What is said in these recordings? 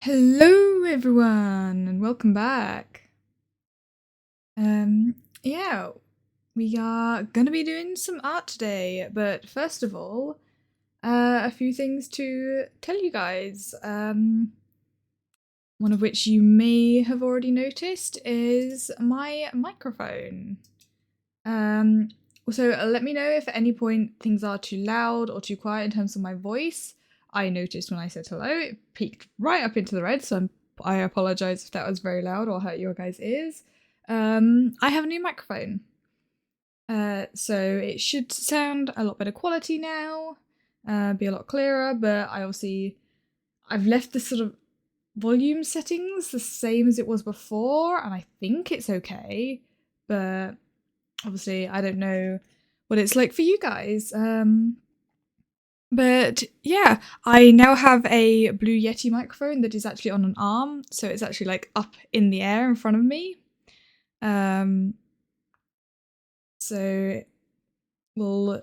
Hello everyone and welcome back. Yeah, we are gonna be doing some art today, but first of all, a few things to tell you guys. One of which you may have already noticed is my microphone. Um, also, let me know if at any point things are too loud or too quiet in terms of my voice. I noticed when I said hello, it peaked right up into the red, so I apologize if that was very loud or hurt your guys' ears. I have a new microphone, so it should sound a lot better quality now, be a lot clearer. But I've left the sort of volume settings the same as it was before, and I think it's okay. But obviously, I don't know what it's like for you guys. But yeah, I now have a Blue Yeti microphone that is actually on an arm, so it's actually like up in the air in front of me. Um, so we'll,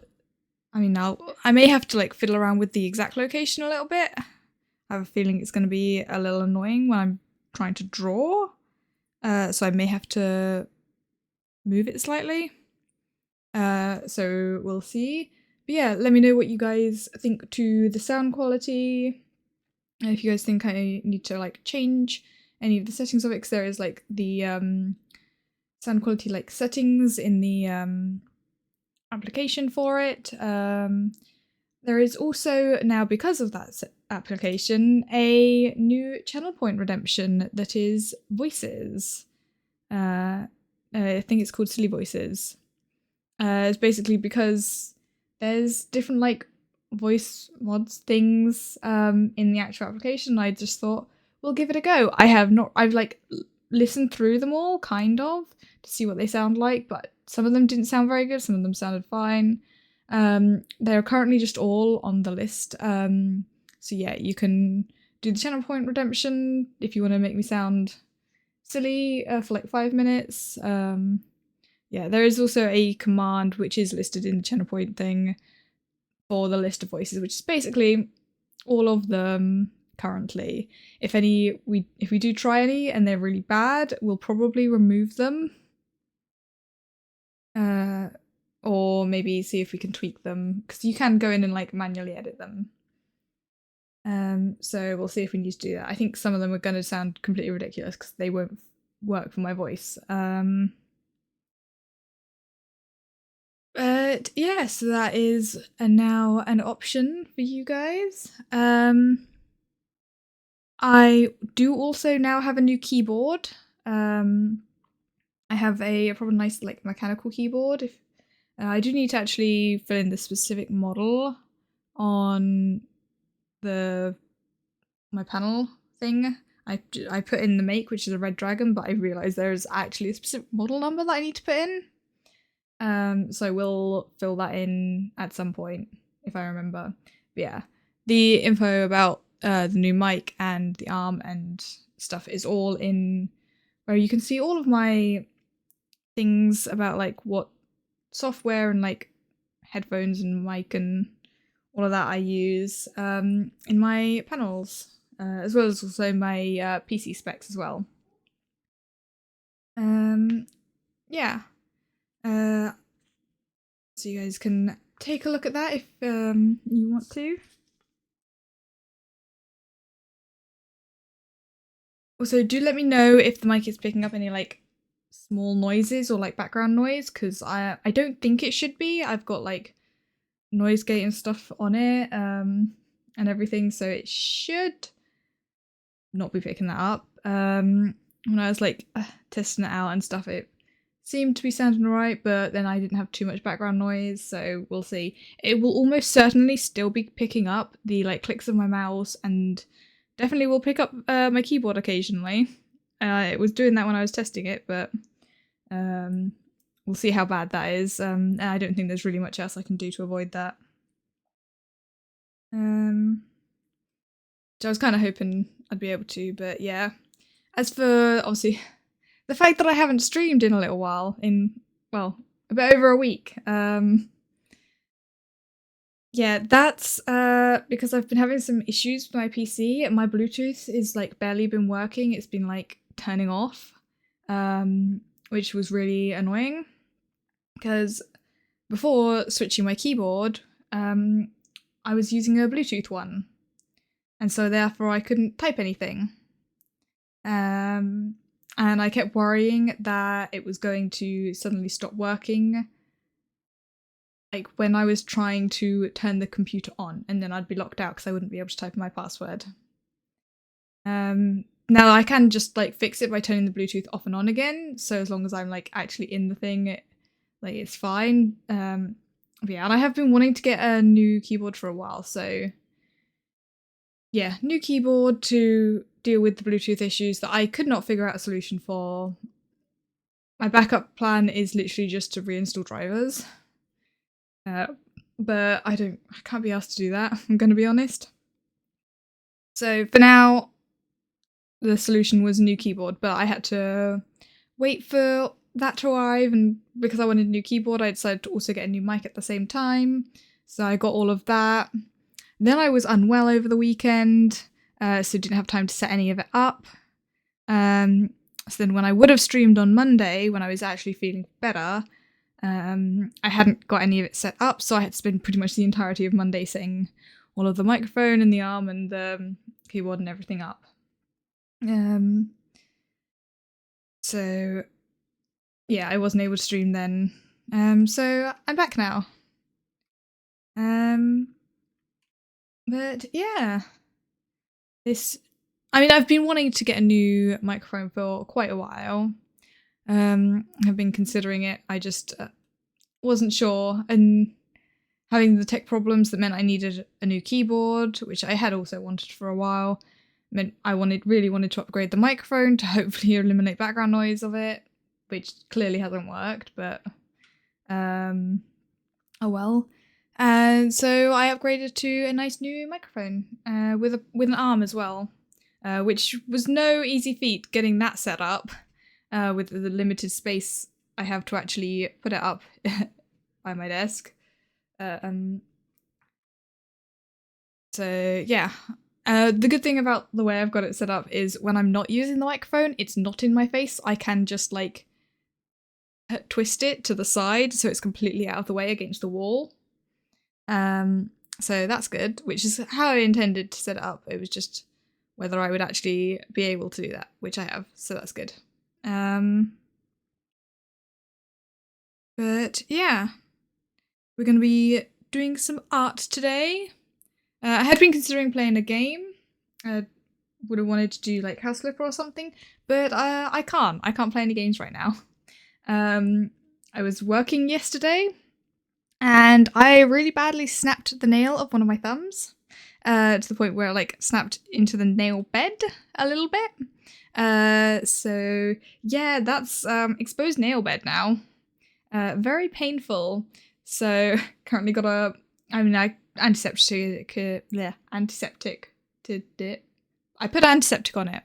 now I may have to like fiddle around with the exact location a little bit. I have a feeling it's going to be a little annoying when I'm trying to draw. So I may have to move it slightly. So we'll see. But yeah, let me know what you guys think to the sound quality. And if you guys think I need to like change any of the settings of it, because there is like the sound quality like settings in the application for it. There is also now, because of that application, a new channel point redemption that is voices. I think it's called Silly Voices. It's basically because there's different like voice mods things in the actual application. I just thought we'll give it a go. I've like listened through them all kind of to see what they sound like, but some of them didn't sound very good, some of them sounded fine. They're currently just all on the list. So yeah, you can do the channel point redemption if you want to make me sound silly for like 5 minutes. Yeah, there is also a command which is listed in the channel point thing for the list of voices, which is basically all of them currently. If we do try any and they're really bad, we'll probably remove them. Or maybe see if we can tweak them, because you can go in and like manually edit them. So we'll see if we need to do that. I think some of them are going to sound completely ridiculous because they won't work for my voice. But yeah, so that is now an option for you guys. I do also now have a new keyboard. I have a probably nice like mechanical keyboard. If I do need to actually fill in the specific model on my panel thing. I put in the make, which is a red dragon, but I realized there's actually a specific model number that I need to put in. So I will fill that in at some point if I remember. But yeah, the info about the new mic and the arm and stuff is all in where you can see all of my things about like what software and like headphones and mic and all of that I use in my panels, as well as also my PC specs as well. Yeah. So you guys can take a look at that if you want to. Also, do let me know if the mic is picking up any like small noises or like background noise, because I don't think it should be. I've got like noise gate and stuff on it and everything, so it should not be picking that up. When I was like testing it out and stuff, it seemed to be sounding alright, but then I didn't have too much background noise, so we'll see. It will almost certainly still be picking up the like clicks of my mouse, and definitely will pick up my keyboard occasionally. It was doing that when I was testing it, but we'll see how bad that is. And I don't think there's really much else I can do to avoid that. So I was kind of hoping I'd be able to, but yeah. As for obviously the fact that I haven't streamed in a little while, in well, a bit over a week, Yeah, that's because I've been having some issues with my PC. My Bluetooth is like barely been working. It's been like turning off, which was really annoying because before switching my keyboard, I was using a Bluetooth one, and so therefore I couldn't type anything. And I kept worrying that it was going to suddenly stop working, like when I was trying to turn the computer on, and then I'd be locked out because I wouldn't be able to type my password. Now I can just like fix it by turning the Bluetooth off and on again. So as long as I'm like actually in the thing, it's fine. But yeah, and I have been wanting to get a new keyboard for a while. So yeah, new keyboard to deal with the Bluetooth issues that I could not figure out a solution for. My backup plan is literally just to reinstall drivers. But I can't be asked to do that, I'm gonna be honest. So for now, the solution was a new keyboard, but I had to wait for that to arrive, and because I wanted a new keyboard, I decided to also get a new mic at the same time. So I got all of that. Then I was unwell over the weekend, so didn't have time to set any of it up. So then when I would have streamed on Monday, when I was actually feeling better, I hadn't got any of it set up, so I had to spend pretty much the entirety of Monday setting all of the microphone and the arm and the keyboard and everything up. So yeah, I wasn't able to stream then. So I'm back now. But yeah, I've been wanting to get a new microphone for quite a while. I've been considering it. I just wasn't sure, and having the tech problems that meant I needed a new keyboard, which I had also wanted for a while, meant I really wanted to upgrade the microphone to hopefully eliminate background noise of it, which clearly hasn't worked, but oh well. And so I upgraded to a nice new microphone with an arm as well, which was no easy feat getting that set up with the limited space I have to actually put it up by my desk. So yeah, the good thing about the way I've got it set up is when I'm not using the microphone, it's not in my face. I can just like twist it to the side so it's completely out of the way against the wall. So that's good, which is how I intended to set it up. It was just whether I would actually be able to do that, which I have, so that's good. But yeah, we're going to be doing some art today. I had been considering playing a game. Would have wanted to do like House Flipper or something, but I can't. I can't play any games right now. I was working yesterday, and I really badly snapped the nail of one of my thumbs, to the point where I like snapped into the nail bed a little bit. So yeah, that's exposed nail bed now. Very painful. So currently got antiseptic to it. I put antiseptic on it,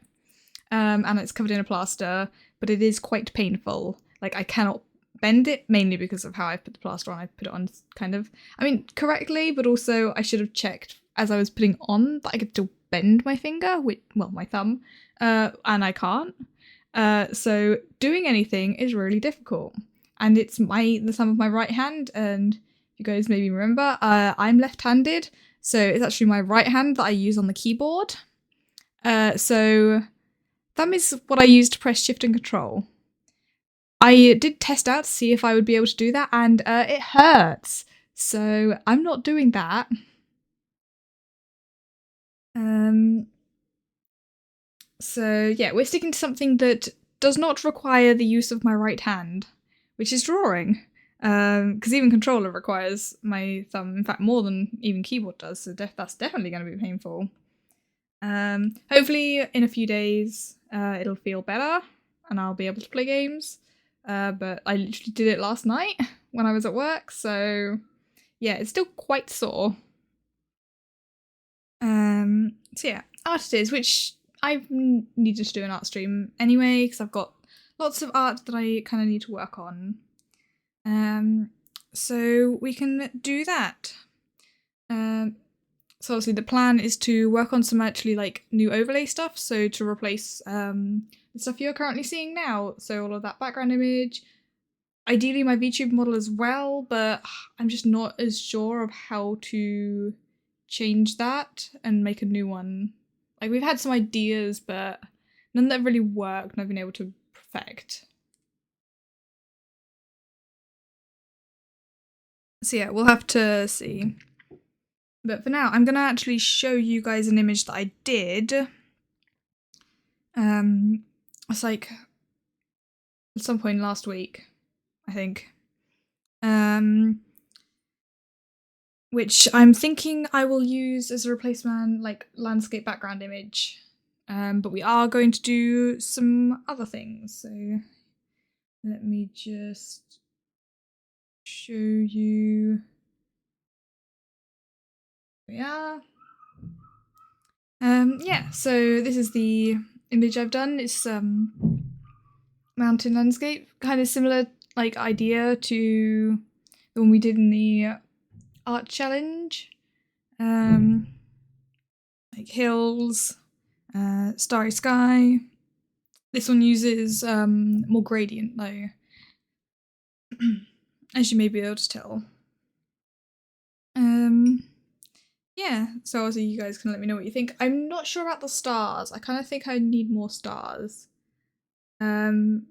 and it's covered in a plaster, but it is quite painful. Like I cannot bend it, mainly because of how I put the plaster on. I put it on kind of, correctly, but also I should have checked as I was putting on that I could still bend my finger, my thumb, and I can't. So doing anything is really difficult. And it's the thumb of my right hand, and you guys maybe remember, I'm left-handed, so it's actually my right hand that I use on the keyboard. So thumb is what I use to press shift and control. I did test out to see if I would be able to do that, and it hurts. So I'm not doing that. So yeah, we're sticking to something that does not require the use of my right hand, which is drawing. Because even controller requires my thumb, in fact more than even keyboard does, so that's definitely going to be painful. Hopefully in a few days it'll feel better and I'll be able to play games, but I literally did it last night when I was at work, so yeah, it's still quite sore. So yeah, art it is, which I needed to do an art stream anyway, because I've got lots of art that I kind of need to work on. So we can do that. So obviously the plan is to work on some actually like new overlay stuff, so to replace the stuff you're currently seeing now. So all of that background image, ideally my VTube model as well, but I'm just not as sure of how to change that and make a new one. Like we've had some ideas, but none that really worked and I've been able to perfect. So yeah, we'll have to see. But for now, I'm gonna actually show you guys an image that I did. It's like at some point last week, I think. Which I'm thinking I will use as a replacement, like landscape background image. But we are going to do some other things. So let me just show you. Yeah. Yeah, so this is the image I've done. It's mountain landscape, kind of similar like idea to the one we did in the art challenge. Like hills, starry sky. This one uses more gradient though, as you may be able to tell. Yeah, so obviously you guys can let me know what you think. I'm not sure about the stars. I kind of think I need more stars. Because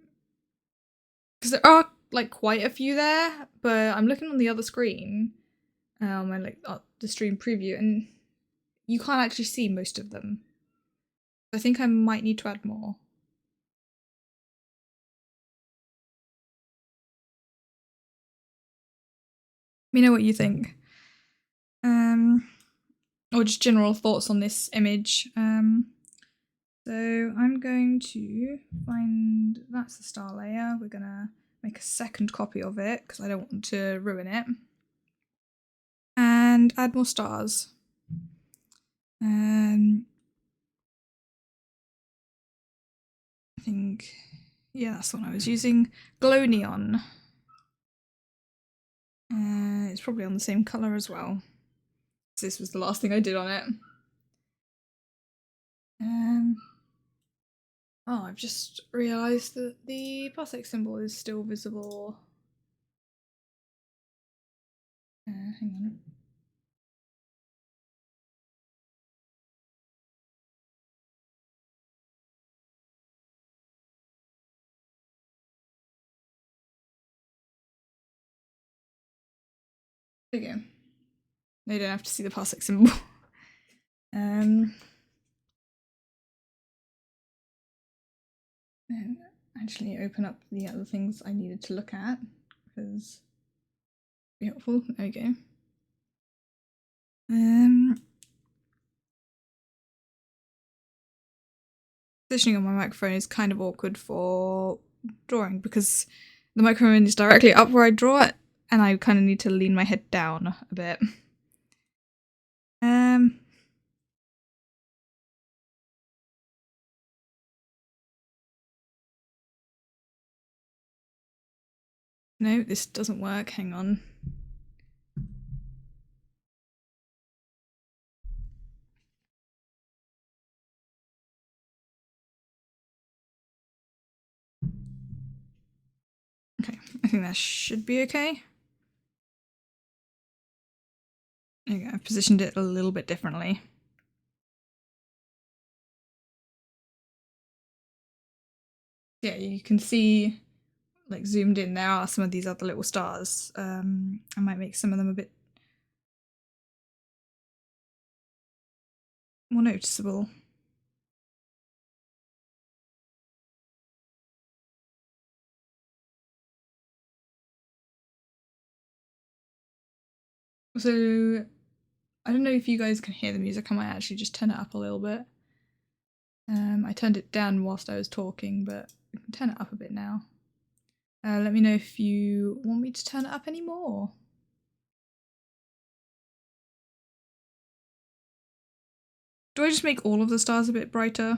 there are like quite a few there, but I'm looking on the other screen, and like the stream preview, and you can't actually see most of them. I think I might need to add more. Let me know what you think. Or just general thoughts on this image. So I'm going to find, that's the star layer. We're gonna make a second copy of it because I don't want to ruin it. And add more stars. I think, yeah, that's the one I was using. Glow Neon. It's probably on the same colour as well. This was the last thing I did on it. Oh, I've just realised that the Parsec symbol is still visible. Hang on. There you go. They don't have to see the Parsec symbol. And actually open up the other things I needed to look at because be helpful. There we go. Positioning on my microphone is kind of awkward for drawing because the microphone is directly up where I draw it, and I kind of need to lean my head down a bit. No, this doesn't work. Hang on. Okay, I think that should be okay. There you go, I've positioned it a little bit differently. Yeah, you can see, like zoomed in, there are some of these other little stars. I might make some of them a bit more noticeable. So, I don't know if you guys can hear the music, I might actually just turn it up a little bit. I turned it down whilst I was talking, but we can turn it up a bit now. Let me know if you want me to turn it up any more. Do I just make all of the stars a bit brighter?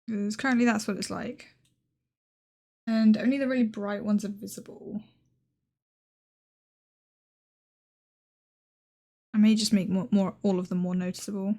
Because currently that's what it's like. And only the really bright ones are visible. I may just make more all of them more noticeable.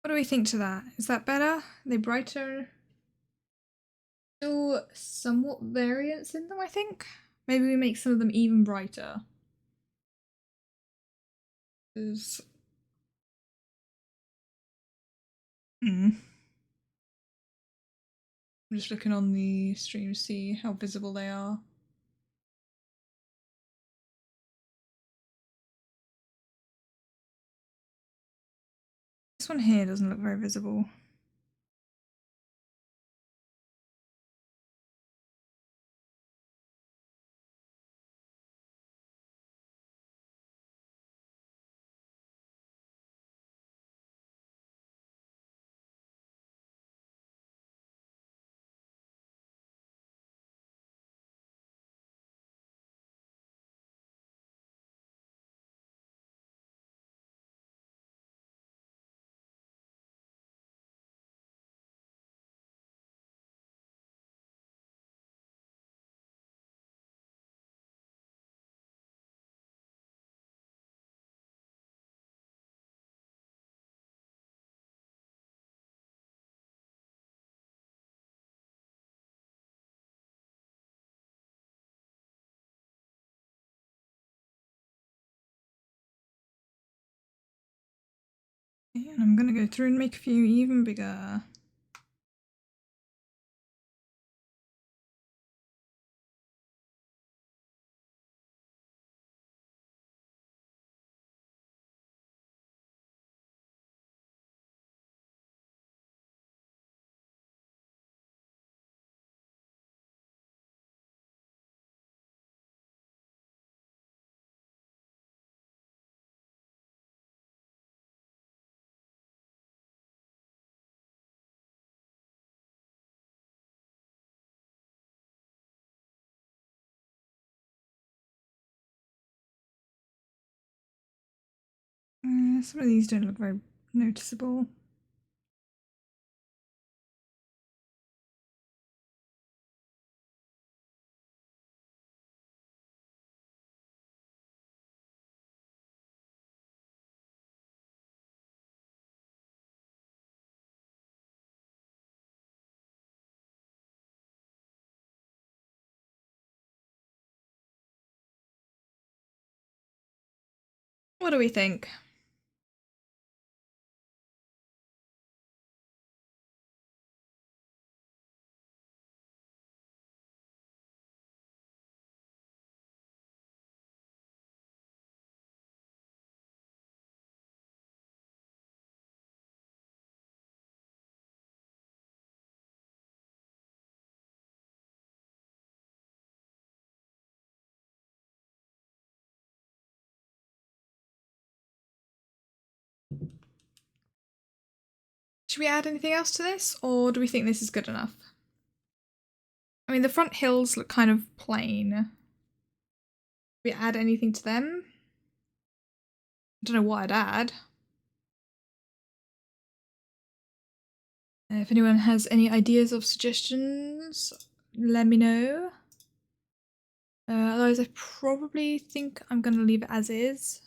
What do we think to that? Is that better? Are they brighter? Still somewhat variance in them, I think. Maybe we make some of them even brighter. 'Cause- I'm just looking on the stream to see how visible they are. This one here doesn't look very visible. And I'm gonna go through and make a few even bigger. Some of these don't look very noticeable. What do we think? Should we add anything else to this, or do we think this is good enough? I mean, the front hills look kind of plain. Should we add anything to them? I don't know what I'd add. If anyone has any ideas or suggestions, let me know. Otherwise, I probably think I'm going to leave it as is.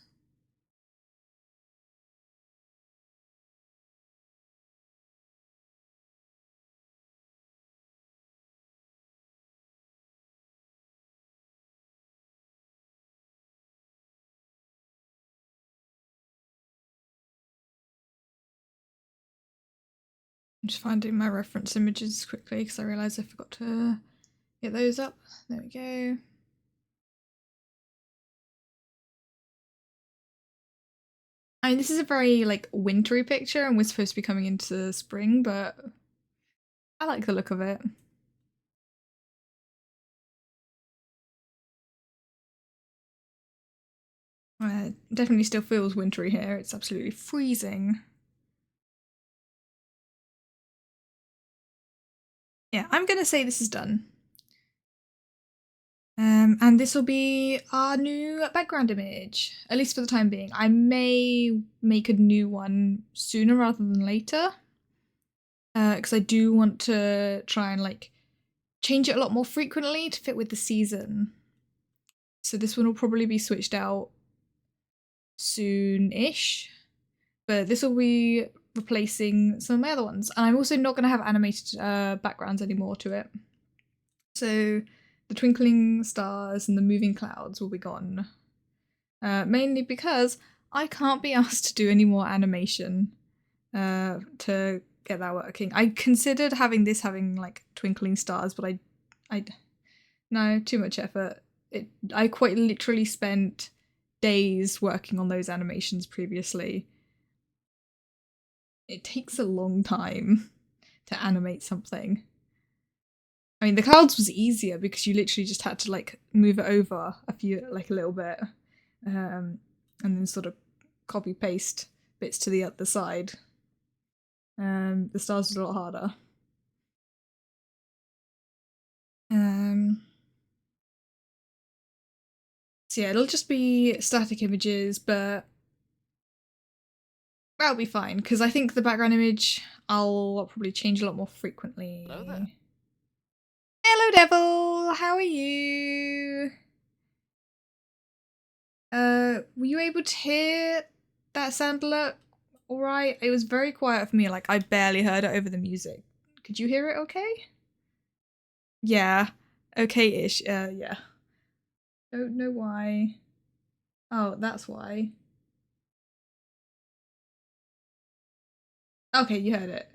I'm just finding my reference images quickly because I realised I forgot to get those up. There we go. I mean, this is a very like wintry picture and we're supposed to be coming into spring, but I like the look of it. It definitely still feels wintry here. It's absolutely freezing. Yeah, I'm gonna say this is done. And this will be our new background image, at least for the time being. I may make a new one sooner rather than later, because I do want to try and like change it a lot more frequently to fit with the season. So this one will probably be switched out soon-ish, but this will be replacing some of my other ones. And I'm also not going to have animated backgrounds anymore to it. So the twinkling stars and the moving clouds will be gone. Mainly because I can't be asked to do any more animation to get that working. I considered having like twinkling stars, but no, too much effort. I quite literally spent days working on those animations previously. It takes a long time to animate something. I mean, the clouds was easier because you literally just had to like move it over a little bit, and then sort of copy paste bits to the other side. The stars was a lot harder. So yeah, it'll just be static images, but that'll be fine because I think the background image I'll probably change a lot more frequently. Hello there. Hello, Devil. How are you? Were you able to hear that sound alert? All right. It was very quiet for me. Like I barely heard it over the music. Could you hear it? Okay. Yeah. Okay-ish. Yeah. Don't know why. Oh, that's why. Okay, you heard it.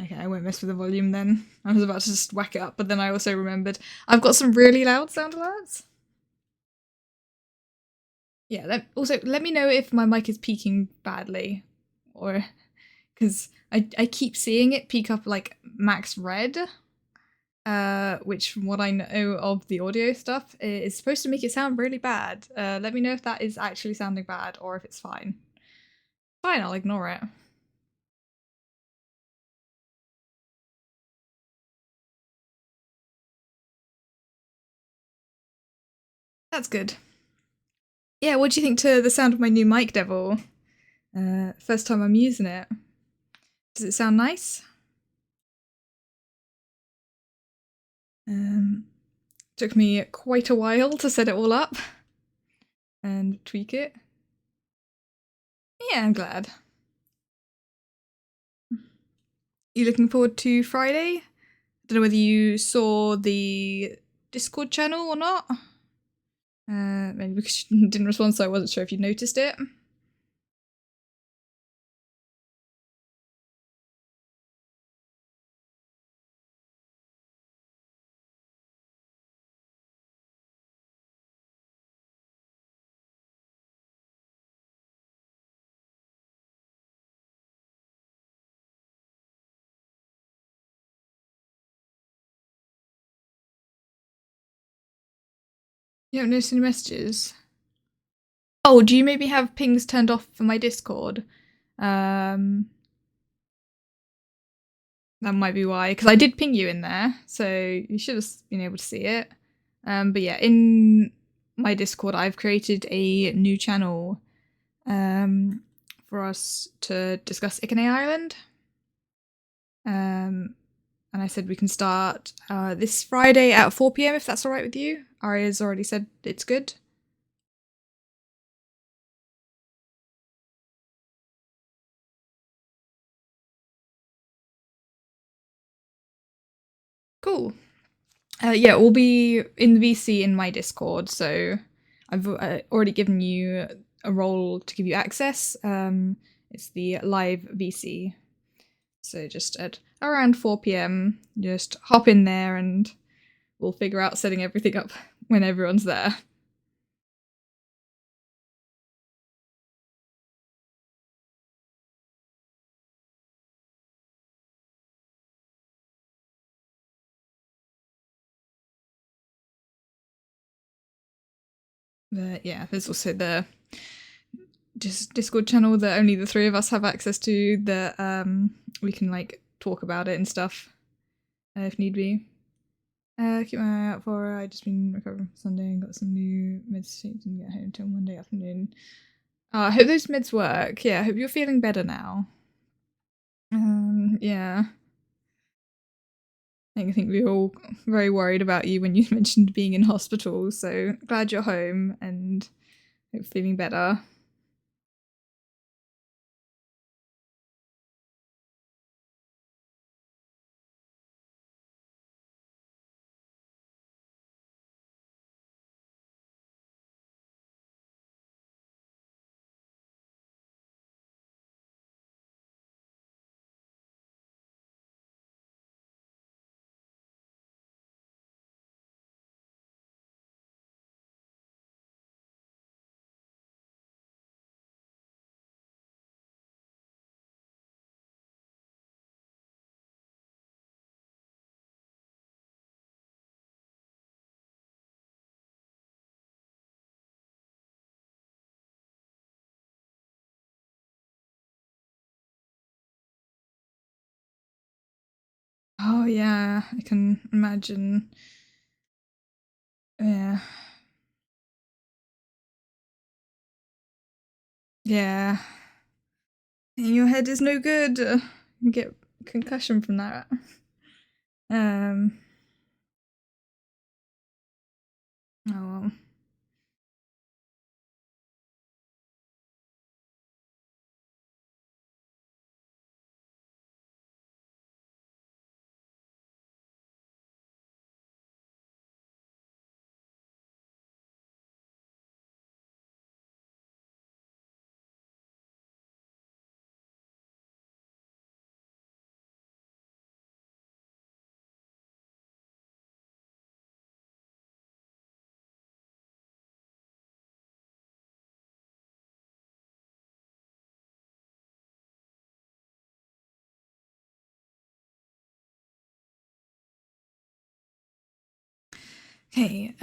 Okay, I won't mess with the volume then. I was about to just whack it up, but then I also remembered I've got some really loud sound alerts. Yeah, also let me know if my mic is peaking badly, or because I keep seeing it peak up like max red, which from what I know of the audio stuff is supposed to make it sound really bad. Let me know if that is actually sounding bad or if it's fine. Fine, I'll ignore it. That's good. Yeah, what do you think to the sound of my new mic, Devil? First time I'm using it. Does it sound nice? Took me quite a while to set it all up and tweak it. Yeah, I'm glad. You looking forward to Friday? I don't know whether you saw the Discord channel or not. Maybe because you didn't respond, so I wasn't sure if you noticed it. You haven't noticed any messages? Oh, do you maybe have pings turned off for my Discord? That might be why, because I did ping you in there, so you should have been able to see it. But yeah, in my Discord, I've created a new channel for us to discuss Ikane Island. And I said we can start this Friday at 4 p.m. if that's all right with you. Arya's already said it's good. Cool. Yeah, we'll be in the VC in my Discord, so I've already given you a role to give you access. It's the live VC. So just at around 4 p.m, just hop in there and we'll figure out setting everything up when everyone's there. But yeah, there's also the Discord channel that only the three of us have access to that we can like talk about it and stuff if need be. Keep my eye out for her. I just been recovering from Sunday and got some new meds. Didn't get home until Monday afternoon. I hope those meds work. Yeah, I hope you're feeling better now. Yeah. I think we were all very worried about you when you mentioned being in hospital, so glad you're home and hope feeling better. Oh yeah, I can imagine. Yeah. Yeah. And your head is no good. You get concussion from that. Um. Oh well. Okay.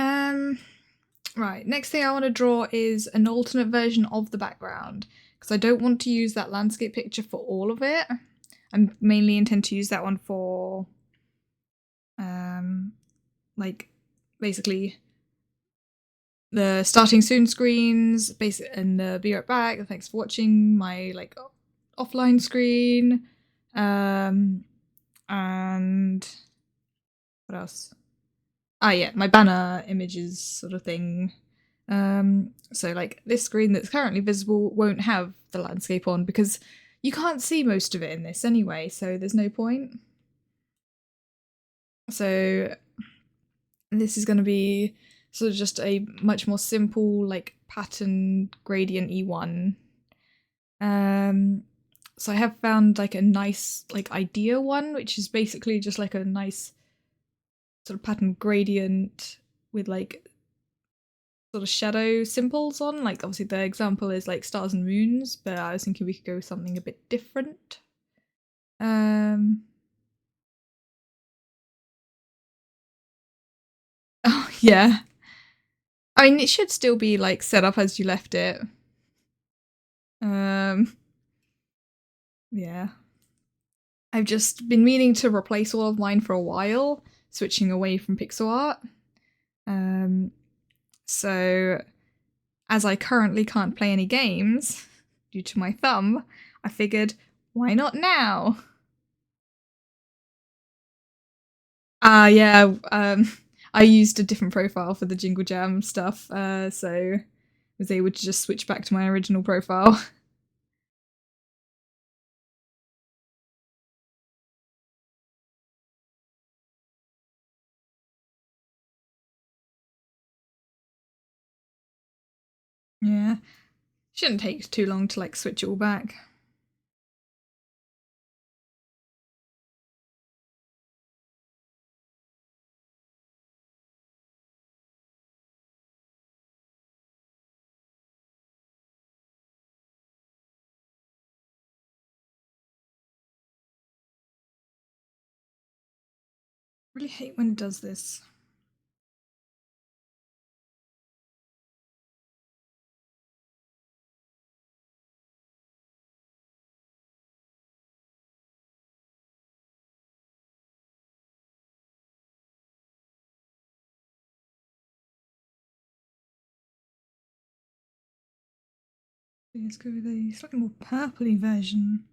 Right. Next thing I want to draw is an alternate version of the background because I don't want to use that landscape picture for all of it. I mainly intend to use that one for, like, basically the starting soon screens, and the be right back. Thanks for watching my like offline screen, and what else? Ah, yeah, my banner images sort of thing. So like this screen that's currently visible won't have the landscape on because you can't see most of it in this anyway, so there's no point. So this is going to be So just a much more simple, like, pattern gradient-y one. So I have found like a nice like idea one, which is basically just like a nice sort of pattern gradient with like sort of shadow symbols on. Like obviously the example is like stars and moons, but I was thinking we could go with something a bit different. Oh yeah. I mean, it should still be like set up as you left it. Yeah. I've just been meaning to replace all of mine for a while, switching away from pixel art. So as I currently can't play any games due to my thumb, I figured, why not now? Yeah, I used a different profile for the Jingle Jam stuff, so I was able to just switch back to my original profile. Yeah, shouldn't take too long to like switch it all back. Really hate when it does this. Let's go with a slightly more purpley version.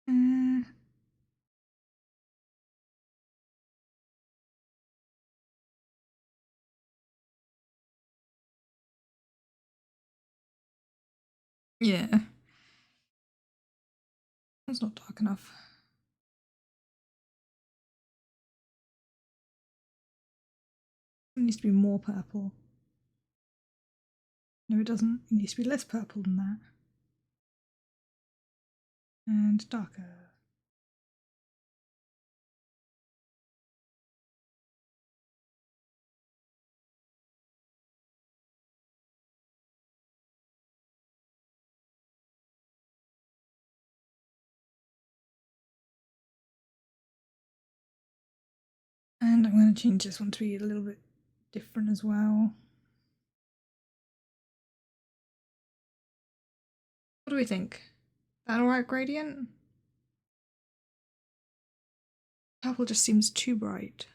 Uh, yeah, that's not dark enough. It needs to be more purple. No, it doesn't. It needs to be less purple than that. And darker. And I'm going to change this one to be a little bit different as well. What do we think? That alright gradient? Purple just seems too bright.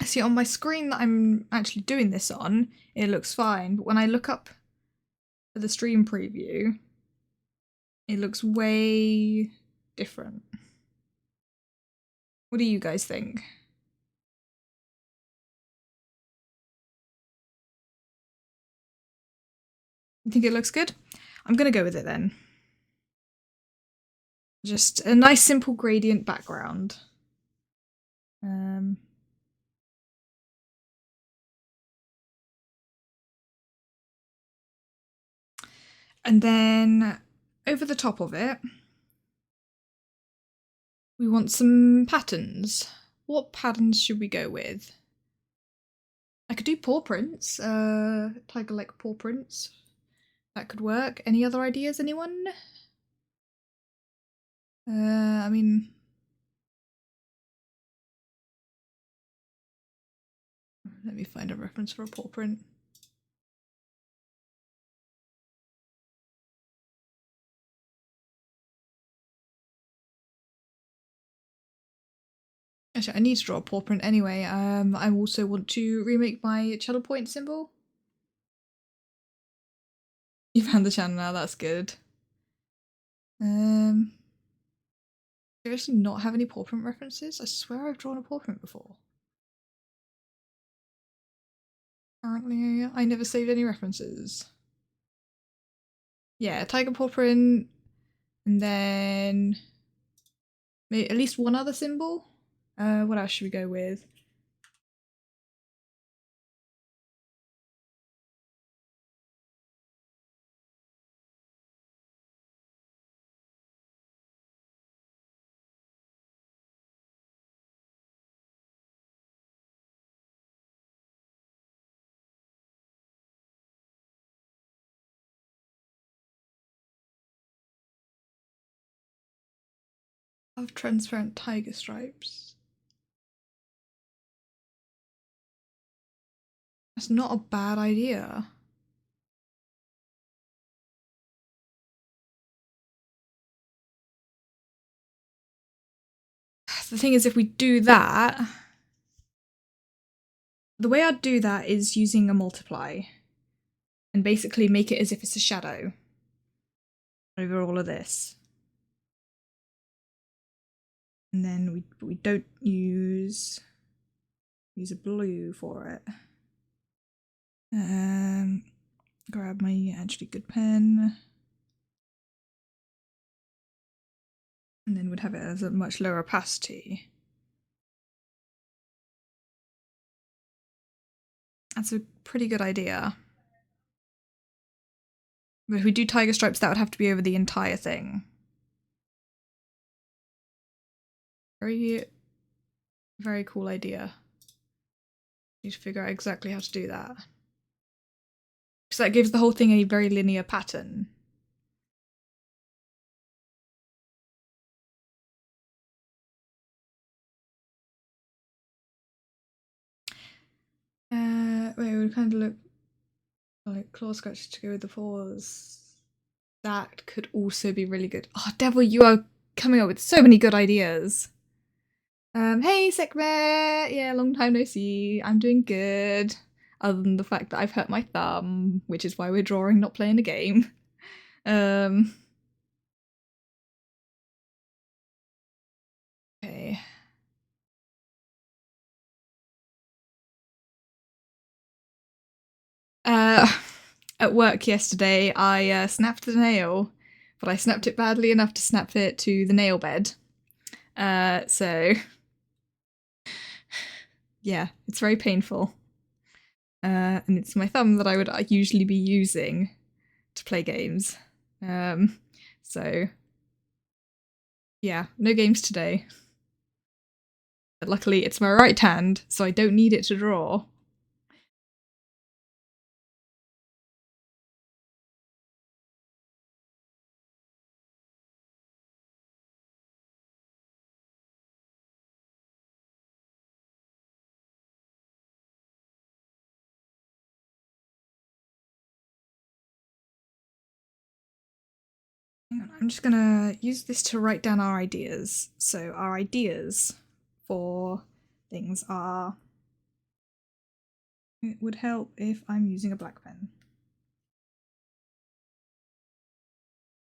See, on my screen that I'm actually doing this on, it looks fine, but when I look up at the stream preview, it looks way different. What do you guys think? You think it looks good? I'm gonna go with it then. Just a nice simple gradient background. And then over the top of it, we want some patterns. What patterns should we go with? I could do paw prints, tiger-like paw prints. That could work. Any other ideas, anyone? I mean... Let me find a reference for a paw print. Actually, I need to draw a paw print anyway. I also want to remake my channel point symbol. You found the channel now, that's good. Seriously not have any paw print references? I swear I've drawn a paw print before. Apparently, I never saved any references. Yeah, tiger paw print, and then maybe at least one other symbol. What else should we go with? Of transparent tiger stripes. That's not a bad idea. The thing is, if we do that, the way I'd do that is using a multiply and basically make it as if it's a shadow over all of this. And then we don't use a blue for it. Grab my actually good pen. And then we'd have it as a much lower opacity. That's a pretty good idea. But if we do tiger stripes, that would have to be over the entire thing. Very, very cool idea. Need to figure out exactly how to do that. Because that gives the whole thing a very linear pattern. Wait, we kind of look like claw scratches to go with the paws. That could also be really good. Oh, Devil, you are coming up with so many good ideas. Hey, Sekme! Yeah, long time no see. I'm doing good. Other than the fact that I've hurt my thumb, which is why we're drawing, not playing a game. Okay. At work yesterday, I snapped the nail, but I snapped it badly enough to snap it to the nail bed. So yeah, it's very painful. And it's my thumb that I would usually be using to play games. So yeah, no games today. But luckily it's my right hand, so I don't need it to draw. I'm just gonna use this to write down our ideas. So our ideas for things are... It would help if I'm using a black pen.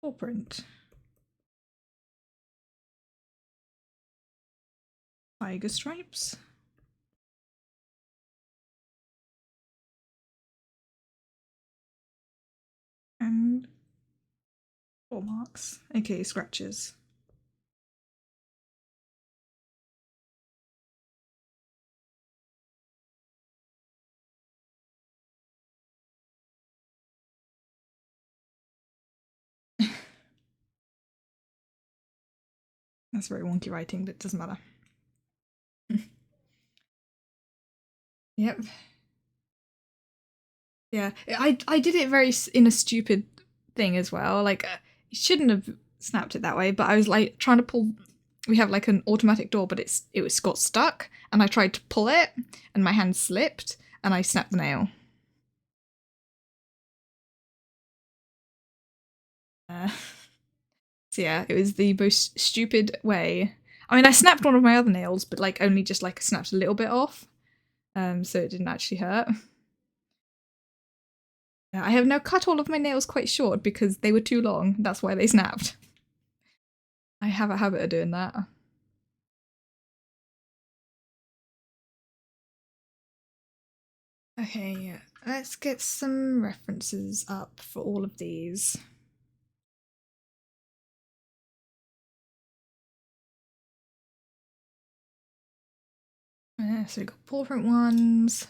Paw print. Tiger stripes. And claw marks, aka scratches. That's very wonky writing, but it doesn't matter. Yep. Yeah, I did it very in a stupid thing as well. Like, you shouldn't have snapped it that way, but I was like trying to pull. We have like an automatic door, but it got stuck, and I tried to pull it, and my hand slipped, and I snapped the nail. So yeah, it was the most stupid way. I mean, I snapped one of my other nails, but like only just like snapped a little bit off. So it didn't actually hurt. I have now cut all of my nails quite short because they were too long. That's why they snapped. I have a habit of doing that. Okay, let's get some references up for all of these. So we've got paw print ones.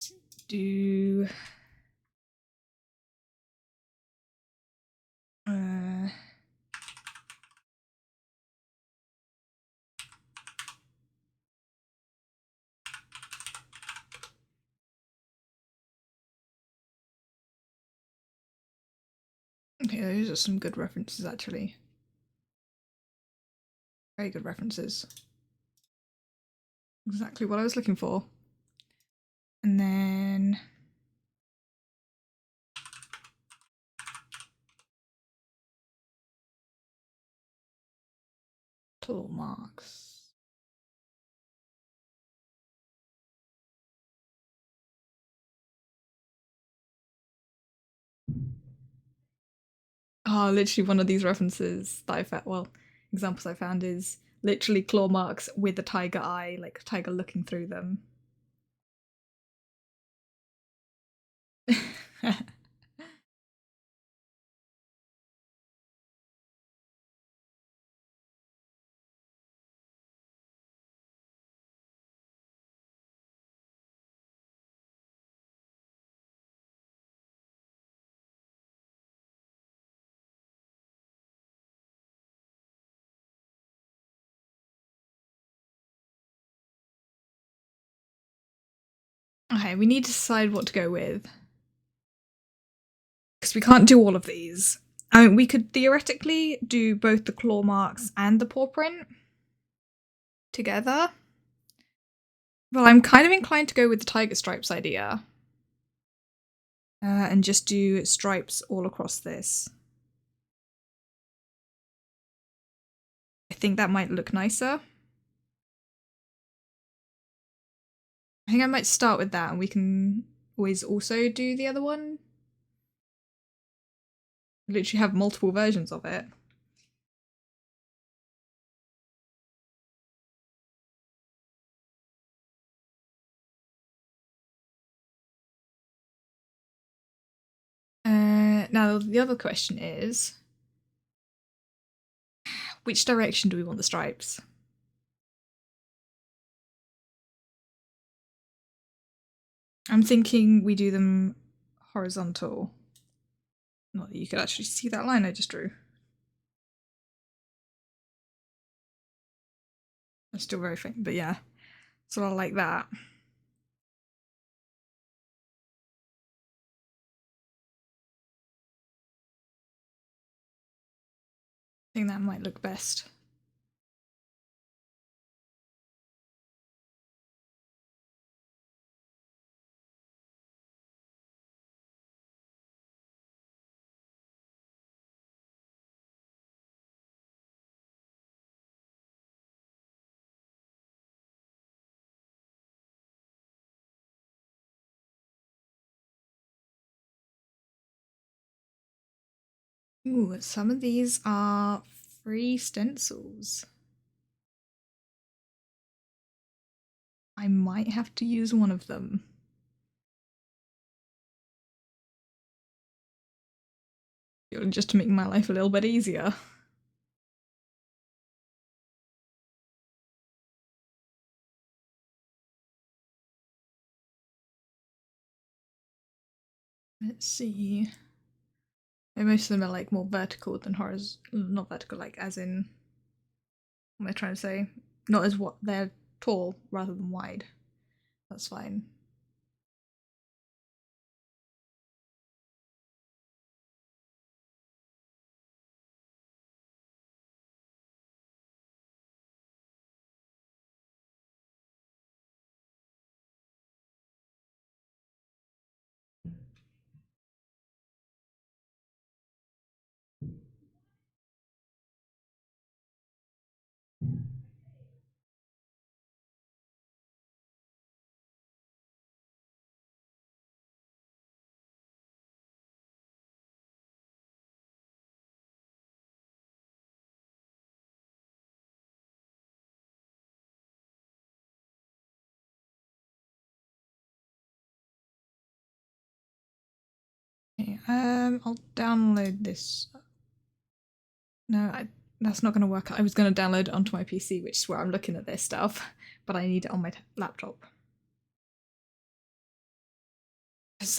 Let's do okay, those are some good references actually. Very good references. Exactly what I was looking for. And then tool marks. Oh, literally one of these references that I found, well, examples I found is literally claw marks with a tiger eye, like a tiger looking through them. Okay, we need to decide what to go with. Because we can't do all of these. I mean, we could theoretically do both the claw marks and the paw print together. Well, I'm kind of inclined to go with the tiger stripes idea. And just do stripes all across this. I think that might look nicer. I think I might start with that and we can always also do the other one. Literally have multiple versions of it. Now the other question is, which direction do we want the stripes? I'm thinking we do them horizontal. Not that you could actually see that line I just drew. That's still very faint, but yeah. So I like that. I think that might look best. Ooh, some of these are free stencils. I might have to use one of them. Just to make my life a little bit easier. Let's see. And most of them are like more vertical than horizontal. Not vertical, like as in. What am I trying to say? Not as what they're tall rather than wide. That's fine. I'll download this. No, that's not going to work. I was going to download it onto my PC, which is where I'm looking at this stuff, but I need it on my laptop.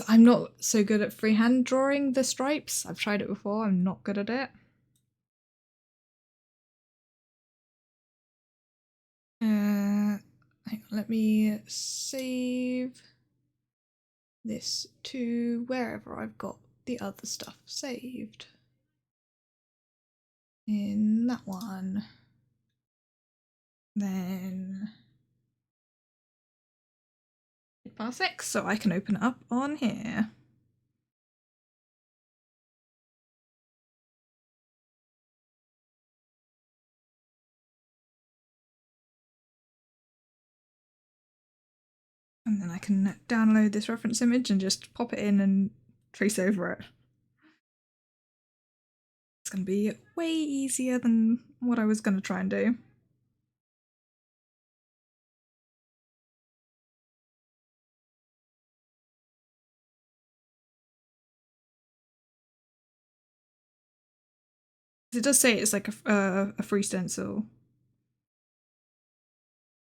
I'm not so good at freehand drawing the stripes. I've tried it before. I'm not good at it. Hang on, let me save this to wherever I've got the other stuff saved. In that one. Then Parsec, so I can open it up on here. And then I can download this reference image and just pop it in and trace over it. It's going to be way easier than what I was going to try and do. It does say it's like a free stencil.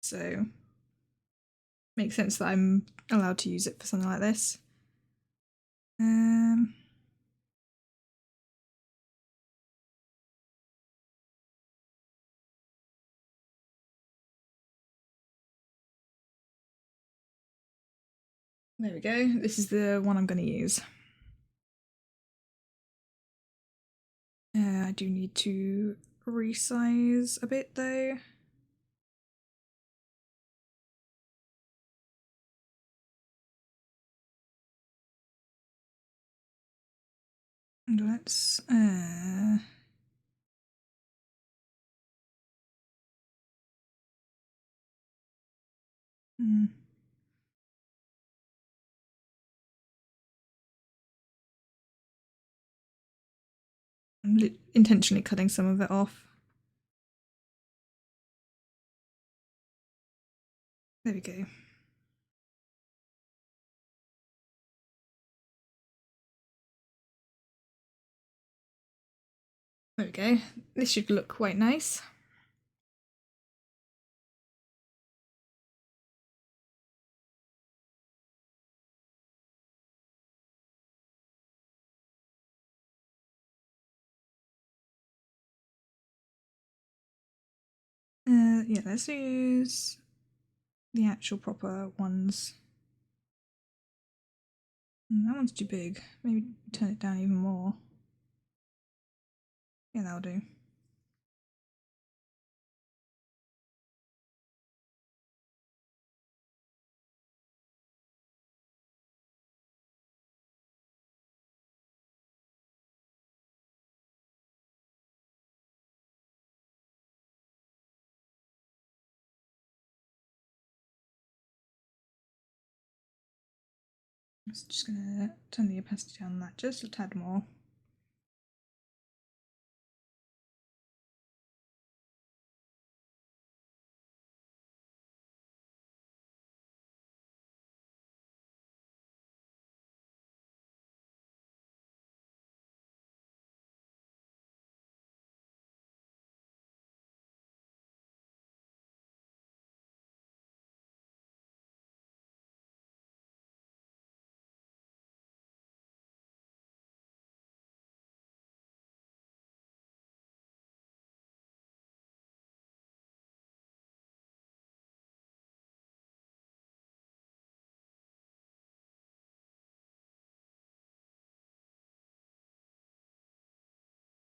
So makes sense that I'm allowed to use it for something like this. There we go. This is the one I'm going to use. I do need to resize a bit though. And let's I'm intentionally cutting some of it off. There we go. There we go. This should look quite nice. Yeah, let's use the actual proper ones. That one's too big. Maybe turn it down even more. Yeah, that'll do. I'm just gonna turn the opacity down that just a tad more.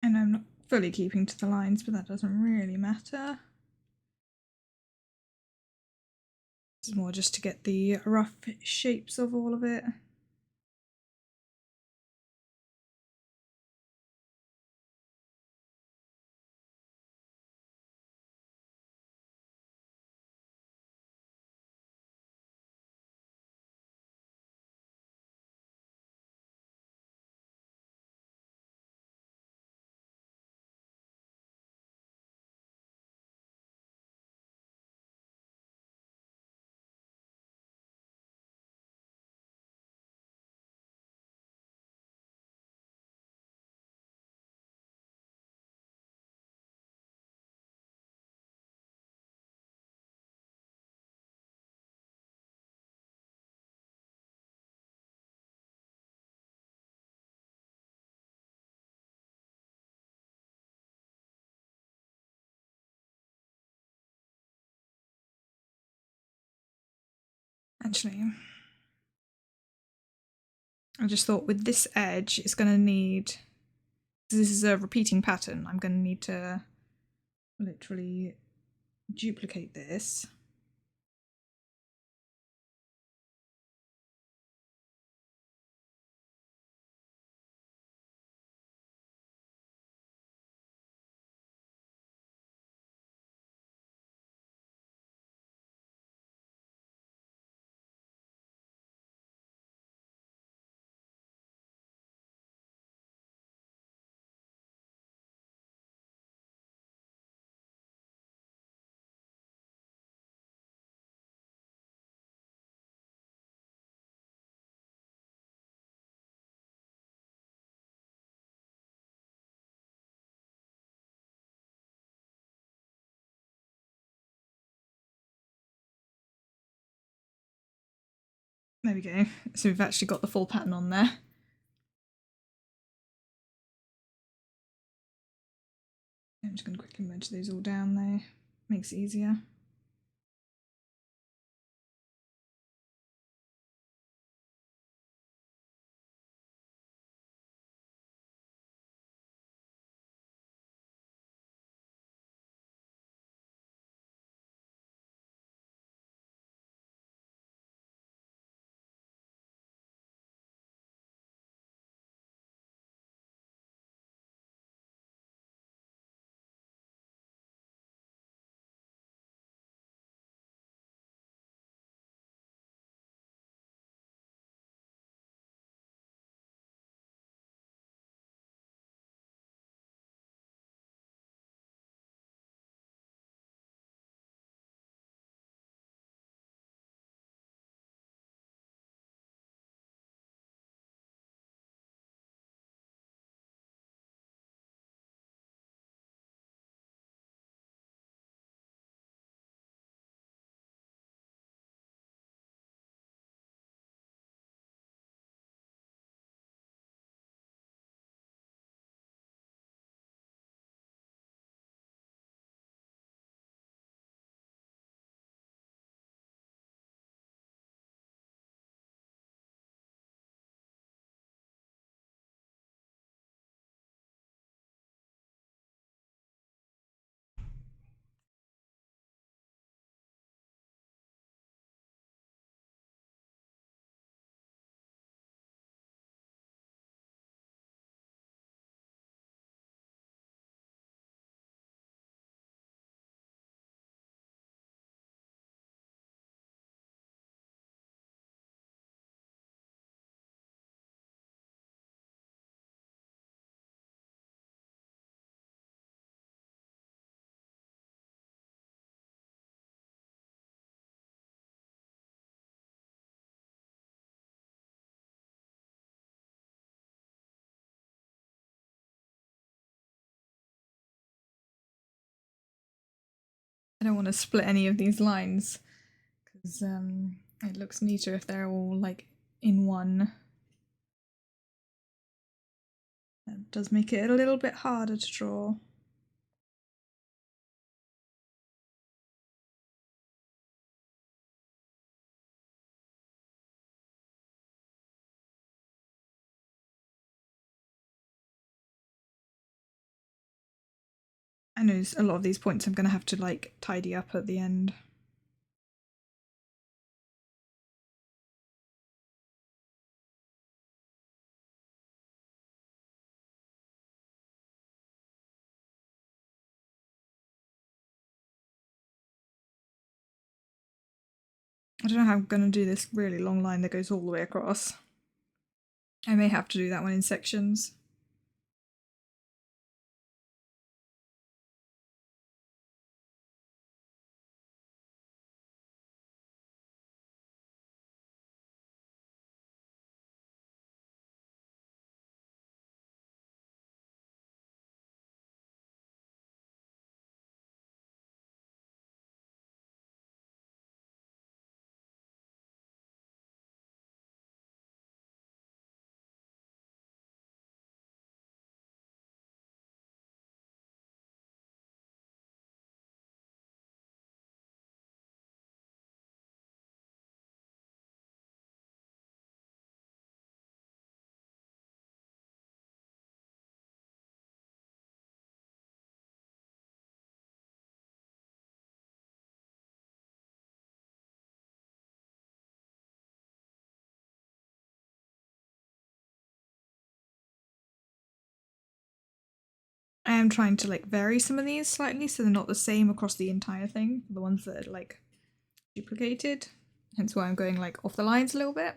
And I'm not fully keeping to the lines, but that doesn't really matter. This is more just to get the rough shapes of all of it. Actually, I just thought with this edge, it's going to need, this is a repeating pattern, I'm going to need to literally duplicate this. There we go. So we've actually got the full pattern on there. I'm just going to quickly merge those all down there. Makes it easier. I don't want to split any of these lines because it looks neater if they're all like in one. That does make it a little bit harder to draw. I know a lot of these points I'm going to have to like tidy up at the end. I don't know how I'm going to do this really long line that goes all the way across. I may have to do that one in sections. am trying to like vary some of these slightly so they're not the same across the entire thing, the ones that are like duplicated. Hence why I'm going like off the lines a little bit.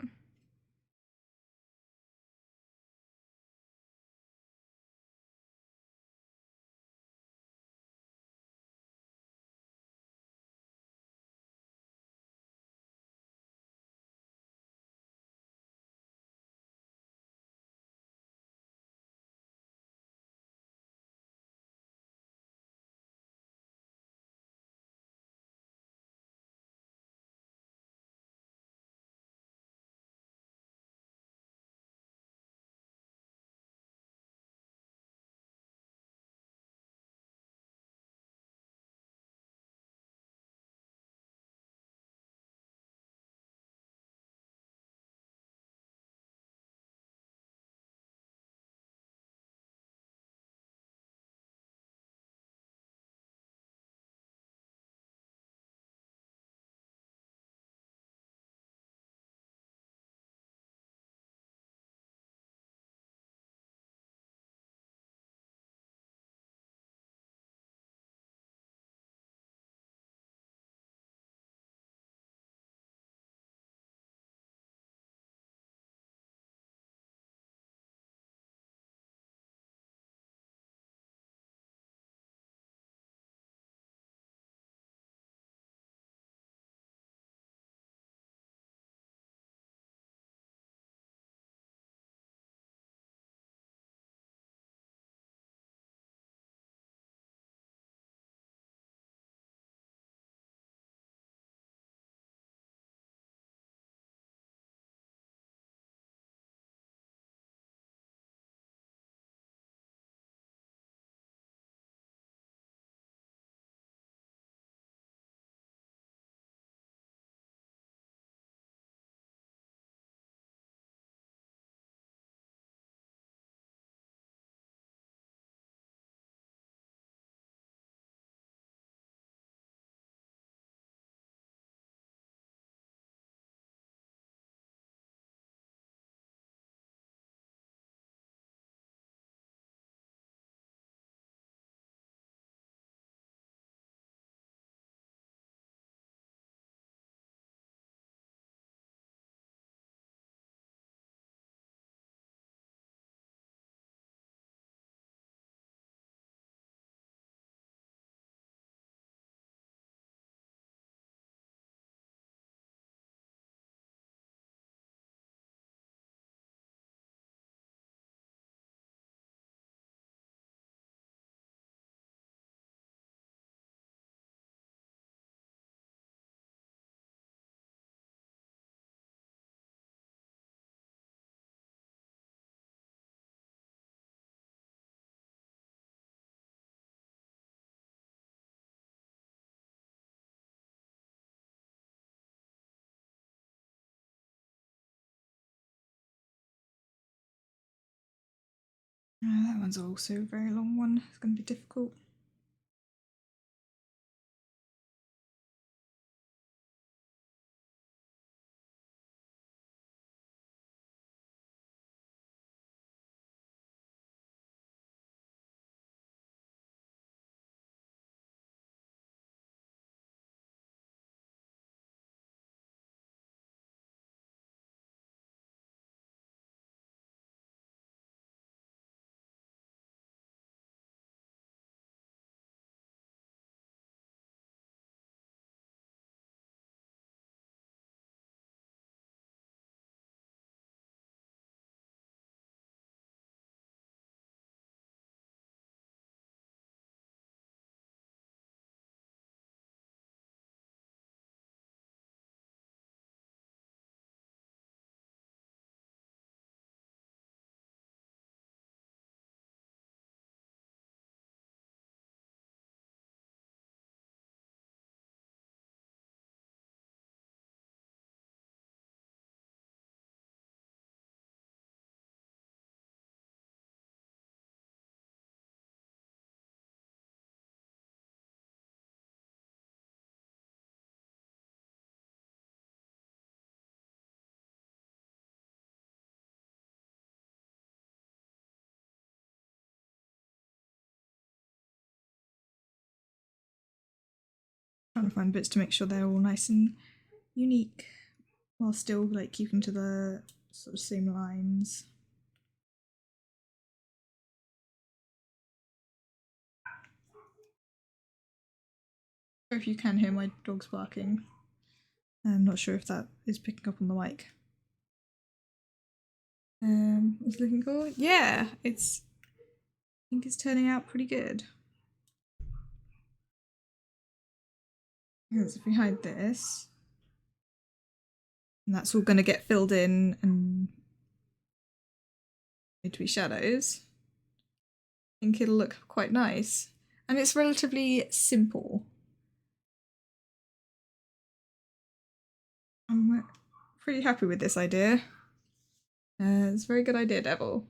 That one's also a very long one. It's going to be difficult. Trying to find bits to make sure they're all nice and unique while still like keeping to the sort of same lines. If you can hear my dogs barking, I'm not sure if that is picking up on the mic. It's looking cool. Yeah, I think it's turning out pretty good. Because if we hide this, and that's all going to get filled in and made to be shadows, I think it'll look quite nice. And it's relatively simple. I'm pretty happy with this idea. It's a very good idea, Devil.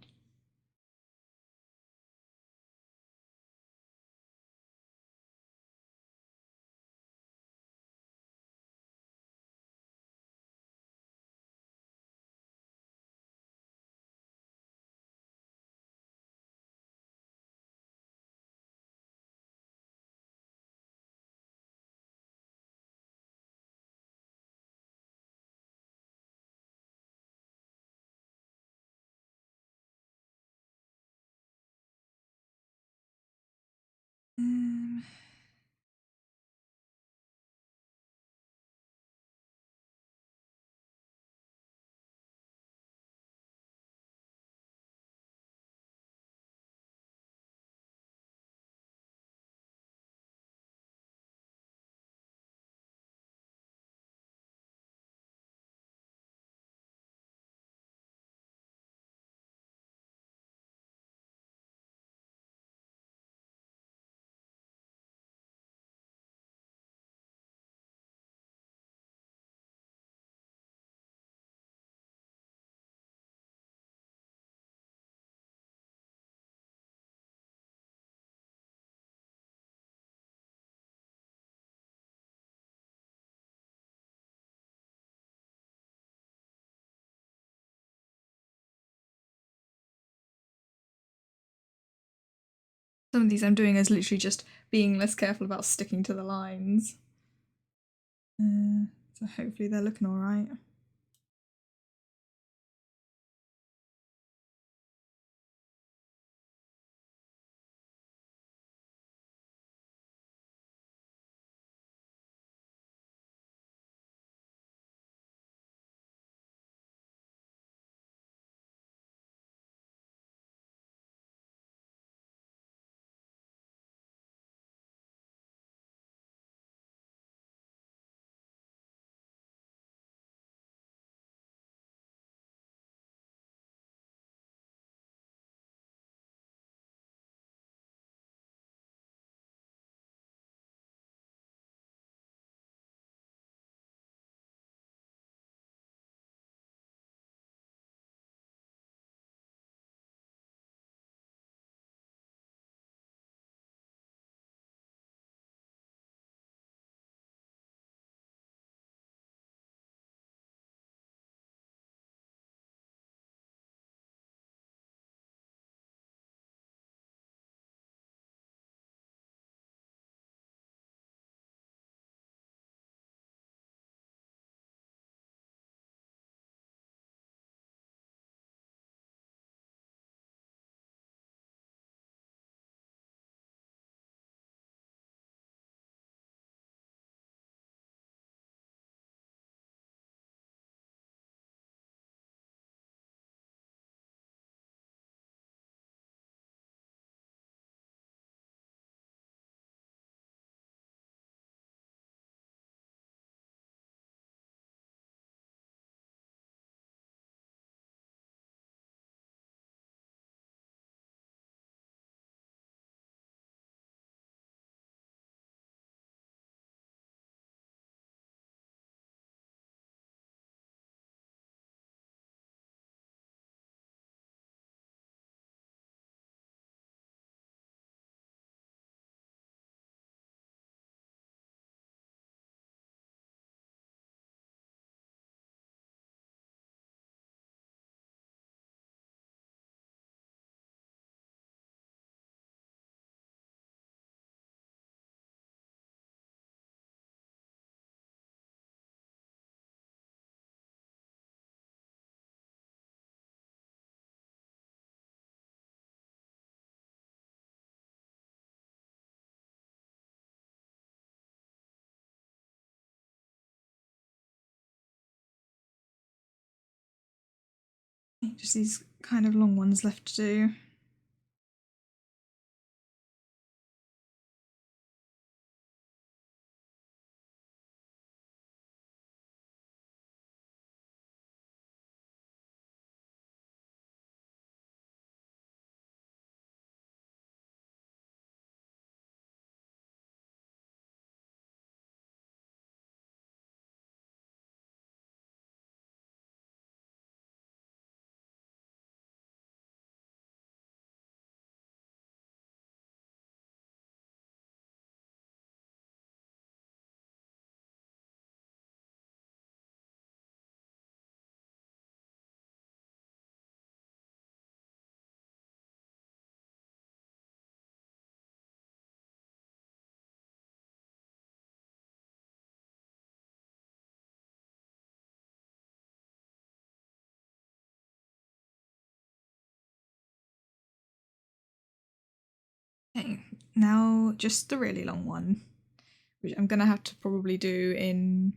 Some of these I'm doing as literally just being less careful about sticking to the lines. So hopefully they're looking alright. just these kind of long ones left to do. Okay, now just the really long one, which I'm gonna have to probably do in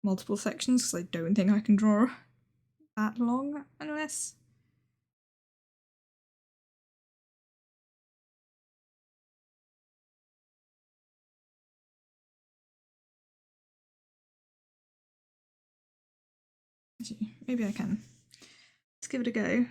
multiple sections because I don't think I can draw that long unless. Actually, maybe I can. Let's give it a go.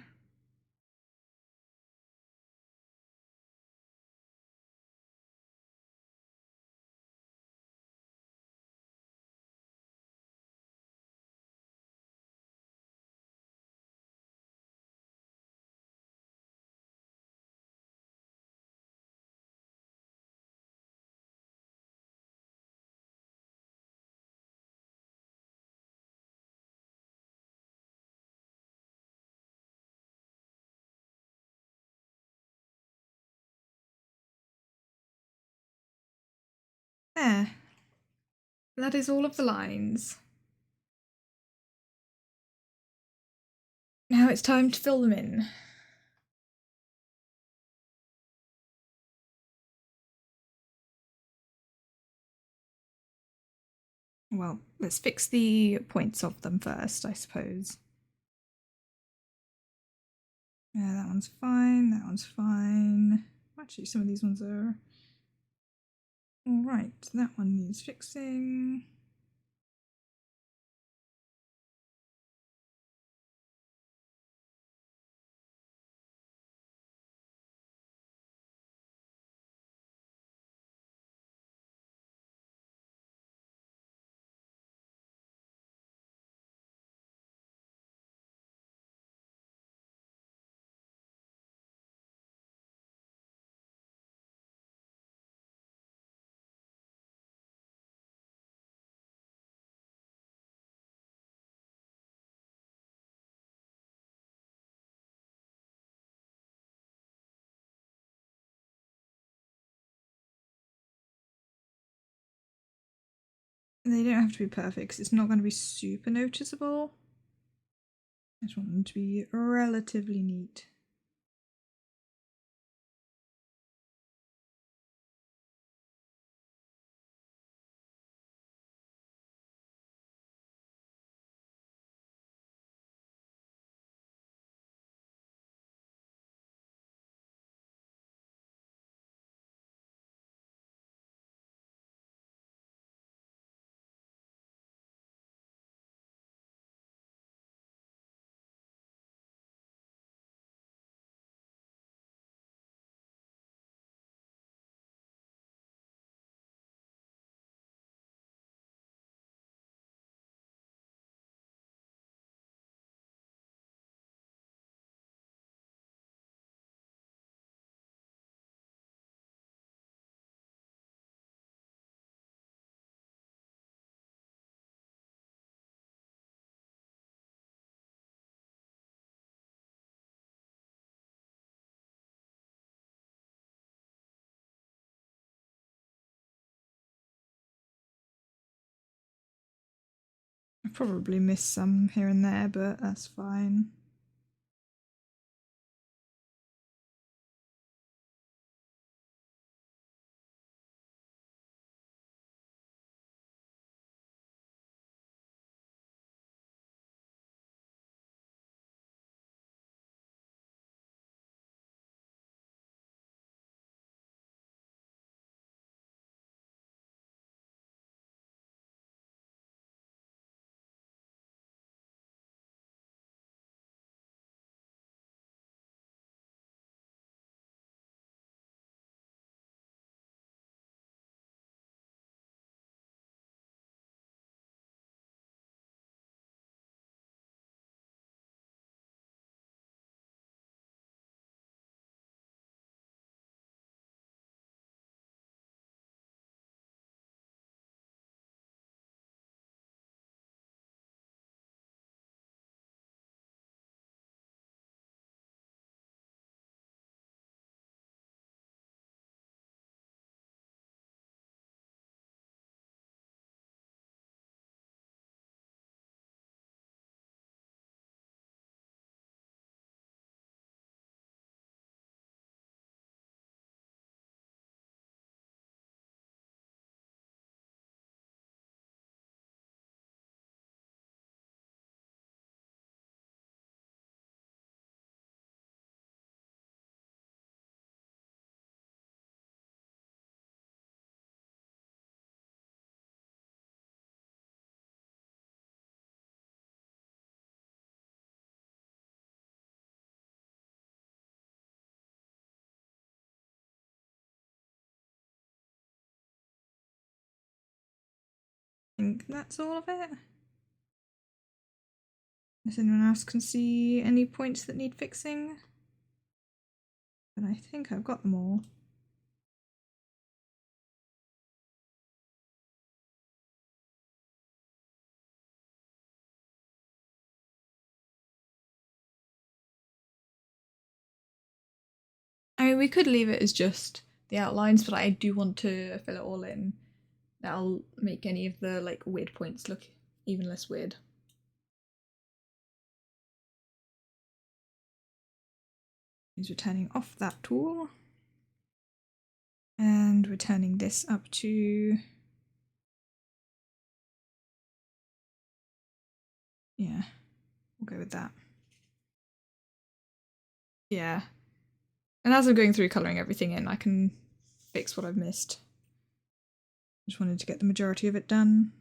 There. That is all of the lines. Now it's time to fill them in. Well, let's fix the points of them first, I suppose. Yeah, that one's fine, that one's fine. Actually, some of these ones are... Alright, that one needs fixing. They don't have to be perfect because it's not going to be super noticeable. I just want them to be relatively neat. I probably missed some here and there, but that's fine. think that's all of it. If anyone else can see any points that need fixing. But I think I've got them all. I mean, we could leave it as just the outlines, but I do want to fill it all in. That'll make any of the like weird points look even less weird. Is we're turning off that tool. And we're turning this up to, yeah, we'll go with that. Yeah. And as I'm going through colouring everything in, I can fix what I've missed. Just wanted to get the majority of it done.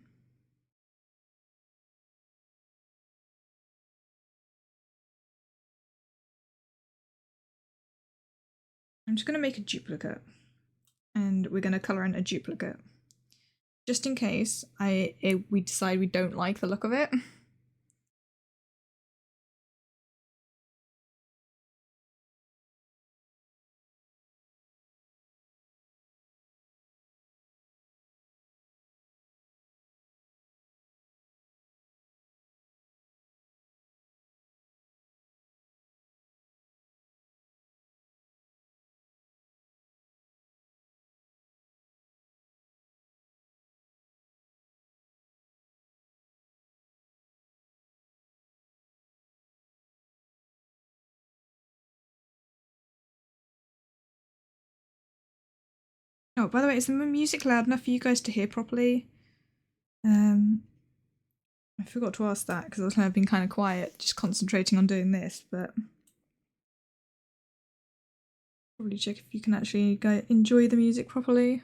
I'm just going to make a duplicate. And we're going to colour in a duplicate. Just in case we decide we don't like the look of it. Oh, by the way, is the music loud enough for you guys to hear properly? I forgot to ask that because I've been kind of quiet, just concentrating on doing this, but probably check if you can actually enjoy the music properly.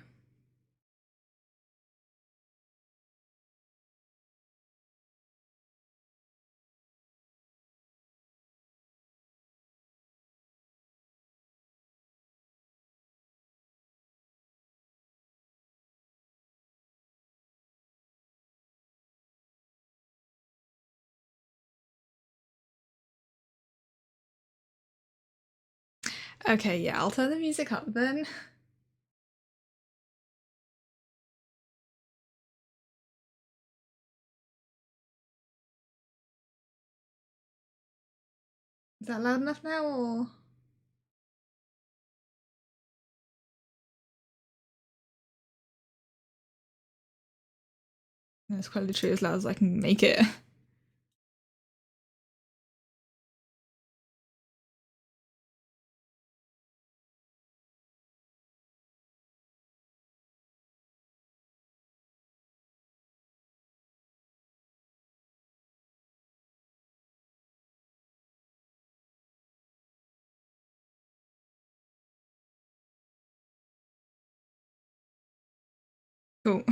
Okay, yeah, I'll turn the music up then. Is that loud enough now, or? No, it's quite literally as loud as I can make it. Cool.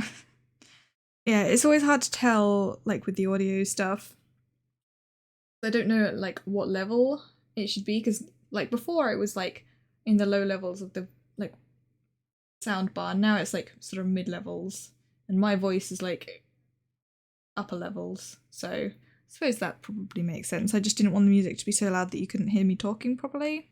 Yeah, it's always hard to tell, like, with the audio stuff. I don't know, like, what level it should be, because, like, before it was, like, in the low levels of the, like, sound bar. Now it's, like, sort of mid-levels. And my voice is, like, upper levels. So I suppose that probably makes sense. I just didn't want the music to be so loud that you couldn't hear me talking properly.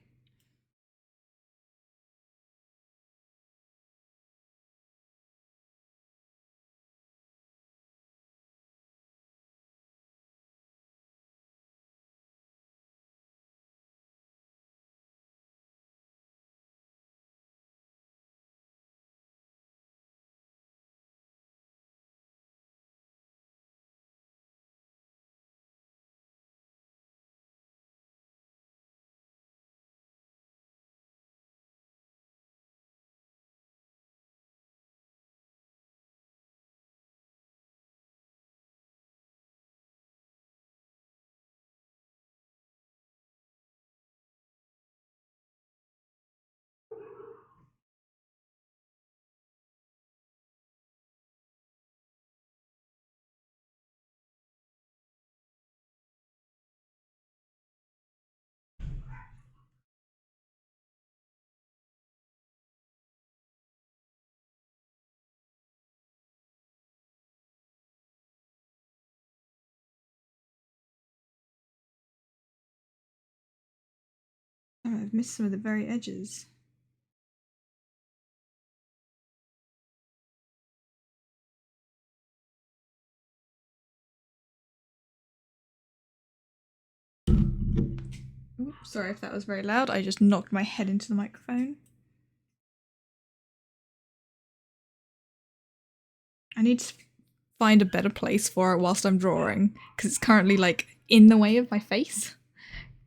Oh, I've missed some of the very edges. Oops, sorry if that was very loud. I just knocked my head into the microphone. I need to find a better place for it whilst I'm drawing, because it's currently like in the way of my face,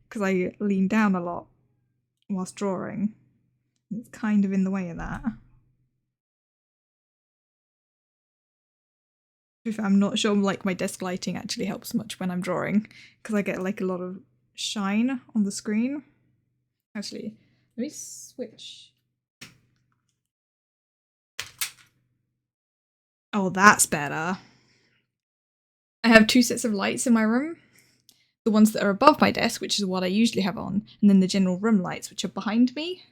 because I lean down a lot whilst drawing. It's kind of in the way of that. I'm not sure like my desk lighting actually helps much when I'm drawing, because I get like a lot of shine on the screen. Actually, let me switch. Oh, that's better. I have two sets of lights in my room. The ones that are above my desk, which is what I usually have on, and then the general room lights, which are behind me.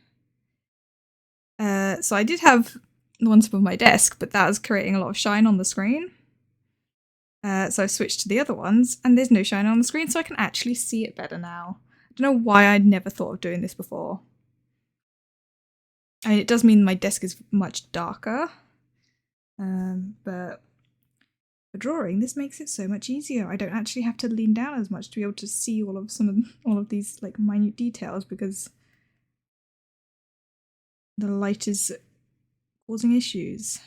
So I did have the ones above my desk, but that was creating a lot of shine on the screen. So I switched to the other ones, and there's no shine on the screen, so I can actually see it better now. I don't know why I'd never thought of doing this before. I mean, it does mean my desk is much darker, but for drawing, this makes it so much easier. I don't actually have to lean down as much to be able to see all of these like minute details, because the light is causing issues.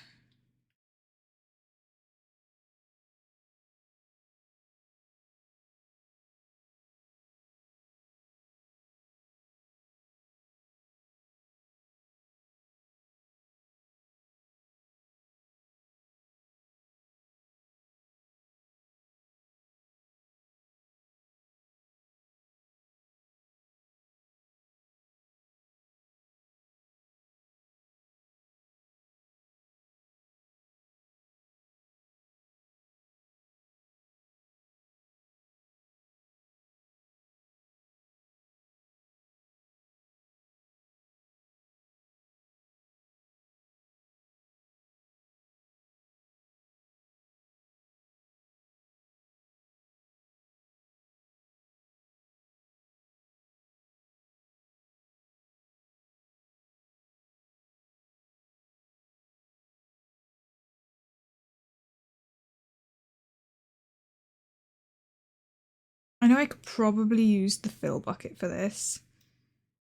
I know I could probably use the fill bucket for this,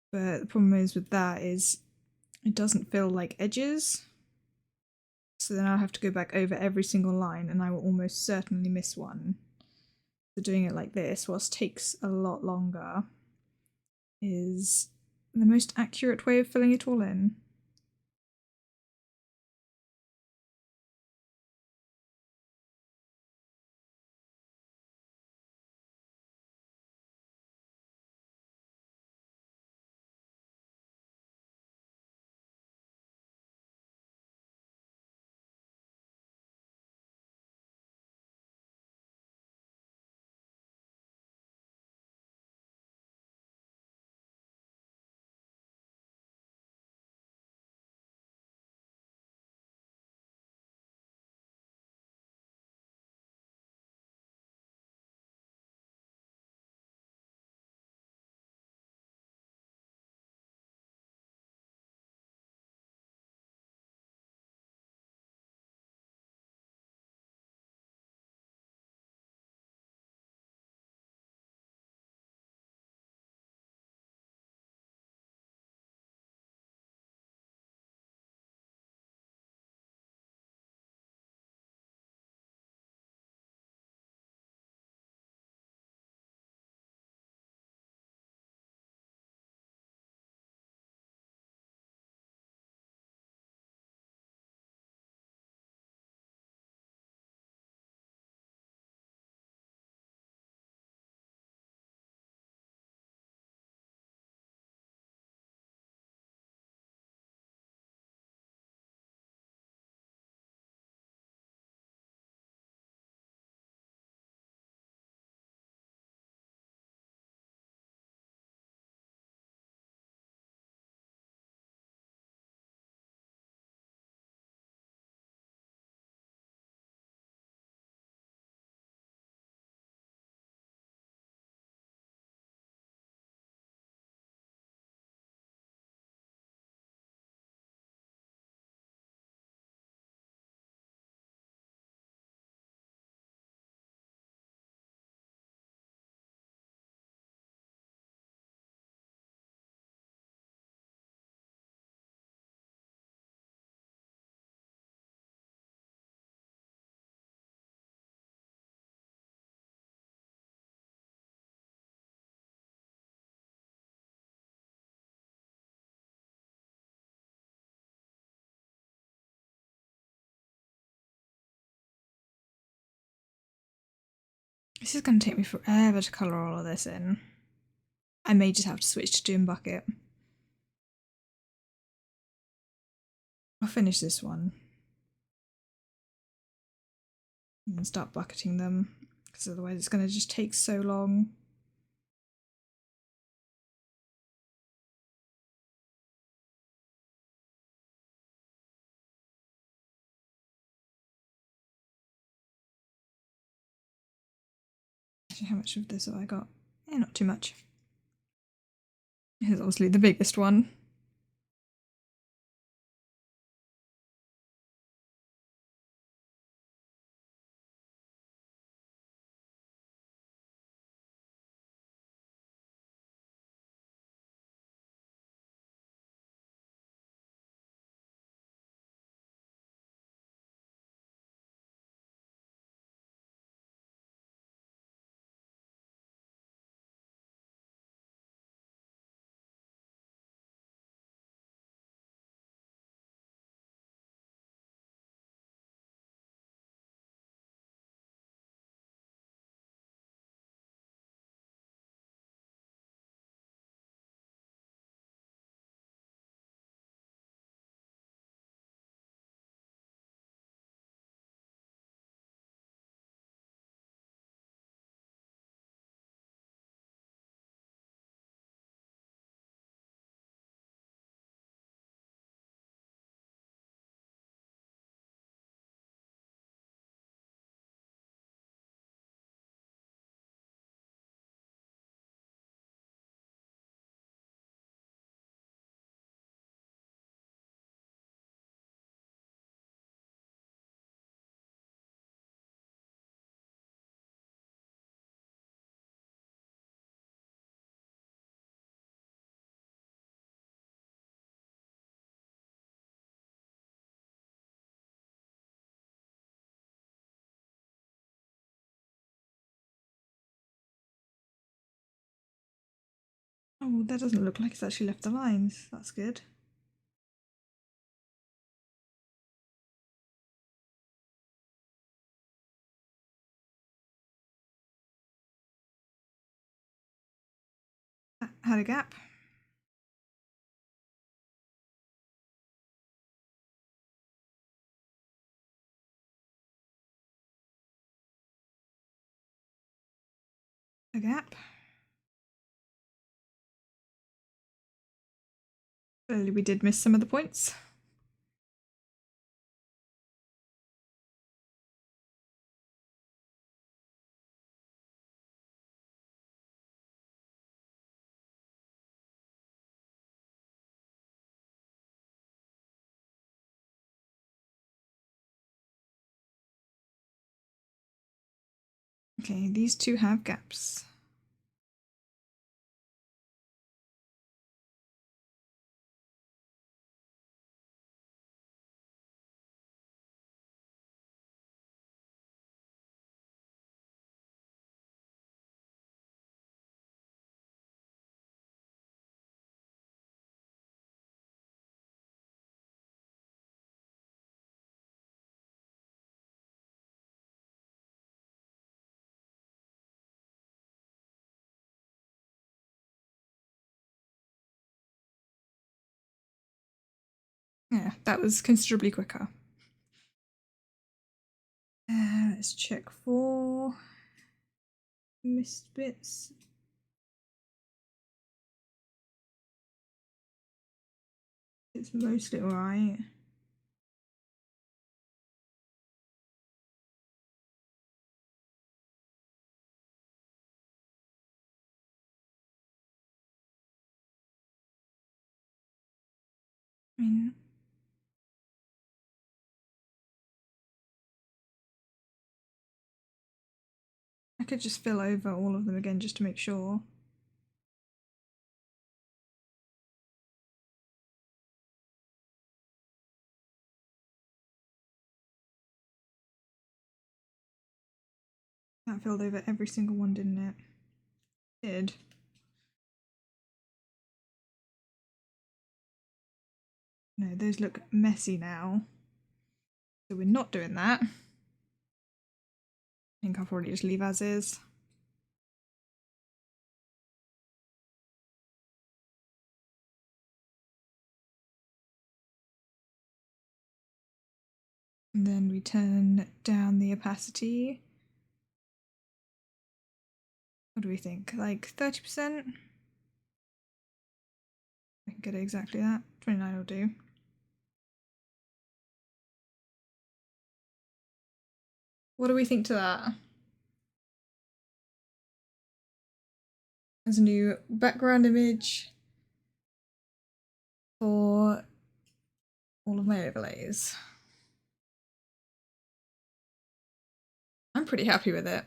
but the problem is with that is it doesn't fill like edges. So then I'll have to go back over every single line and I will almost certainly miss one. So doing it like this, whilst takes a lot longer, is the most accurate way of filling it all in. This is going to take me forever to colour all of this in. I may just have to switch to doing bucket. I'll finish this one. And start bucketing them, because otherwise it's going to just take so long. Actually, how much of this have I got? Not too much. Here's obviously the biggest one. Oh, that doesn't look like it's actually left the lines. That's good. Had a gap. A gap. Clearly we did miss some of the points. Okay, these two have gaps. Yeah, that was considerably quicker. Let's check for missed bits. It's mostly alright. I mean, I could just fill over all of them again just to make sure. That filled over every single one, didn't it? Did. No, those look messy now. So we're not doing that. I think I'll probably just leave as is. And then we turn down the opacity. What do we think? Like 30%? I can get it exactly that. 29 will do. What do we think to that? There's a new background image for all of my overlays. I'm pretty happy with it.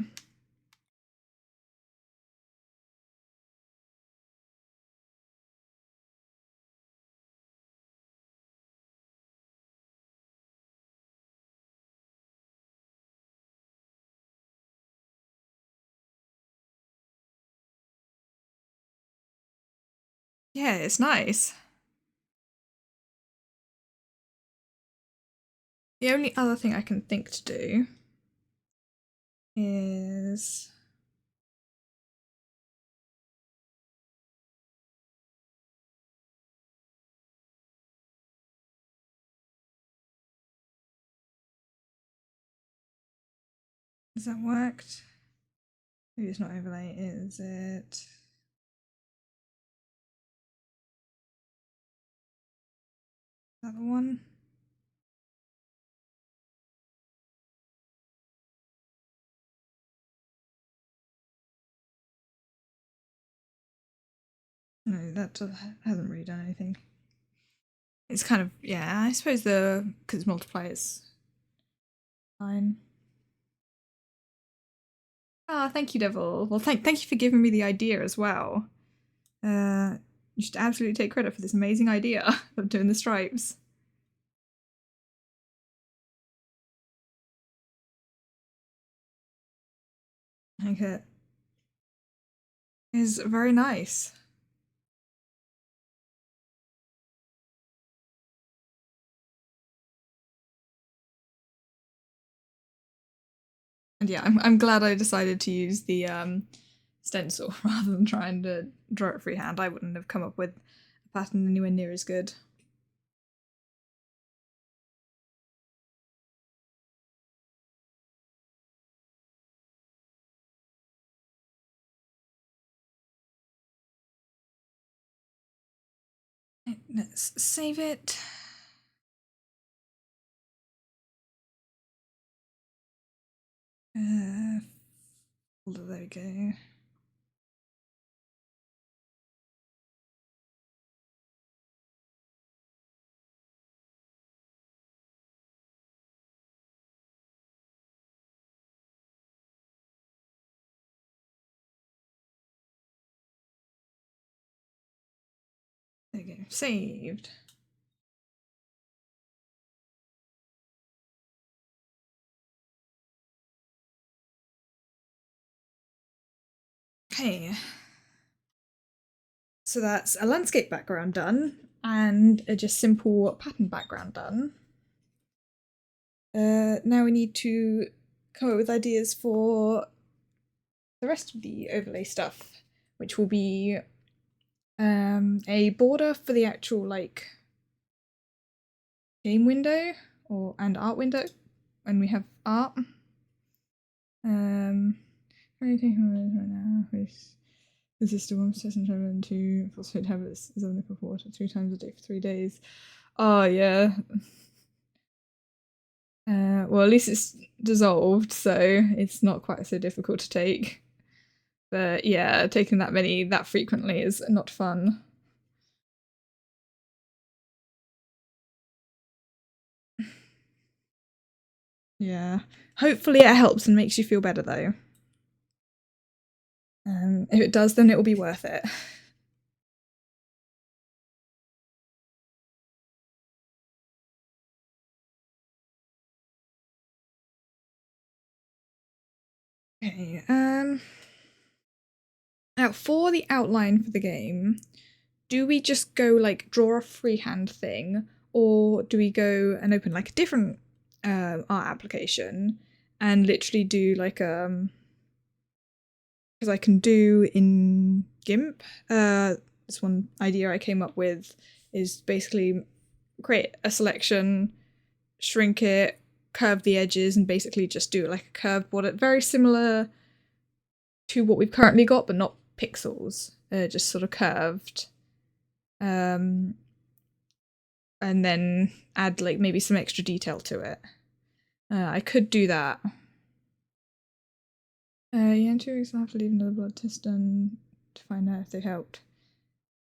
Yeah, it's nice. The only other thing I can think to do is has that worked? Maybe it's not overlay, is it? Is that the one? No, that hasn't really done anything. It's kind of, yeah, I suppose because multiply is fine. Ah, thank you, Devil. Well, thank you for giving me the idea as well. You should absolutely take credit for this amazing idea of doing the stripes. I think it is very nice. And yeah, I'm glad I decided to use the stencil rather than trying to draw it freehand. I wouldn't have come up with a pattern anywhere near as good. Let's save it. Folder, there we go. There we go. Saved. Okay. So that's a landscape background done and a just simple pattern background done. Now we need to come up with ideas for the rest of the overlay stuff, which will be a border for the actual like game window and art window when we have art. The system of test and travel to phosphate habits is on nickel water 3 times a day for 3 days. Oh yeah. Well, at least it's dissolved, so it's not quite so difficult to take. But yeah, taking that frequently is not fun. Yeah. Hopefully it helps and makes you feel better though. If it does, then it will be worth it. Okay, now for the outline for the game, do we just go like draw a freehand thing, or do we go and open like a different art application and literally do like because I can do in GIMP. This one idea I came up with is basically create a selection, shrink it, curve the edges and basically just do like a curved border, very similar to what we've currently got, but not pixels, just sort of curved. And then add like maybe some extra detail to it. I could do that. Yeah, in 2 weeks I'll have to leave another blood test done to find out if they helped.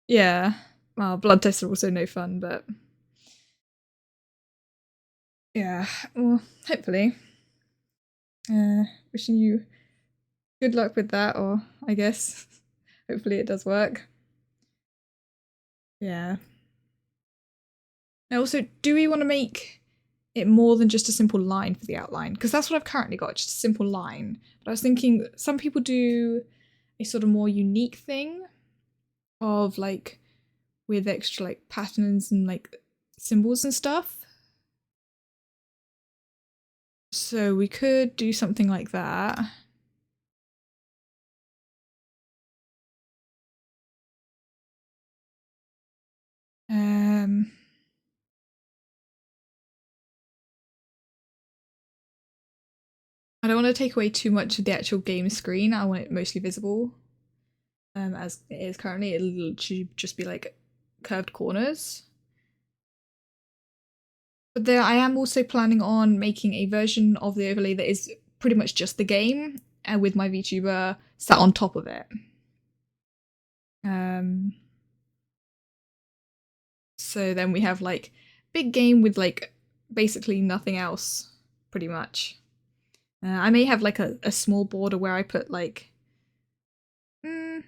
Yeah, well, blood tests are also no fun, but yeah, well, hopefully. Wishing you good luck with that, or I guess hopefully it does work. Yeah. Now also, do we want to make it more than just a simple line for the outline? Because that's what I've currently got, just a simple line. But I was thinking some people do a sort of more unique thing of like with extra like patterns and like symbols and stuff. So we could do something like that. I don't want to take away too much of the actual game screen. I want it mostly visible. As it is currently, it'll literally just be like curved corners. But there, I am also planning on making a version of the overlay that is pretty much just the game, and with my VTuber sat on top of it. So then we have like big game with like basically nothing else, pretty much. I may have like a small border where I put like. No,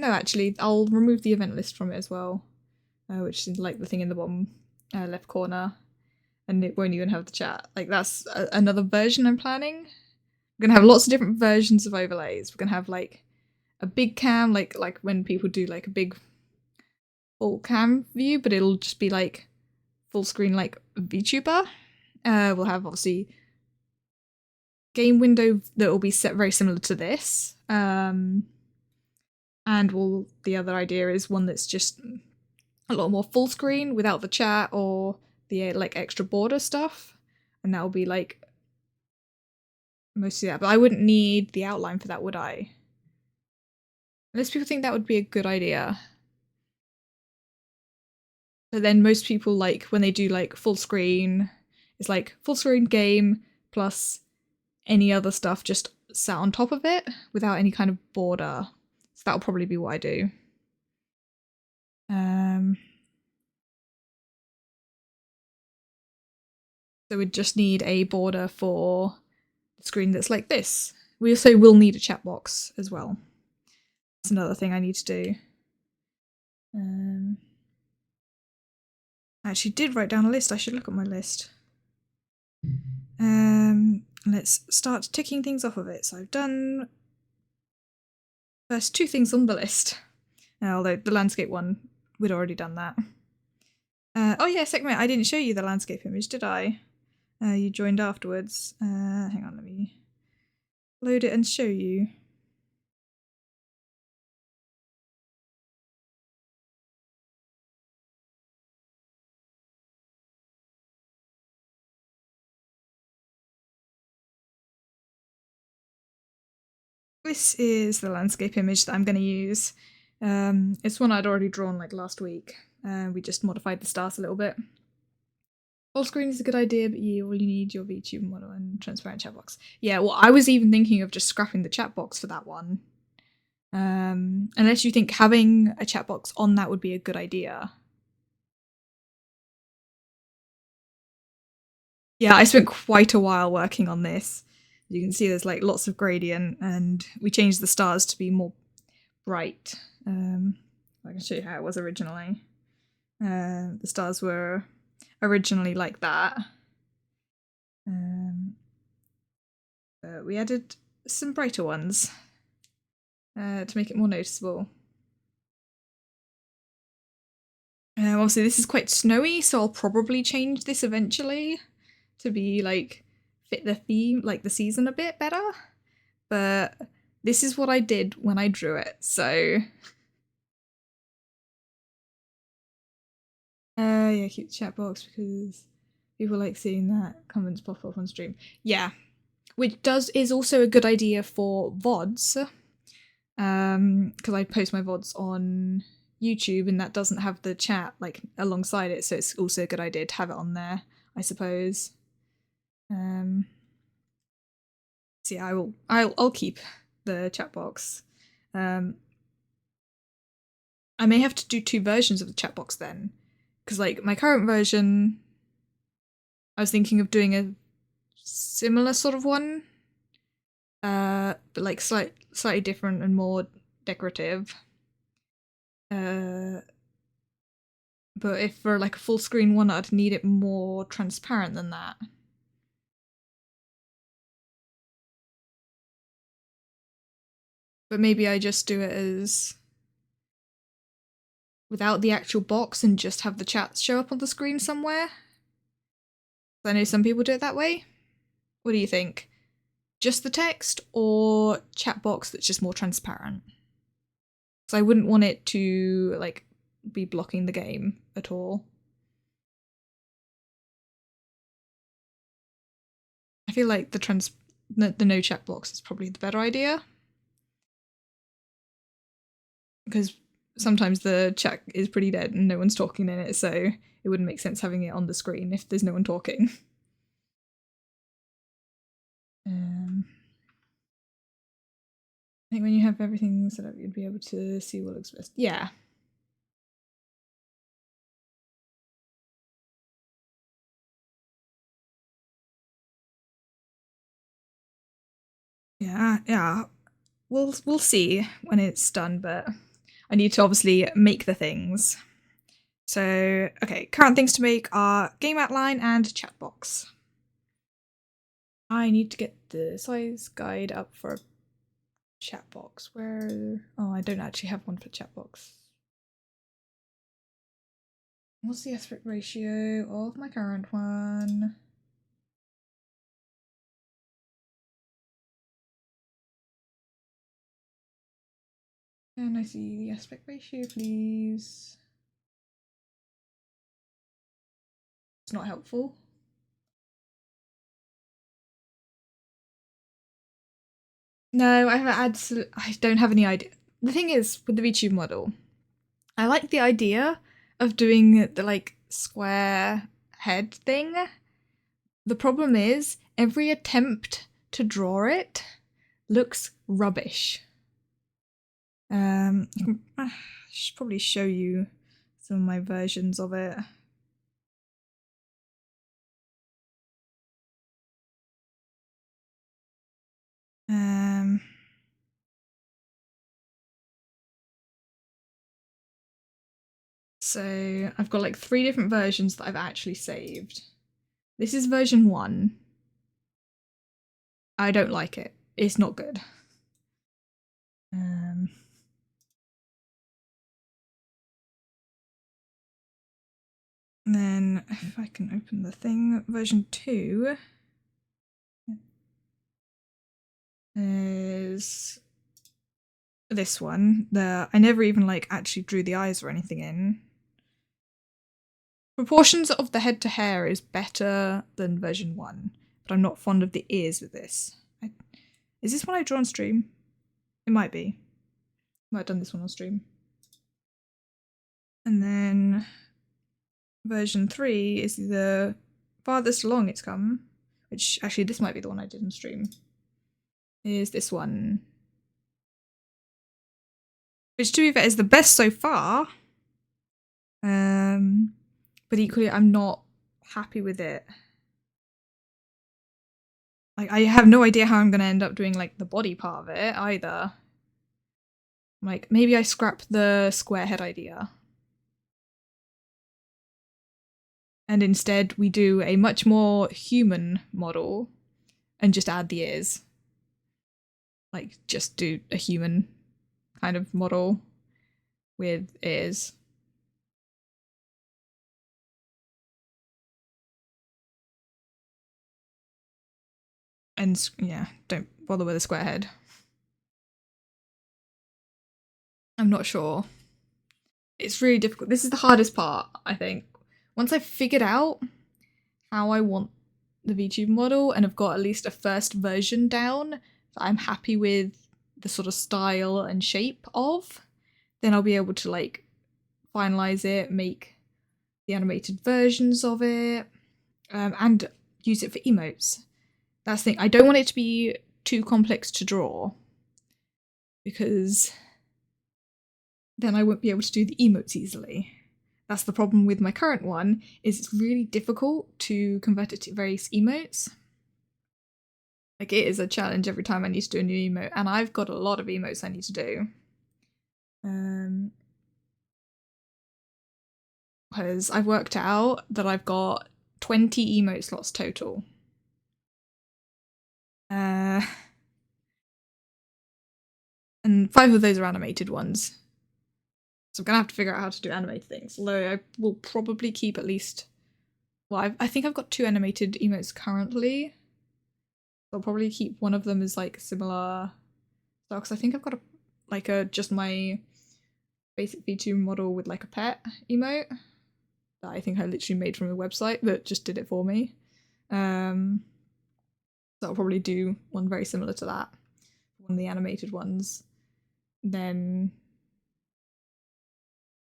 actually, I'll remove the event list from it as well, which is like the thing in the bottom left corner, and it won't even have the chat. Like that's another version I'm planning. We're gonna have lots of different versions of overlays. We're gonna have like a big cam, like when people do like a big full cam view, but it'll just be like full screen like VTuber. We'll have obviously game window that will be set very similar to this. And the other idea is one that's just a lot more full screen without the chat or the like extra border stuff, and that will be like mostly that. But I wouldn't need the outline for that, would I? Unless people think that would be a good idea. But then most people like when they do like full screen, it's like full screen game plus any other stuff just sat on top of it without any kind of border. So that'll probably be what I do. So we'd just need a border for the screen that's like this. We also will need a chat box as well. That's another thing I need to do. I actually did write down a list. I should look at my list. Let's start ticking things off of it. So I've done first 2 things on the list. Although the landscape one, we'd already done that. Oh yeah, Sekhmet, I didn't show you the landscape image, did I? You joined afterwards. Hang on, let me load it and show you. This is the landscape image that I'm going to use. It's one I'd already drawn like last week. We just modified the stars a little bit. Full screen is a good idea, but all you need your VTuber model and transparent chat box. Yeah, well, I was even thinking of just scrapping the chat box for that one. Unless you think having a chat box on that would be a good idea. Yeah, I spent quite a while working on this. You can see there's like lots of gradient, and we changed the stars to be more bright. I can show you how it was originally. The stars were originally like that. But we added some brighter ones to make it more noticeable. Obviously this is quite snowy, so I'll probably change this eventually to be like fit the theme, like the season a bit better. But this is what I did when I drew it, so yeah, keep the chat box because People like seeing that comments pop up on stream. Yeah, which is also a good idea for VODs. Because I post my VODs on YouTube and that doesn't have the chat like alongside it, so it's also a good idea to have it on there, I suppose. So yeah, I'll keep the chat box. I may have to do 2 versions of the chat box then, because like my current version, I was thinking of doing a similar sort of one, but like slightly different and more decorative. But if for like a full screen one, I'd need it more transparent than that. But maybe I just do it as without the actual box and just have the chats show up on the screen somewhere. I know some people do it that way. What do you think? Just the text or chat box that's just more transparent? So I wouldn't want it to like be blocking the game at all. I feel like the no chat box is probably the better idea. Because sometimes the chat is pretty dead and no one's talking in it, so it wouldn't make sense having it on the screen if there's no one talking. I think when you have everything set up, you'd be able to see what looks best. Yeah. Yeah. We'll see when it's done, but I need to obviously make the things. So, okay, current things to make are game outline and chat box. I need to get the size guide up for a chat box. Where? Oh, I don't actually have one for chat box. What's the aspect ratio of my current one? And I see the aspect ratio, please. It's not helpful. No, I don't have any idea. The thing is, with the VTube model, I like the idea of doing the like square head thing. The problem is, every attempt to draw it looks rubbish. I should probably show you some of my versions of it. So I've got like 3 different versions that I've actually saved. This is version 1. I don't like it. It's not good. And then if I can open the thing, version 2 is this one. I never even like actually drew the eyes or anything in. Proportions of the head to hair is better than version 1, but I'm not fond of the ears with this. Is this one I draw on stream? It might be. Might have done this one on stream. And then version 3 is the farthest along it's come, which actually this might be the one I did on stream, is this one. Which, to be fair, is the best so far. But equally, I'm not happy with it. Like, I have no idea how I'm going to end up doing, like, the body part of it, either. Like, maybe I scrap the square head idea. And instead, we do a much more human model and just add the ears. Like, just do a human kind of model with ears. And yeah, don't bother with a square head. I'm not sure. It's really difficult. This is the hardest part, I think. Once I've figured out how I want the VTube model and have got at least a first version down that I'm happy with the sort of style and shape of, then I'll be able to like finalize it, make the animated versions of it, and use it for emotes. That's the thing. I don't want it to be too complex to draw because then I won't be able to do the emotes easily. That's the problem with my current one, is it's really difficult to convert it to various emotes. Like, it is a challenge every time I need to do a new emote, and I've got a lot of emotes I need to do. Because I've worked out that I've got 20 emote slots total. And 5 of those are animated ones. So I'm gonna have to figure out how to do animated things. Although I will probably keep at least... Well, I think I've got 2 animated emotes currently. I'll probably keep one of them as like similar style, because I think I've got just my basic V2 model with like a pet emote that I think I literally made from a website that just did it for me. So I'll probably do one very similar to that, one of the animated ones. Then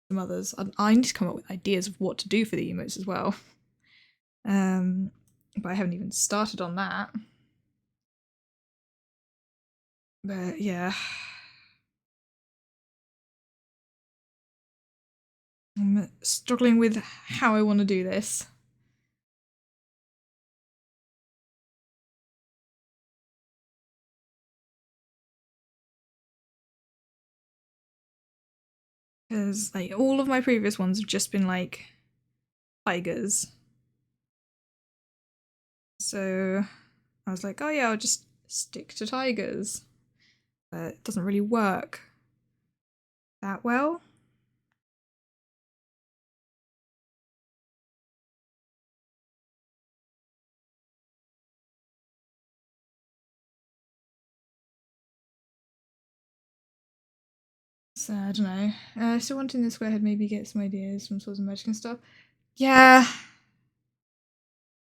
some others. I need to come up with ideas of what to do for the emotes as well. But I haven't even started on that. But yeah. I'm struggling with how I want to do this. Because like all of my previous ones have just been like tigers. So I was like, oh yeah, I'll just stick to tigers. But it doesn't really work that well. So I don't know. Still wanting the square head, maybe get some ideas from Swords and Magic and stuff. Yeah.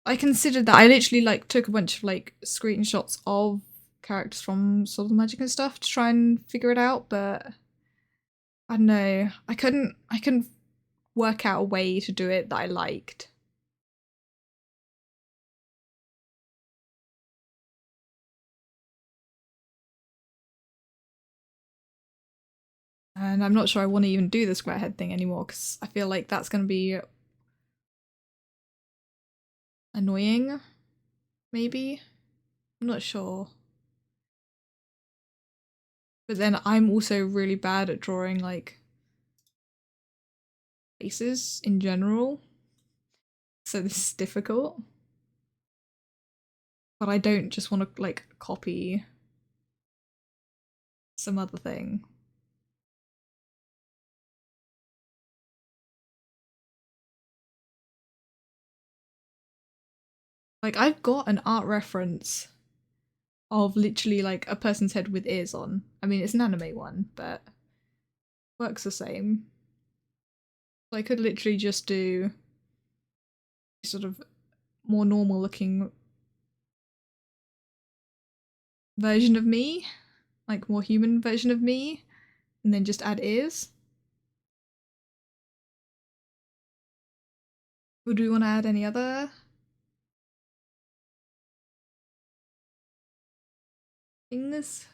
I considered that. I literally like took a bunch of like screenshots of characters from Swords and Magic and stuff to try and figure it out, but I don't know. I couldn't work out a way to do it that I liked. And I'm not sure I want to even do the square head thing anymore because I feel like that's going to be annoying, maybe? I'm not sure. But then I'm also really bad at drawing like faces in general. So this is difficult. But I don't just want to like copy some other thing. Like, I've got an art reference of literally like a person's head with ears on. I mean, it's an anime one, but works the same. So I could literally just do sort of more normal looking version of me, like more human version of me, and then just add ears. Would we want to add any other things?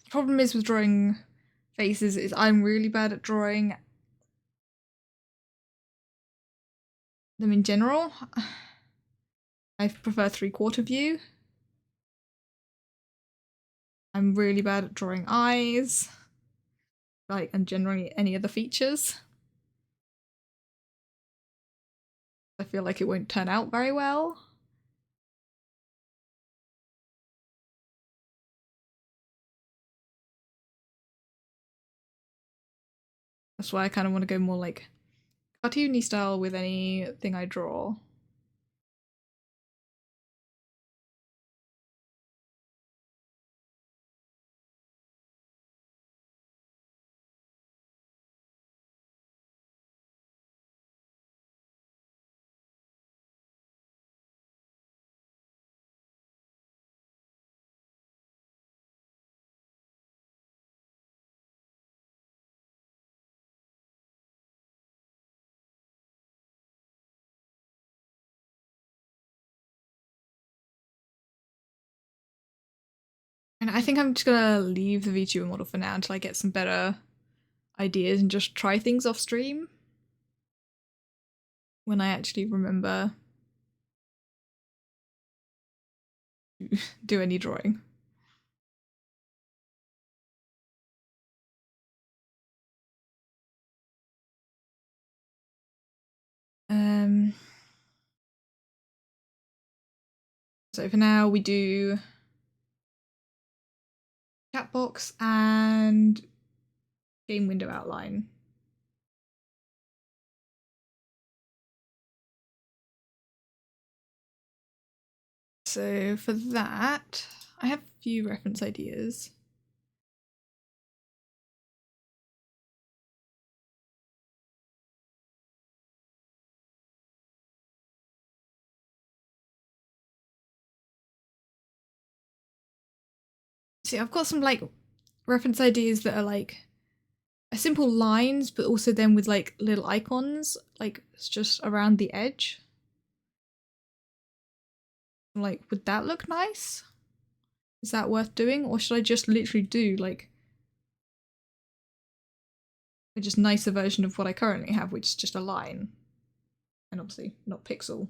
The problem is with drawing faces is I'm really bad at drawing them in general. I prefer 3/4 view. I'm really bad at drawing eyes, like, and generally any other features. I feel like it won't turn out very well. That's why I kind of want to go more like cartoony style with anything I draw. And I think I'm just gonna leave the VTuber model for now until I get some better ideas and just try things off stream when I actually remember to do any drawing. So for now we do chat box and game window outline. So for that, I have a few reference ideas. See, I've got some like reference ideas that are like a simple lines, but also then with like little icons, like it's just around the edge. Like, would that look nice? Is that worth doing? Or should I just literally do like a just nicer version of what I currently have, which is just a line? And obviously not pixel.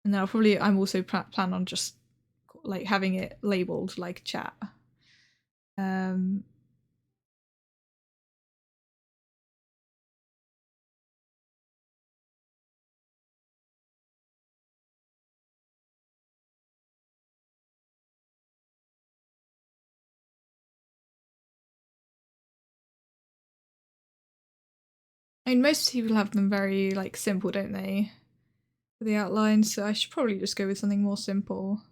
And then I'm also plan on just like having it labeled like chat. I mean, most people have them very like simple, don't they? For the outlines, so I should probably just go with something more simple.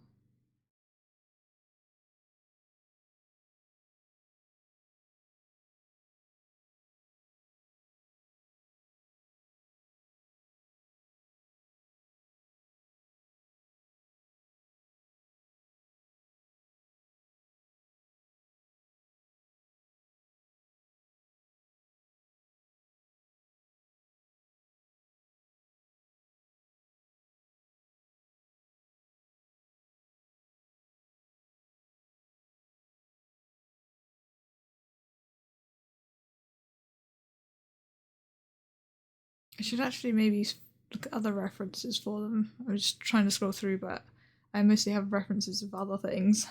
I should actually maybe look at other references for them. I'm just trying to scroll through, but I mostly have references of other things.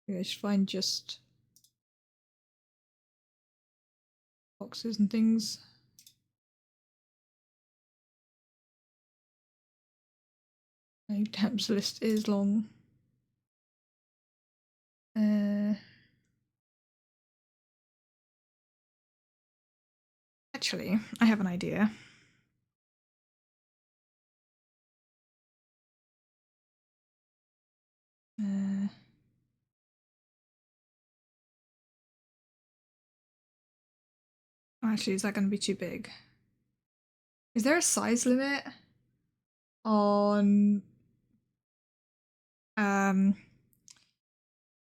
Maybe I should find just boxes and things. My tabs list is long. Actually, I have an idea. Actually, is that going to be too big? Is there a size limit on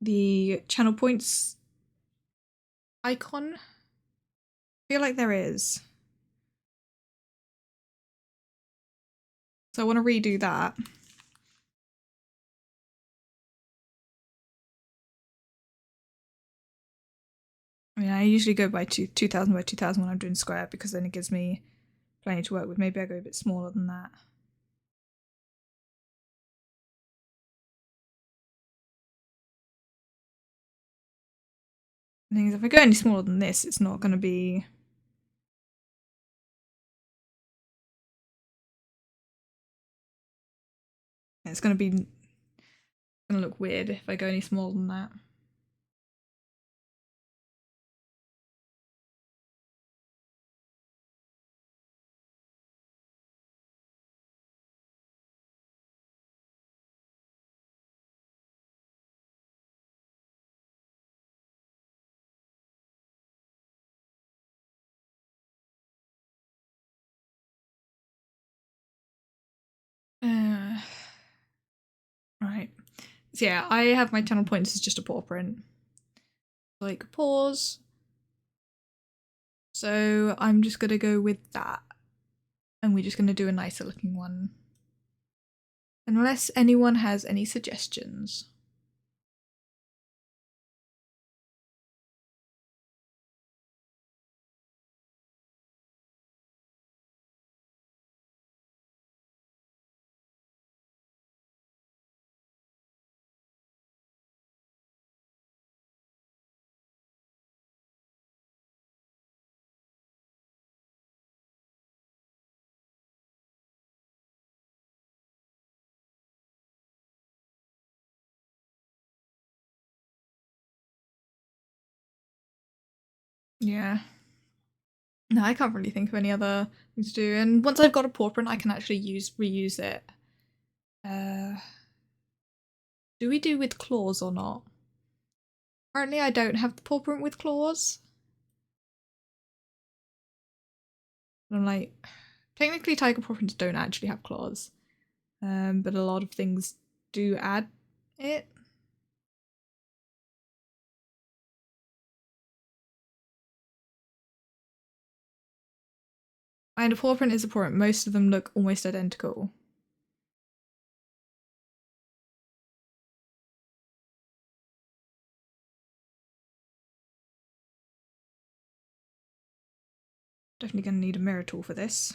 the channel points icon? I feel like there is. So I want to redo that. I mean, I usually go by 2000 by 2000 when I'm doing square because then it gives me plenty to work with. Maybe I go a bit smaller than that. The thing is, if I go any smaller than this, it's not going to be... It's going to look weird if I go any smaller than that. Right. So yeah, I have my channel points as just a paw print. Like paws. So I'm just gonna go with that. And we're just gonna do a nicer looking one. Unless anyone has any suggestions. Yeah. No, I can't really think of any other things to do. And once I've got a paw print, I can actually reuse it. Do we do with claws or not? Currently, I don't have the paw print with claws. And I'm like, technically, tiger paw prints don't actually have claws, but a lot of things do add it. And a paw print is a paw print. Most of them look almost identical. Definitely going to need a mirror tool for this.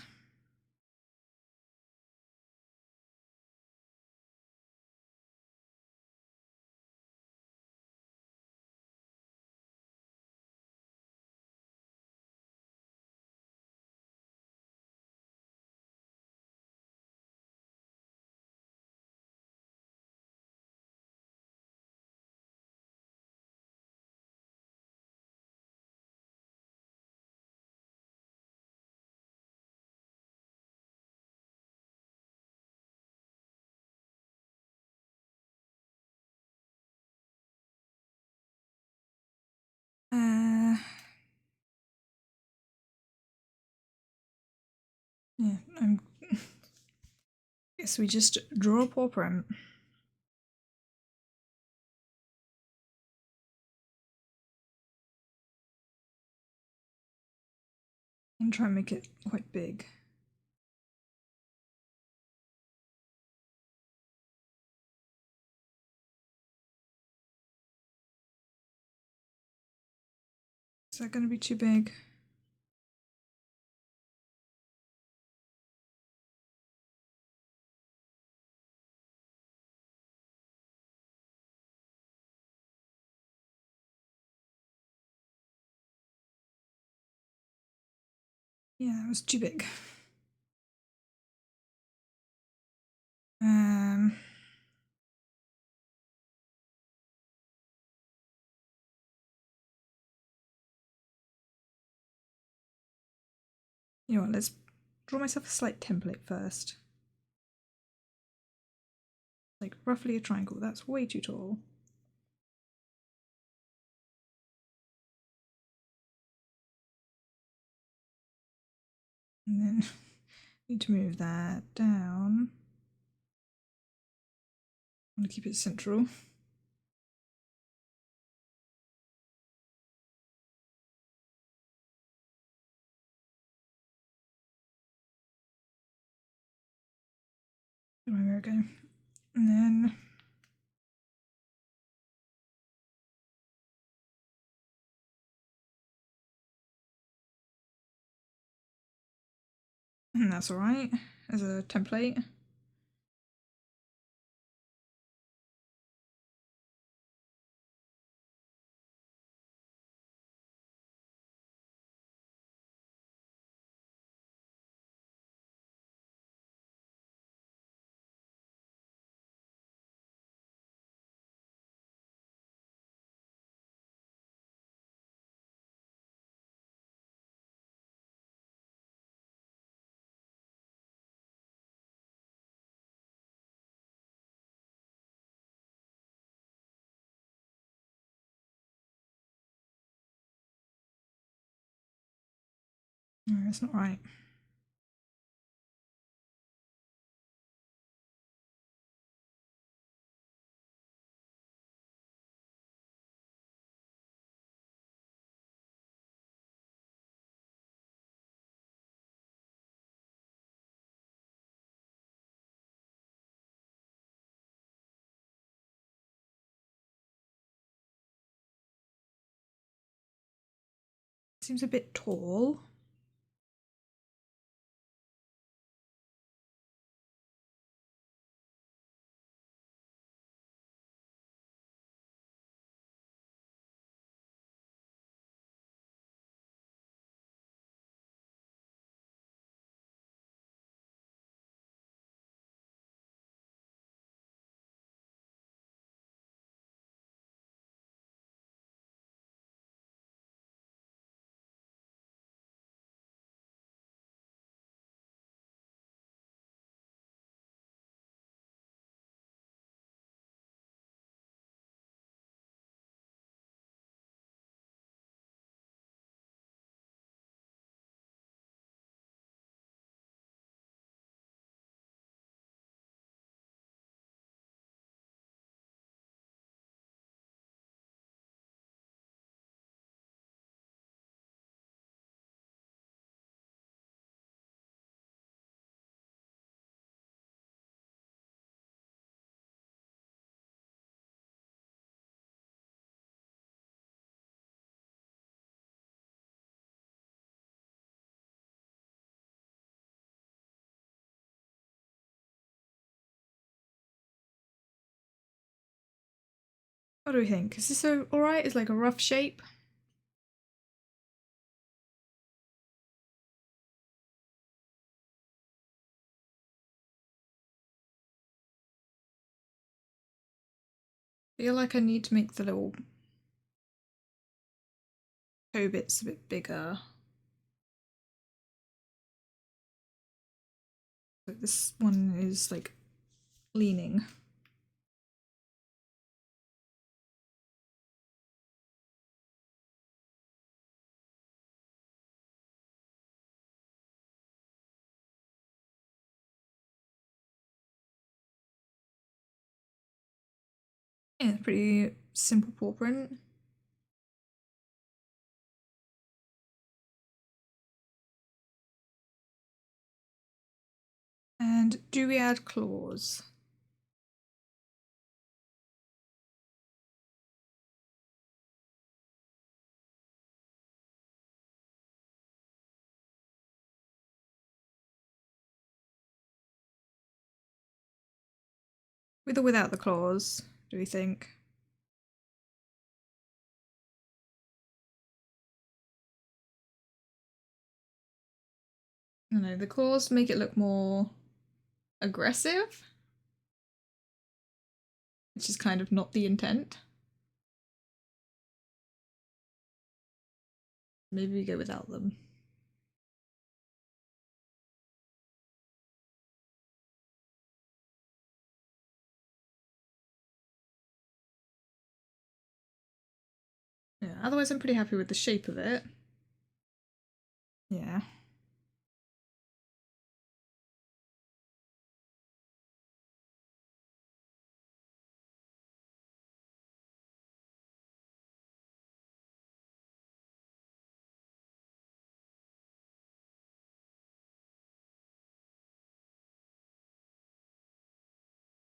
Yeah, guess we just draw a paw print. And try and make it quite big. Is that going to be too big? Yeah, it was too big. You know what, let's draw myself a slight template first. Like roughly a triangle, that's way too tall. And then need to move that down. I want to keep it central. There we go. And then that's alright as a template. No, that's not right. Seems a bit tall. What do we think? Is this alright? It's like a rough shape. I feel like I need to make the little toe bits a bit bigger. So this one is like leaning. Yeah, pretty simple paw print. And do we add claws? With or without the claws, do we think? I don't know, the claws make it look more aggressive, which is kind of not the intent. Maybe we go without them. Yeah, otherwise I'm pretty happy with the shape of it. Yeah.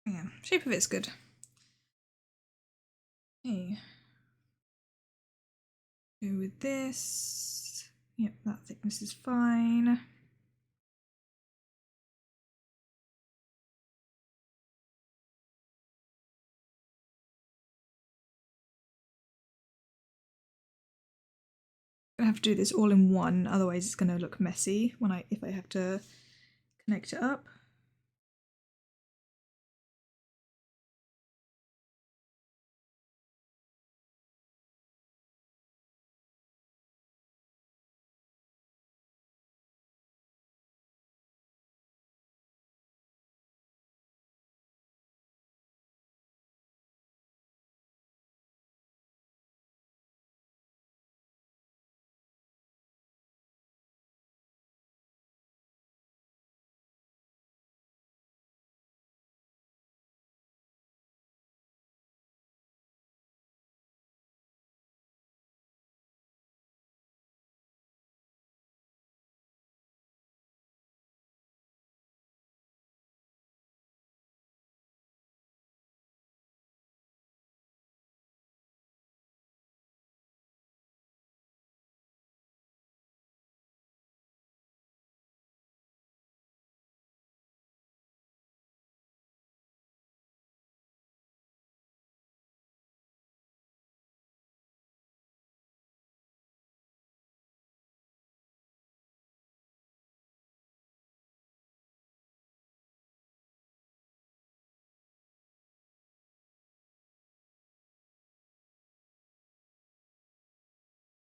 Yeah, shape of it's good. Okay. Go with this. Yep, that thickness is fine. I have to do this all in one, otherwise it's going to look messy when if I have to connect it up.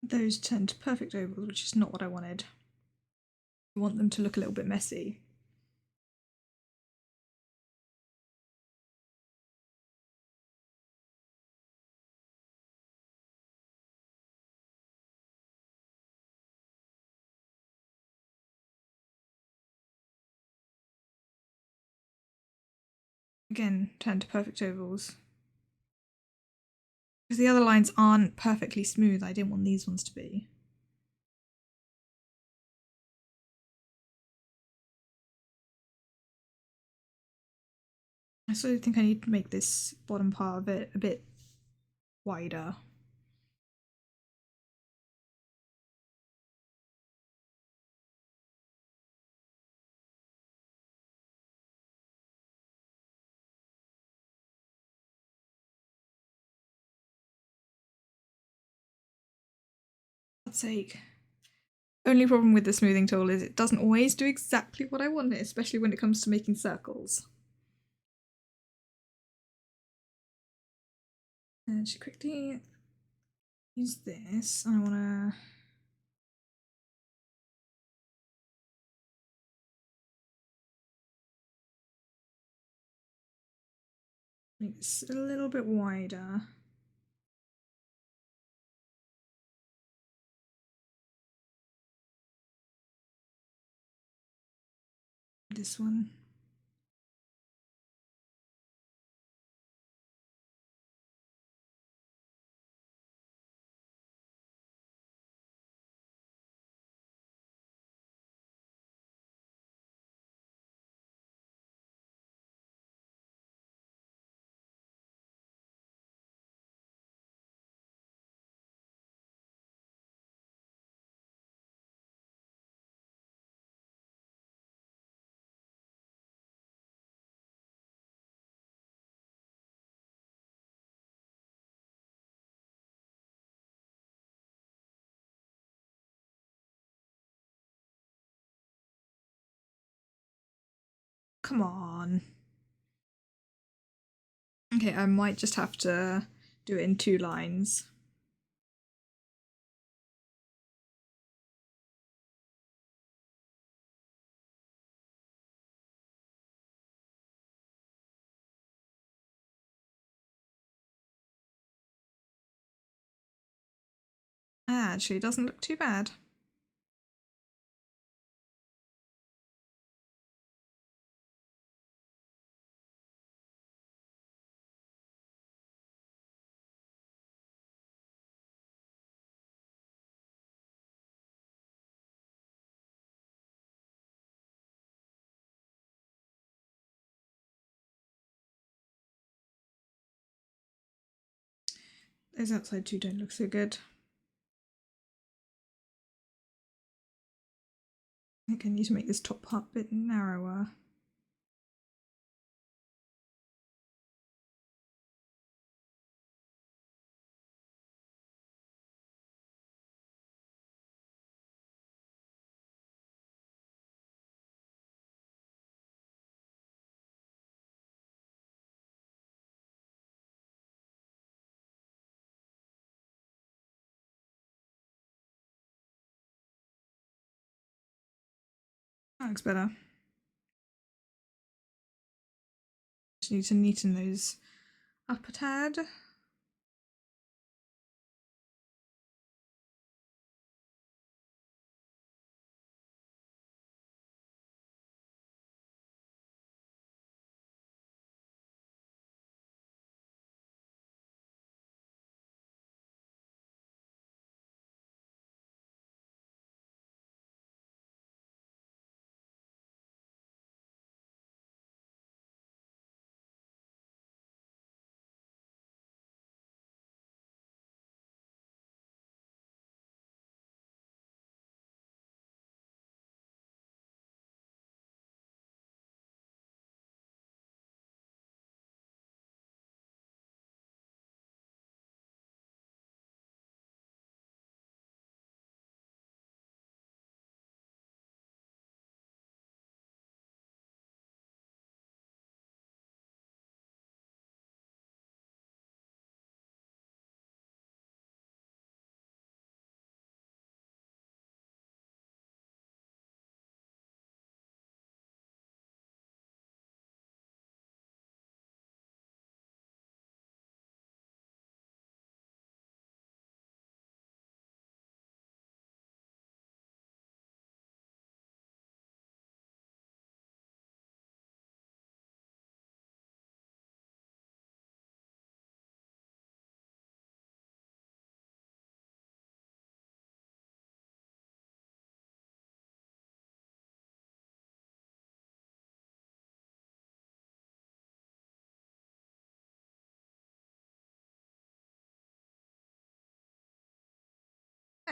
Those turned to perfect ovals, which is not what I wanted. I want them to look a little bit messy. Again, turn to perfect ovals. Because the other lines aren't perfectly smooth, I didn't want these ones to be. I sort of think I need to make this bottom part of it a bit wider. God's sake. Only problem with the smoothing tool is it doesn't always do exactly what I want it, especially when it comes to making circles. And just quickly use this. I want to make this a little bit wider. This one. Come on. Okay, I might just have to do it in 2 lines. Actually, it doesn't look too bad. Those outside two don't look so good. I think I need to make this top part a bit narrower. That looks better. Just need to neaten those up a tad.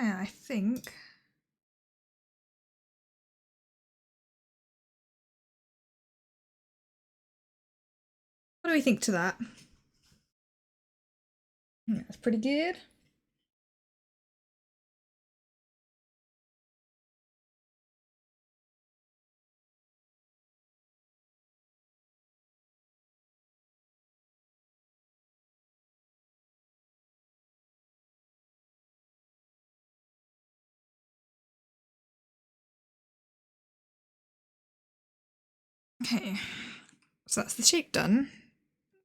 Yeah, I think. What do we think to that? Yeah, that's pretty good. Okay, so that's the shape done.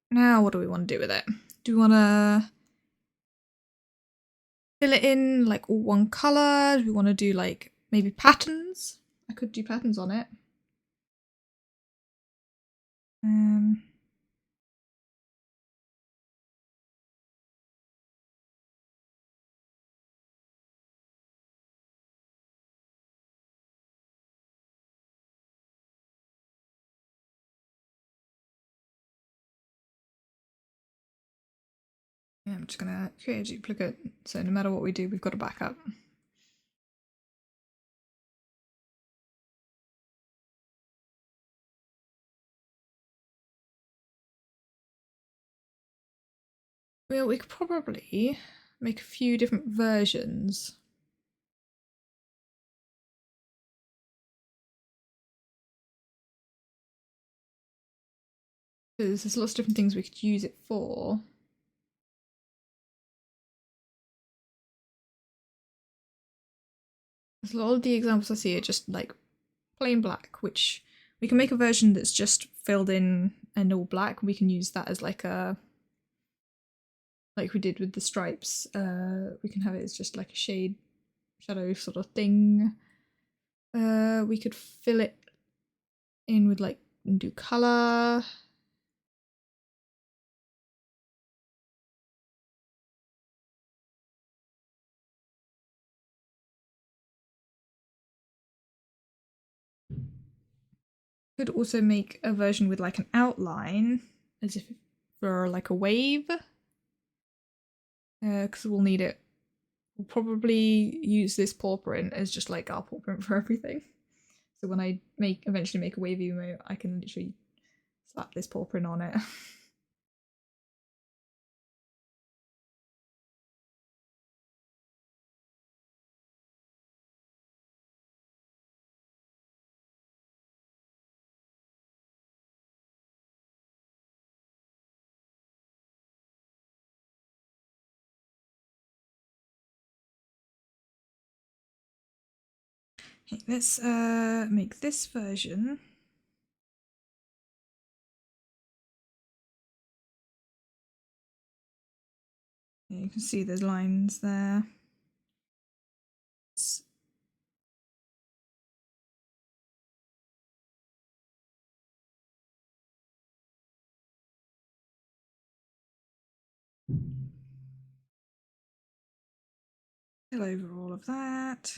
Now what do we want to do with it? Do we want to fill it in like all one colour? Do we want to do like maybe patterns? I could do patterns on it. Yeah, I'm just gonna create a duplicate, so no matter what we do, we've got a backup. Well, we could probably make a few different versions. Because there's lots of different things we could use it for. There's a lot of the examples I see are just like plain black, which we can make a version that's just filled in and all black. We can use that as like a, like we did with the stripes. We can have it as just like a shade shadow sort of thing. We could fill it in with like and do color. Could also make a version with like an outline as if for like a wave. Because we'll need it. We'll probably use this paw print as just like our paw print for everything. So when I eventually make a wave emote, I can literally slap this paw print on it. Okay, let's make this version. Yeah, you can see there's lines there. Fill over all of that.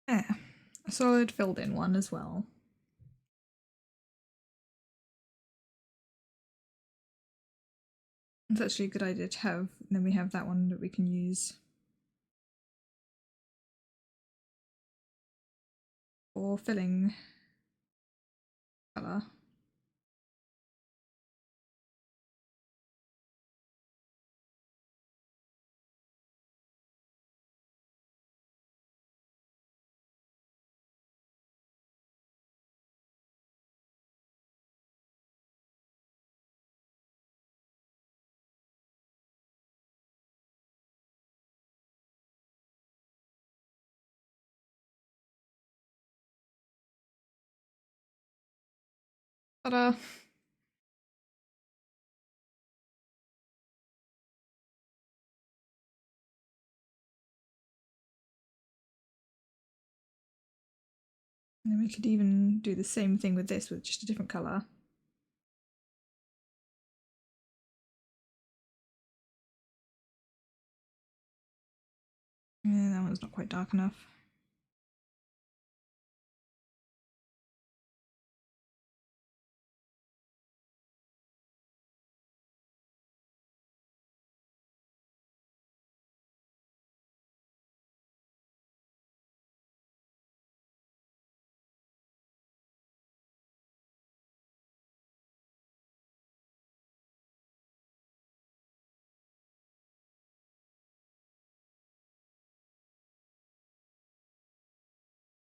Yeah, a solid filled in one as well. It's actually a good idea to have, then we have that one that we can use for filling colour. Ta-da! And we could even do the same thing with this with just a different colour. Yeah, that one's not quite dark enough.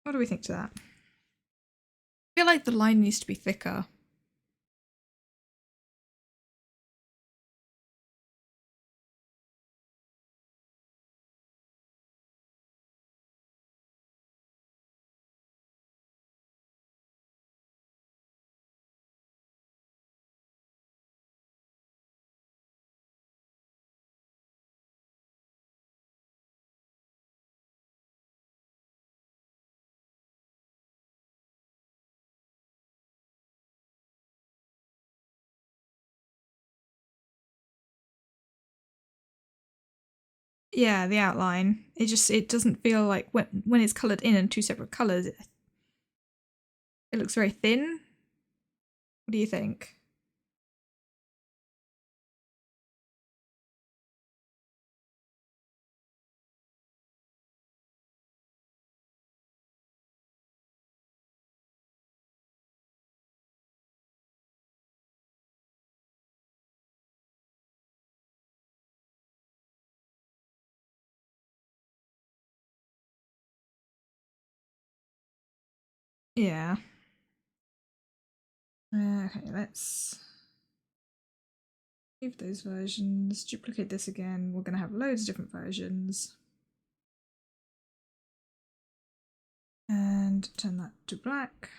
What do we think to that? I feel like the line needs to be thicker. Yeah, the outline. It doesn't feel like when it's coloured in two separate colours, it looks very thin. What do you think? Yeah. Okay, let's save those versions, duplicate this again. We're going to have loads of different versions. And turn that to black.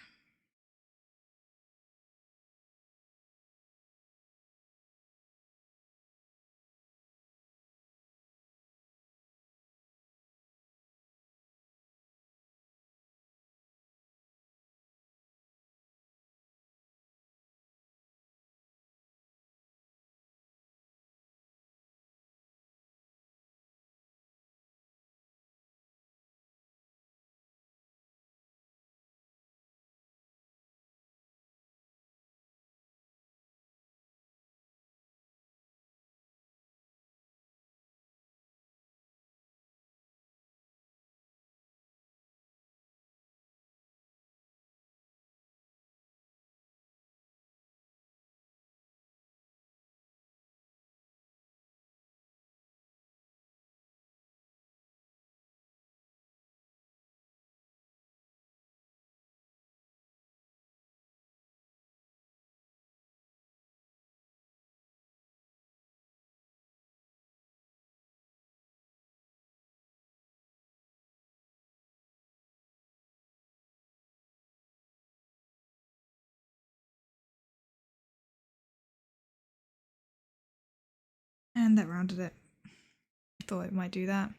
And that rounded it. I thought it might do that.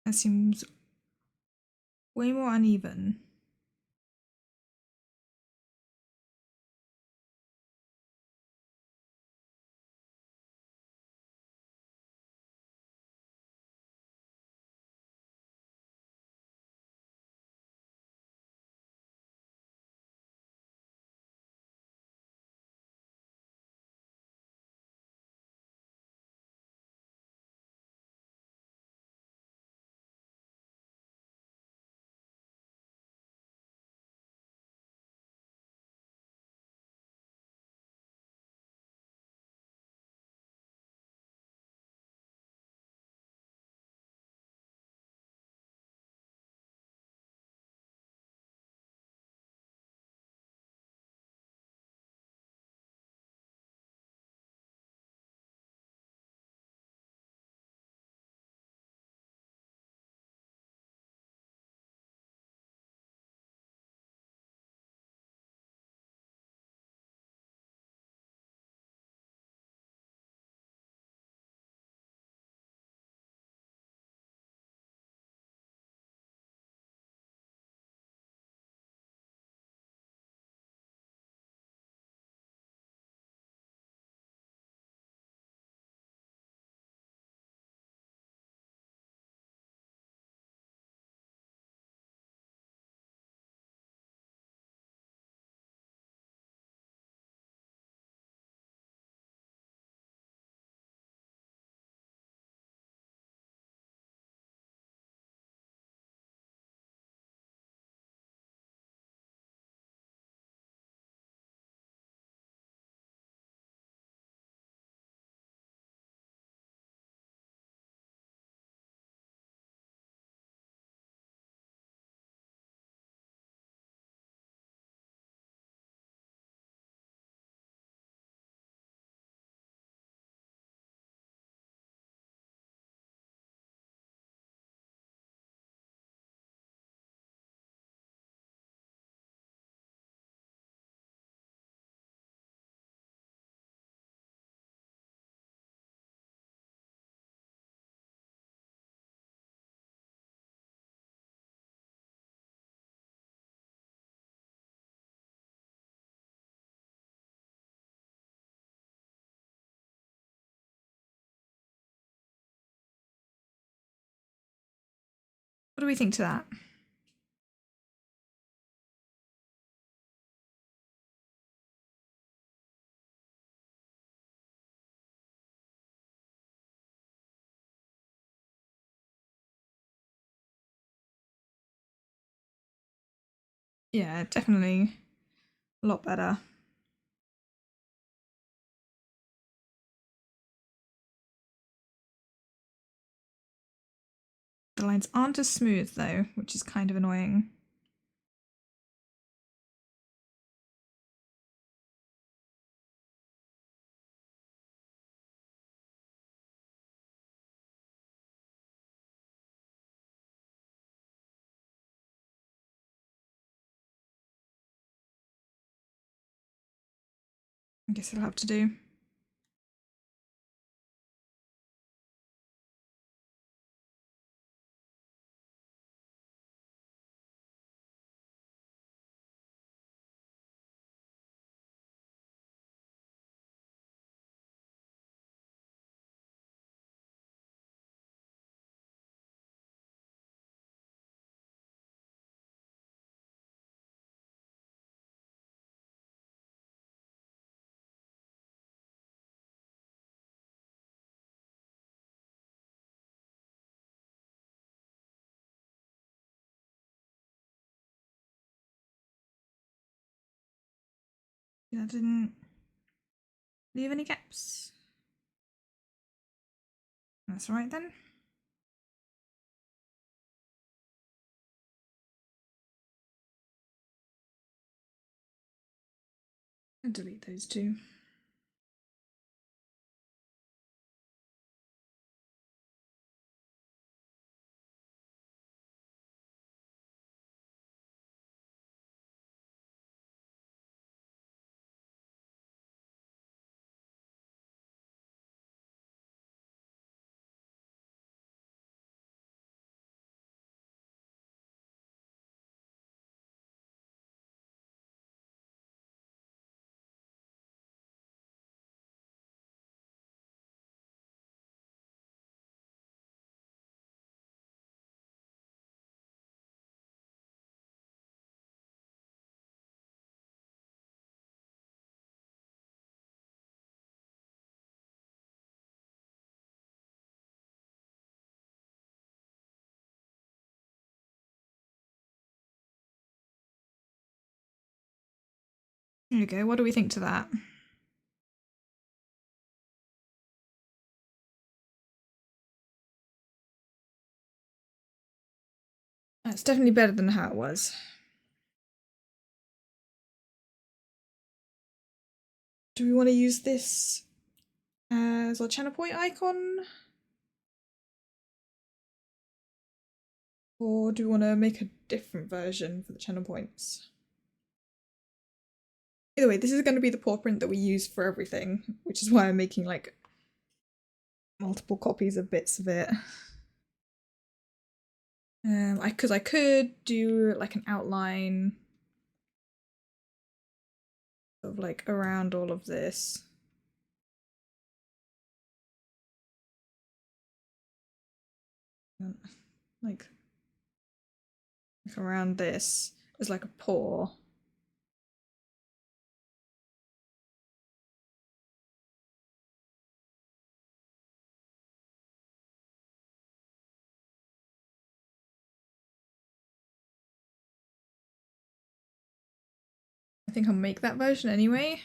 That seems way more uneven. What do we think to that? Yeah, definitely a lot better. The lines aren't as smooth though, which is kind of annoying. I guess it'll have to do. That didn't leave any gaps. That's all right then. And delete those two. There we go. What do we think to that? That's definitely better than how it was. Do we want to use this as our channel point icon? Or do we want to make a different version for the channel points? Either way, this is going to be the paw print that we use for everything, which is why I'm making like multiple copies of bits of it. Because I could do like an outline of like around all of this. Like around this is like a paw. I think I'll make that version anyway.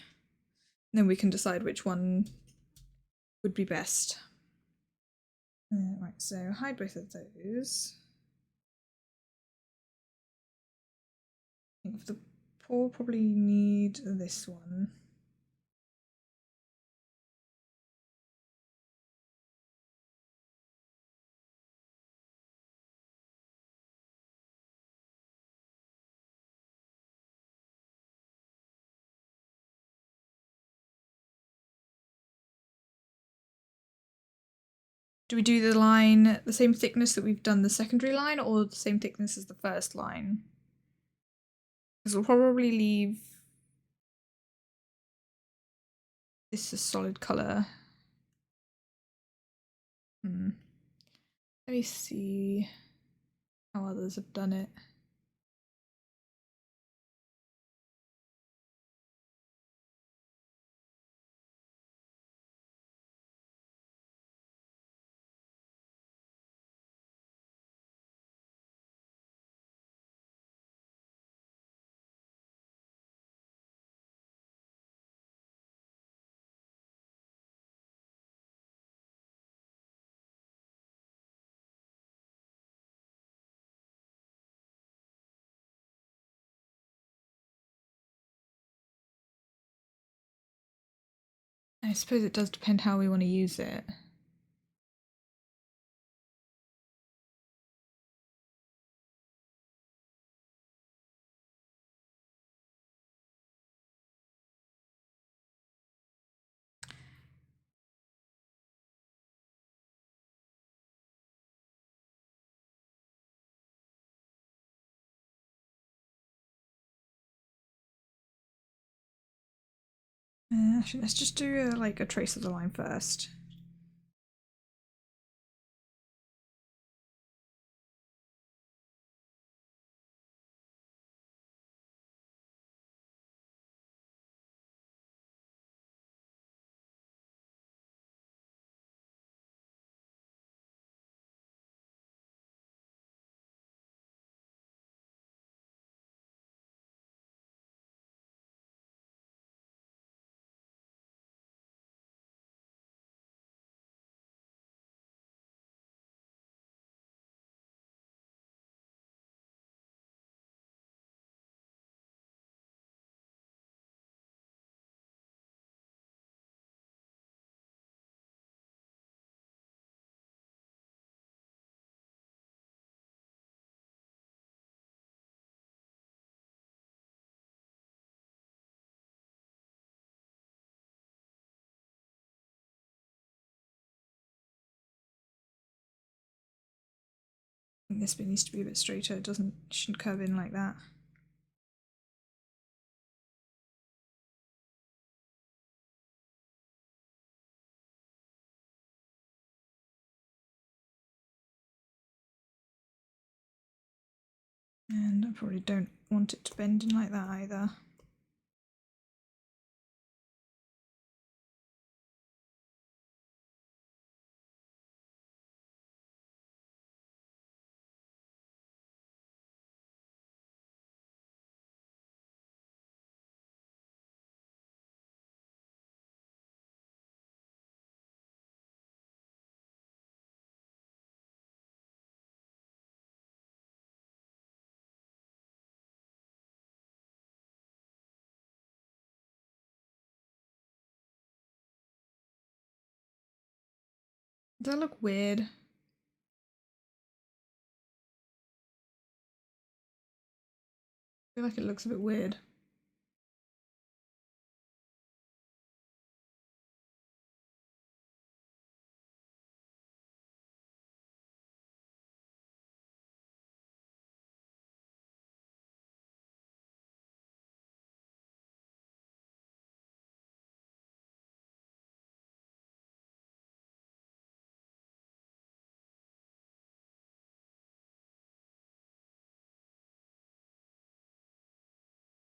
Then we can decide which one would be best. Right, so hide both of those. I think for the paw, probably need this one. Do we do the line the same thickness that we've done the secondary line, or the same thickness as the first line? Because we'll probably leave this a solid colour. Let me see how others have done it. I suppose it does depend how we want to use it. Actually, let's just do like a trace of the line first. I think this bit needs to be a bit straighter. It shouldn't curve in like that. And I probably don't want it to bend in like that either. Does that look weird? I feel like it looks a bit weird.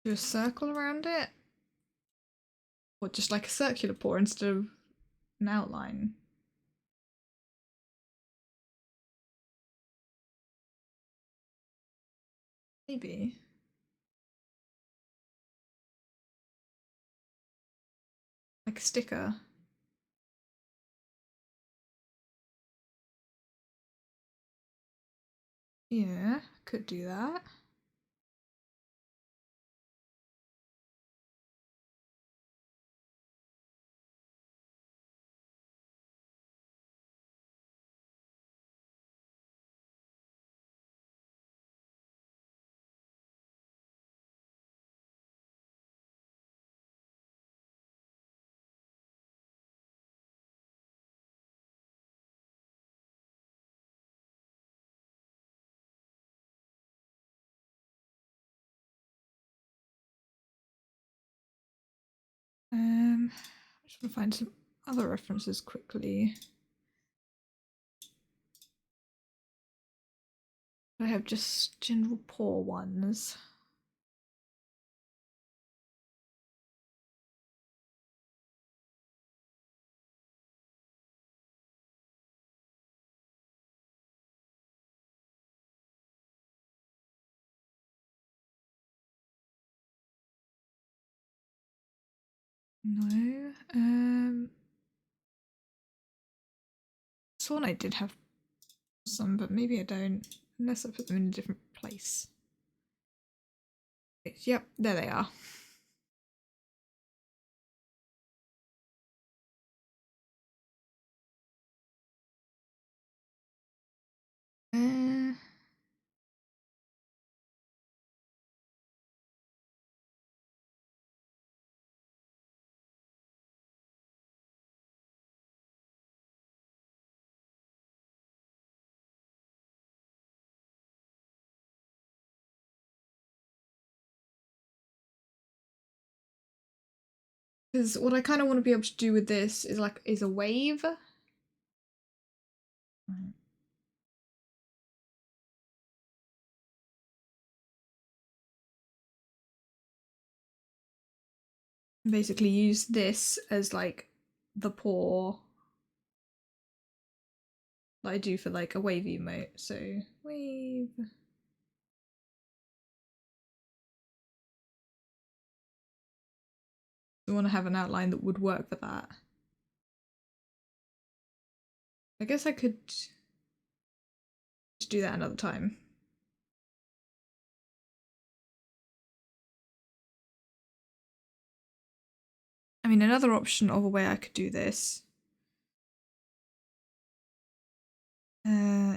Do a circle around it? Or just like a circular pour instead of an outline? Maybe. Like a sticker. Yeah, could do that. I just want to find some other references quickly. I have just general pour ones. No. This one I did have some, but maybe I don't, unless I put them in a different place. Yep, there they are. Uh, Because what I kind of want to be able to do with this is a wave. Right. Basically use this as like the pour that I do for like a wave emote. So wave. We want to have an outline that would work for that. I guess I could do that another time. I mean, another option of a way I could do this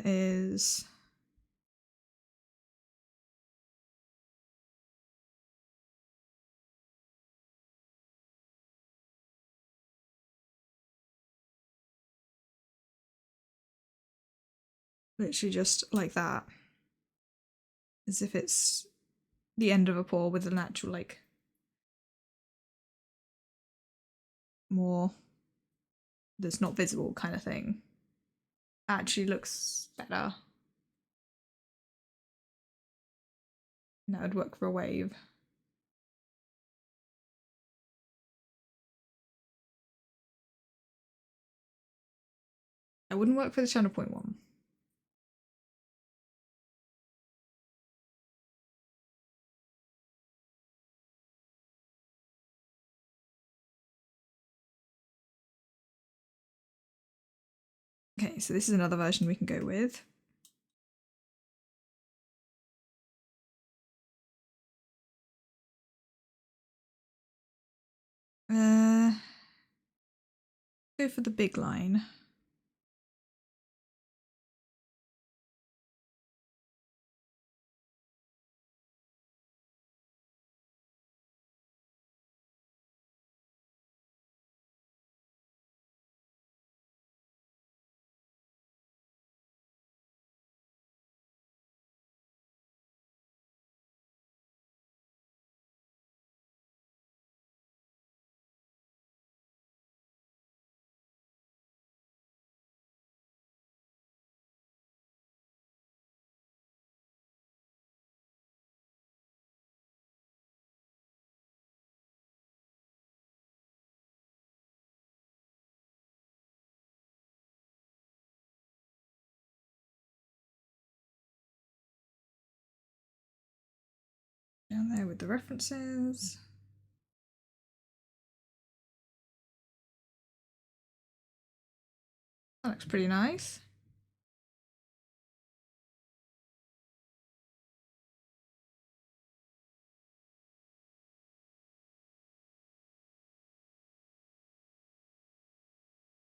is literally just like that, as if it's the end of a pour with an actual like more that's not visible kind of thing. Actually looks better. And that would work for a wave. That wouldn't work for the channel point one. Okay, so this is another version we can go with. Go for the big line. Down there with the references. That looks pretty nice.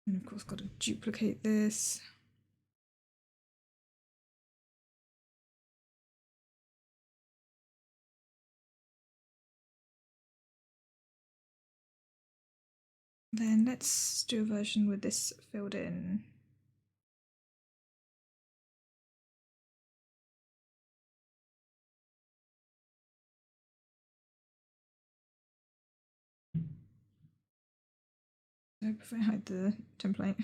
And of course got to duplicate this. Then let's do a version with this filled in. So if I hide the template.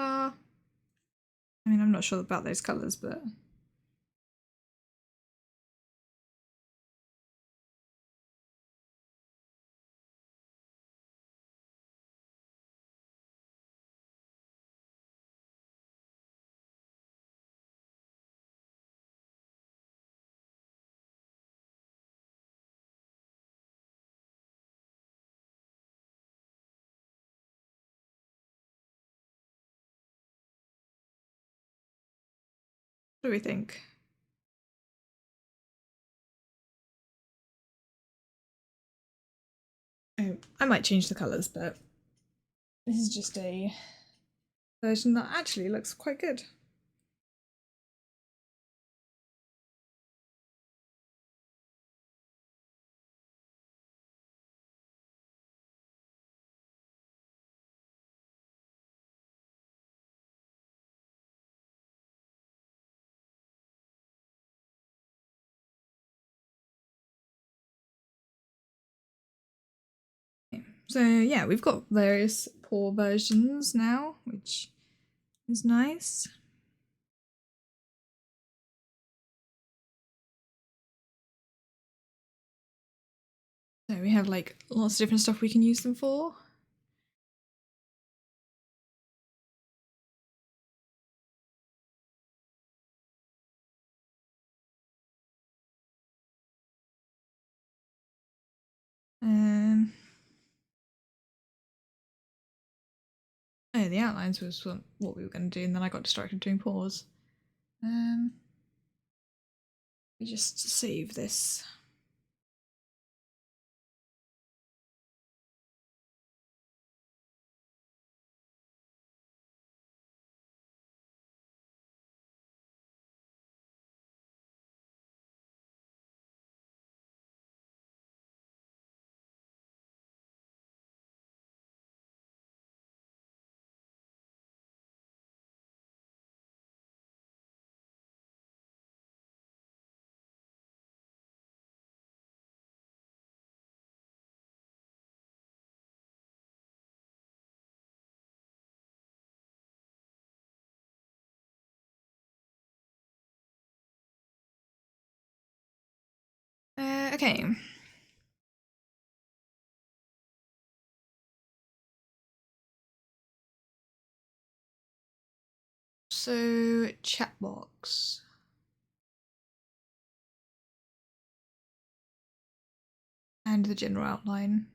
I mean, I'm not sure about those colours, but... What do we think? Oh, I might change the colours, but this is just a version that actually looks quite good. So yeah, we've got various paw versions now, which is nice. So we have like lots of different stuff we can use them for. Um, oh, the outlines was what we were going to do, and then I got distracted doing paws. We just save this. Okay. So chat box. And the general outline.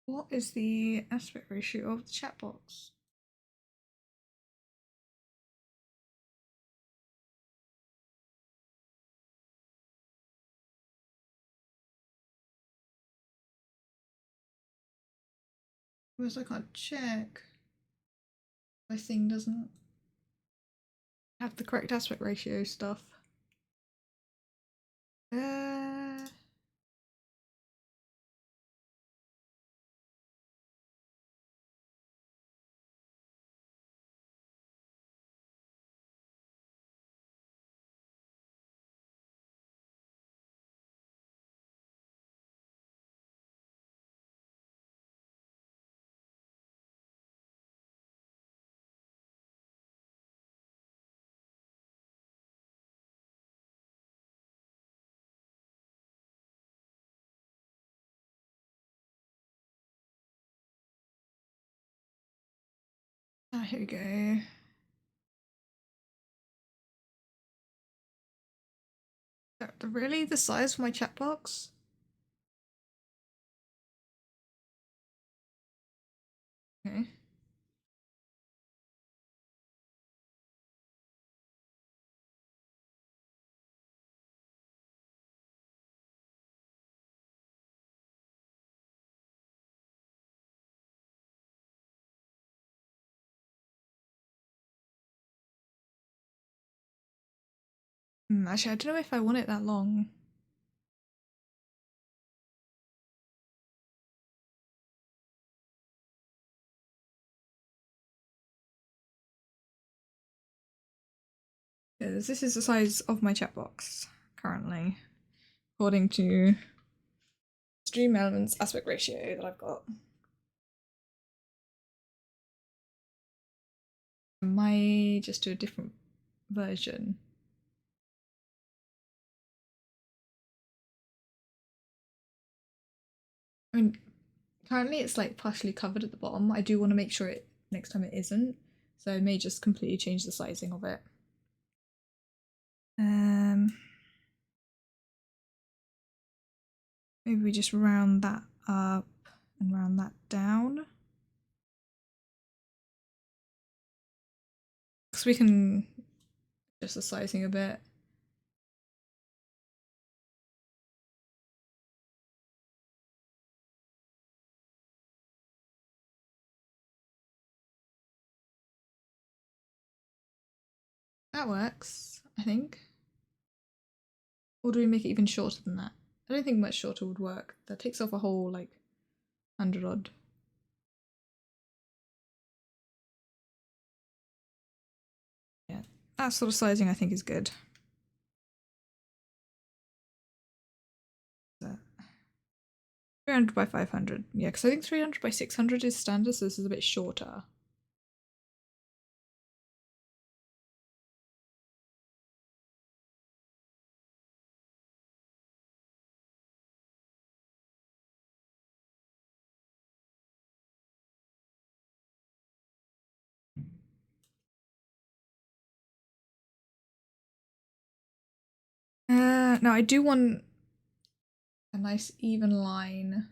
What is the aspect ratio of the chat box? Because I can't check. My thing doesn't have the correct aspect ratio stuff. Uh, here we go. Really? The size for my chat box? Okay. Actually, I don't know if I want it that long. Because this is the size of my chat box currently, according to Stream Elements aspect ratio that I've got. I might just do a different version. I mean, currently it's like partially covered at the bottom. I do want to make sure it next time it isn't, so I may just completely change the sizing of it. Maybe we just round that up and round that down. Because we can adjust the sizing a bit. That works, I think. Or do we make it even shorter than that? I don't think much shorter would work. That takes off a whole, like, 100 odd. Yeah, that sort of sizing I think is good. 300 by 500. Yeah, because I think 300 by 600 is standard, so this is a bit shorter. Now I do want a nice even line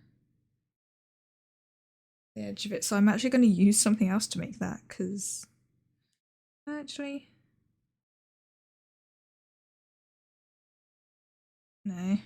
at the edge of it, so I'm actually going to use something else to make that, because actually no.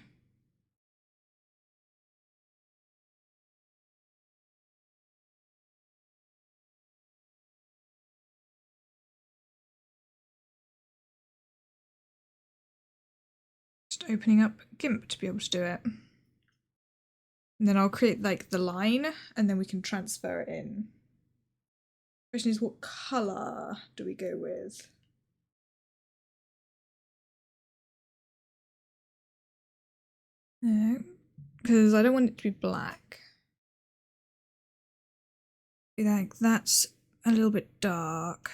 Just opening up GIMP to be able to do it. And then I'll create like the line and then we can transfer it in. The question is, what colour do we go with? No, because I don't want it to be black. Like that's a little bit dark.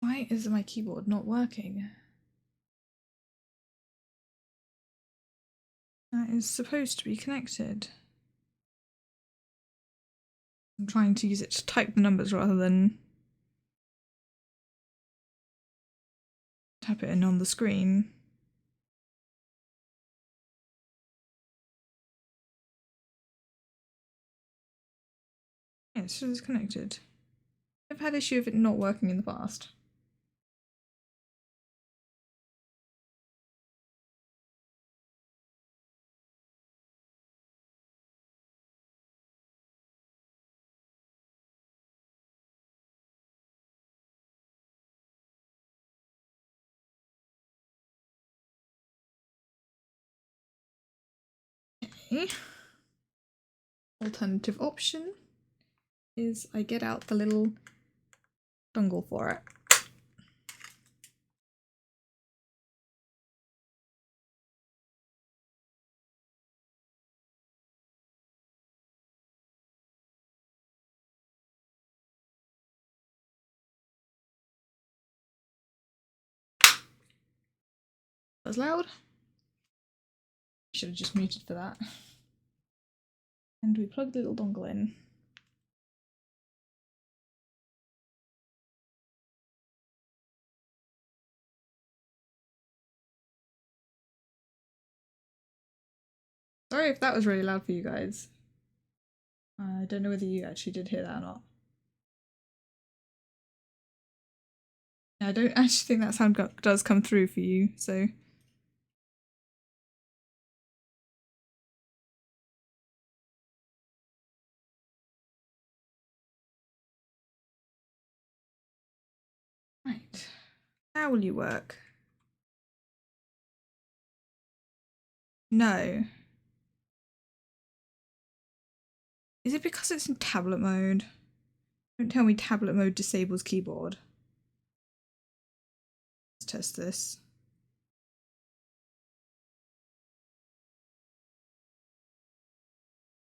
Why is my keyboard not working? That is supposed to be connected. I'm trying to use it to type the numbers rather than tap it in on the screen. Yeah, it's just connected. I've had issue of it not working in the past. Okay. Alternative option is I get out the little dongle for it. That was loud. Should have just muted for that. And we plug the little dongle in. Sorry if that was really loud for you guys. I don't know whether you actually did hear that or not. I don't actually think that sound does come through for you, so. Right. How will you work? No. Is it because it's in tablet mode? Don't tell me tablet mode disables keyboard. Let's test this.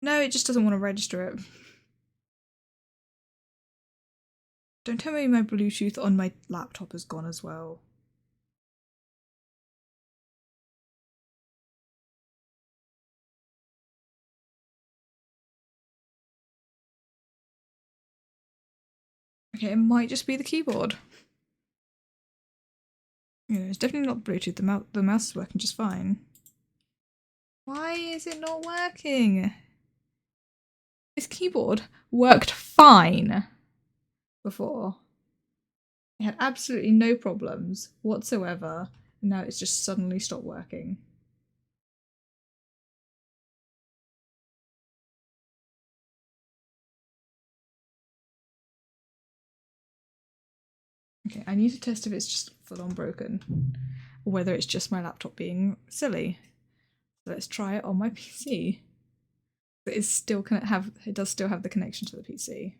No, it just doesn't want to register it. Don't tell me my Bluetooth on my laptop has gone as well. Okay, it might just be the keyboard. You know, it's definitely not Bluetooth. The mouse is working just fine. Why is it not working? This keyboard worked fine before. It had absolutely no problems whatsoever. And now it's just suddenly stopped working. Okay, I need to test if it's just full on broken or whether it's just my laptop being silly. So let's try it on my PC. But it does still have the connection to the PC.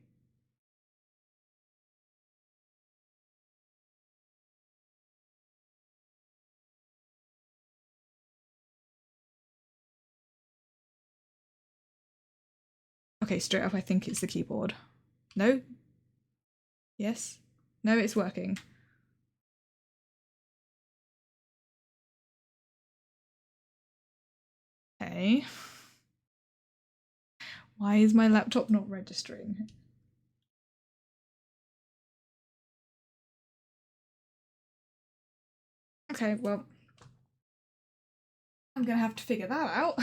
Okay, straight up I think it's the keyboard. No? Yes? No, it's working. Okay. Why is my laptop not registering? Okay, well, I'm gonna have to figure that out.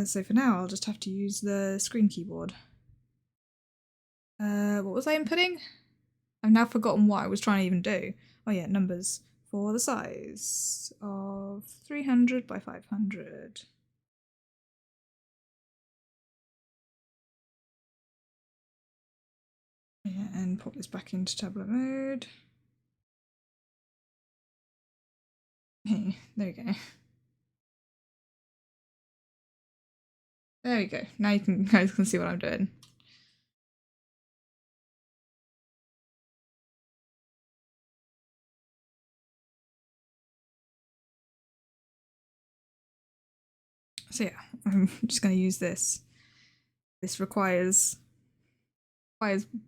So for now, I'll just have to use the screen keyboard. What was I inputting? I've now forgotten what I was trying to even do. Oh yeah, numbers for the size of 300 by 500. Yeah, and pop this back into tablet mode. Hey, there we go. There we go. Now you guys can see what I'm doing. So yeah, I'm just going to use this. This requires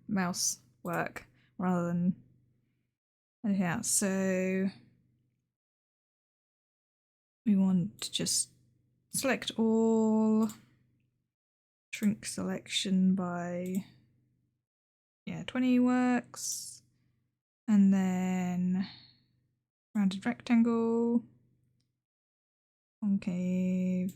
mouse work rather than anything else. So we want to just select all, shrink selection by 20 works, and then rounded rectangle, concave.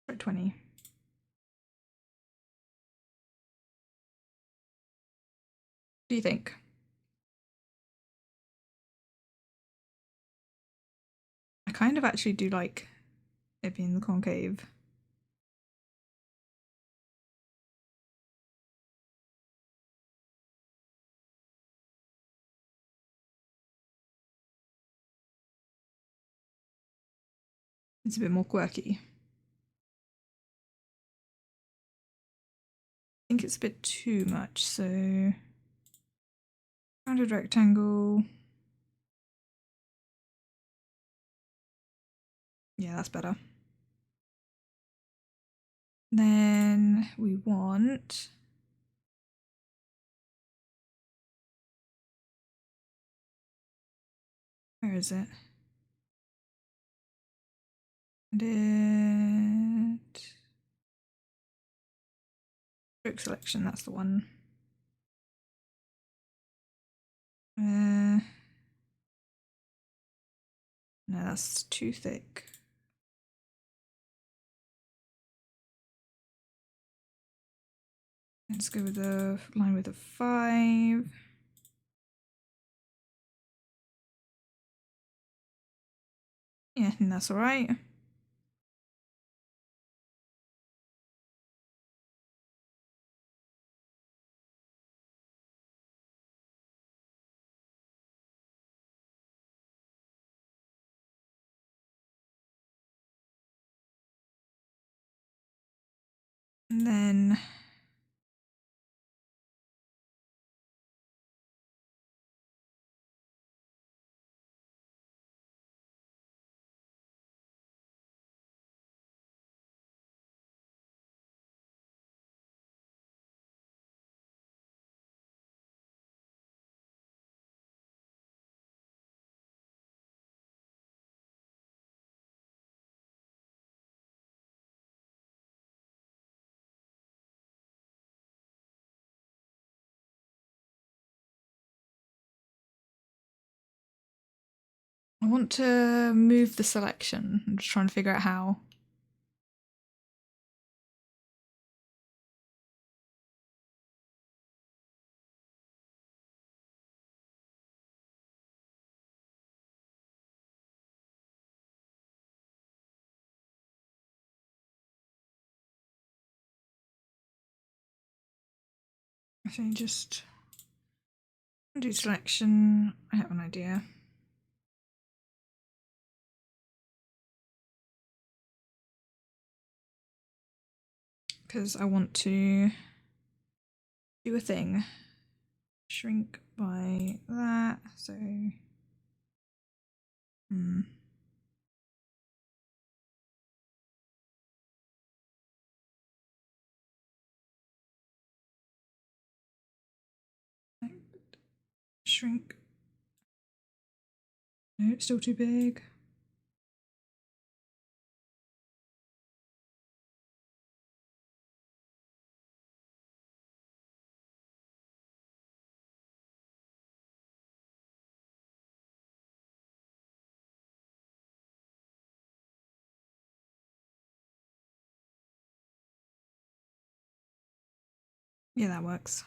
Try 20. What do you think? I kind of actually do like it being the concave. It's a bit more quirky. I think it's a bit too much, so rounded rectangle. Yeah, that's better. Then we want where is it? Stroke selection, that's the one. No, that's too thick. Let's go with the line with a 5. Yeah, I think that's alright. And then I want to move the selection. I'm just trying to figure out how. I think just do selection. I have an idea. Because I want to do a thing. Shrink by that, so shrink. No, it's still too big. Yeah, that works.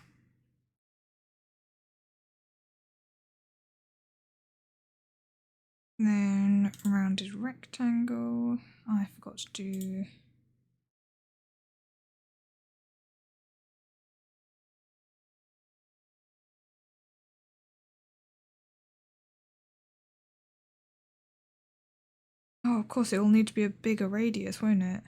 Then rounded rectangle. I forgot to do. Oh, of course, it will need to be a bigger radius, won't it?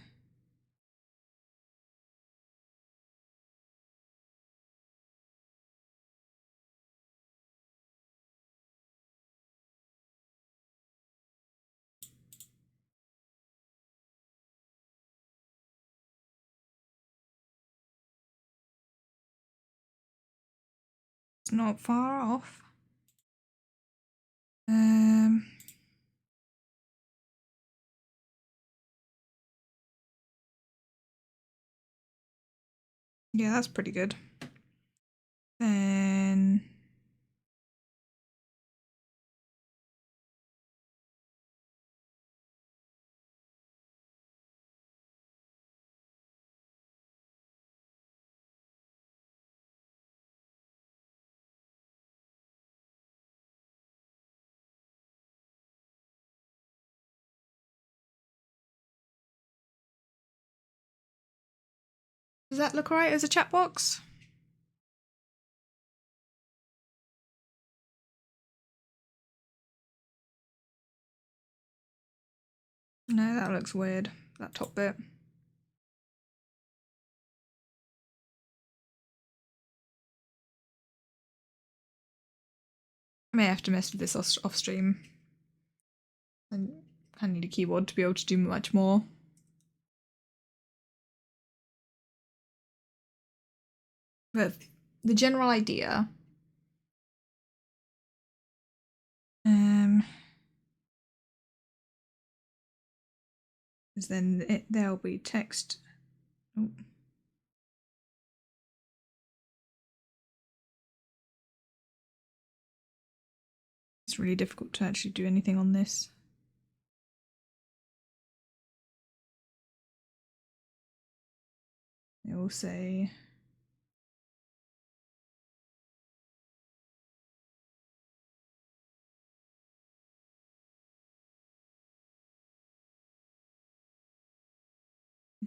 It's not far off. Yeah, that's pretty good. Then does that look alright as a chat box? No, that looks weird. That top bit. I may have to mess with this off stream. I kind of need a keyboard to be able to do much more. But the general idea. Is then there'll be text. Oh. It's really difficult to actually do anything on this. It will say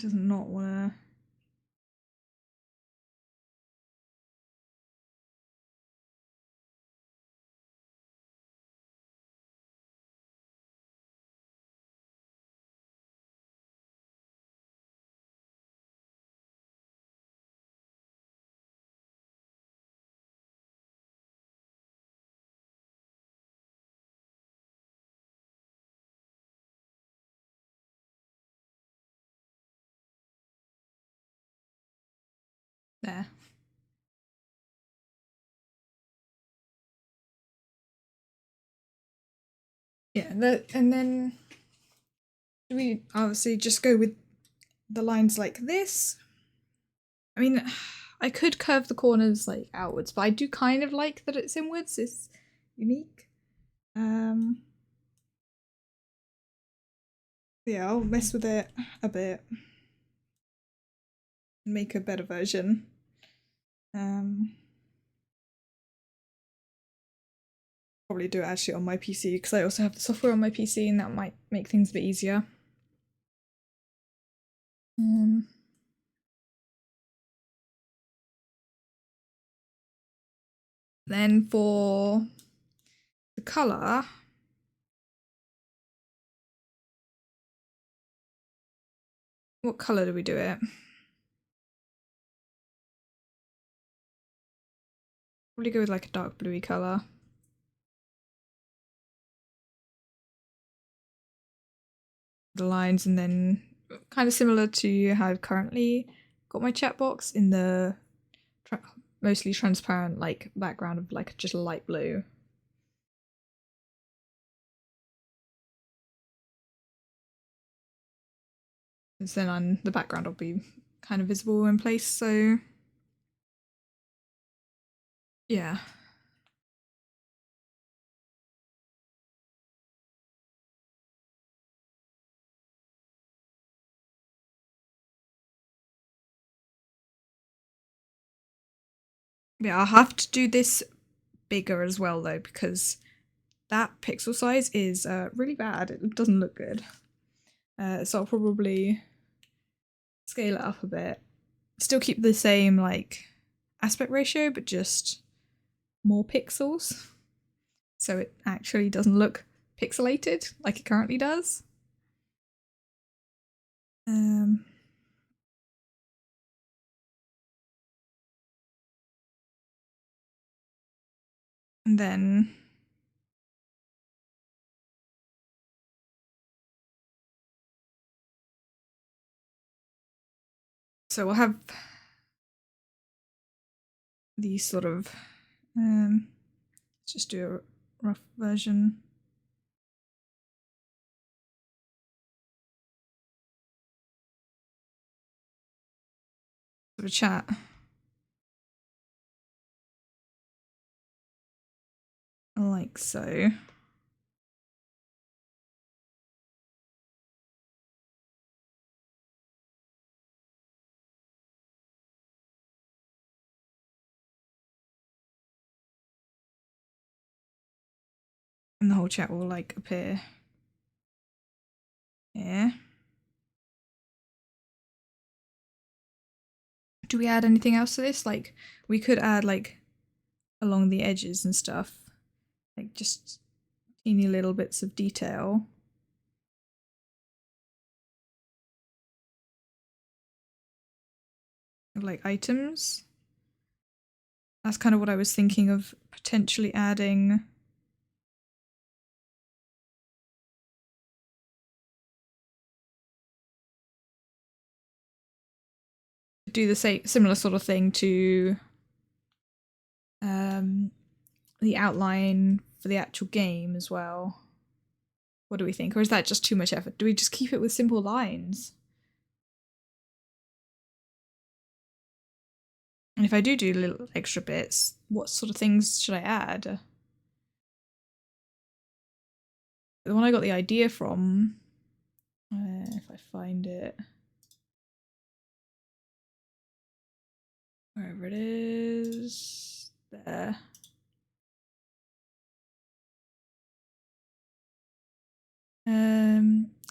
does not want to. There. Yeah, and then do we obviously just go with the lines like this? I mean, I could curve the corners like outwards, but I do kind of like that it's inwards. It's unique. Yeah, I'll mess with it a bit. Make a better version. Probably do it actually on my PC because I also have the software on my PC and that might make things a bit easier. Then for the colour, what colour do we do it? Probably go with like a dark bluey colour. The lines, and then kind of similar to how I've currently got my chat box in the mostly transparent like background of like just a light blue. And then on the background will be kind of visible in place, so yeah. Yeah, I'll have to do this bigger as well though, because that pixel size is really bad. It doesn't look good. So I'll probably scale it up a bit. Still keep the same like aspect ratio, but just more pixels. So it actually doesn't look pixelated like it currently does. And then so we'll have these sort of let's just do a rough version. Sort of chat. Like so. And the whole chat will like appear here. Do we add anything else to this? Like we could add like along the edges and stuff. Like just teeny little bits of detail. Of like items. That's kind of what I was thinking of potentially adding. Do the same similar sort of thing to the outline for the actual game as well. What do we think? Or is that just too much effort? Do we just keep it with simple lines? And if I do little extra bits, what sort of things should I add? The one I got the idea from, if I find it, wherever it is, there.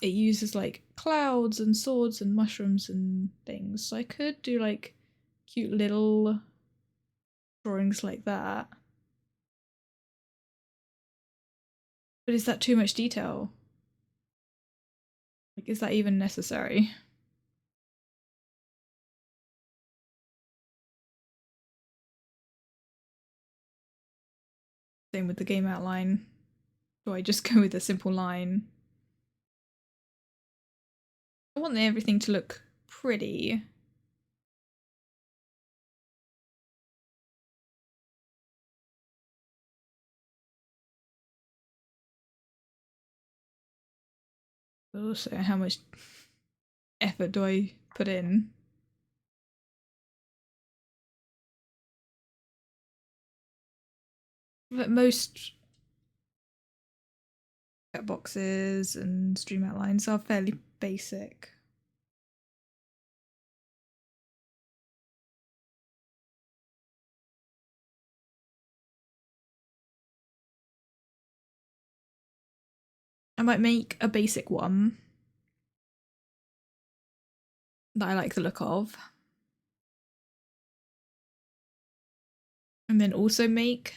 it uses like clouds and swords and mushrooms and things. So I could do like cute little drawings like that. But is that too much detail? Like, is that even necessary? Same with the game outline. Do I just go with a simple line? I want everything to look pretty. But also, how much effort do I put in? But most cut boxes and stream outlines are fairly basic. I might make a basic one that I like the look of. And then also make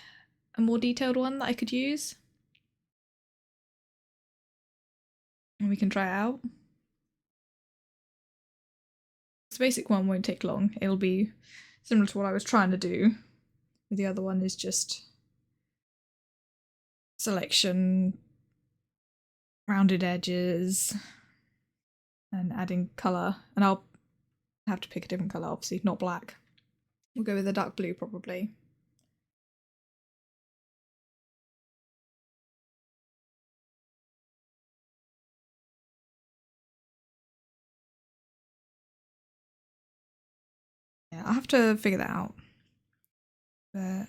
a more detailed one that I could use. And we can try it out. This basic one won't take long. It'll be similar to what I was trying to do. The other one is just selection, rounded edges, and adding colour. And I'll have to pick a different colour, obviously, not black. We'll go with a dark blue probably. Yeah, I'll have to figure that out. But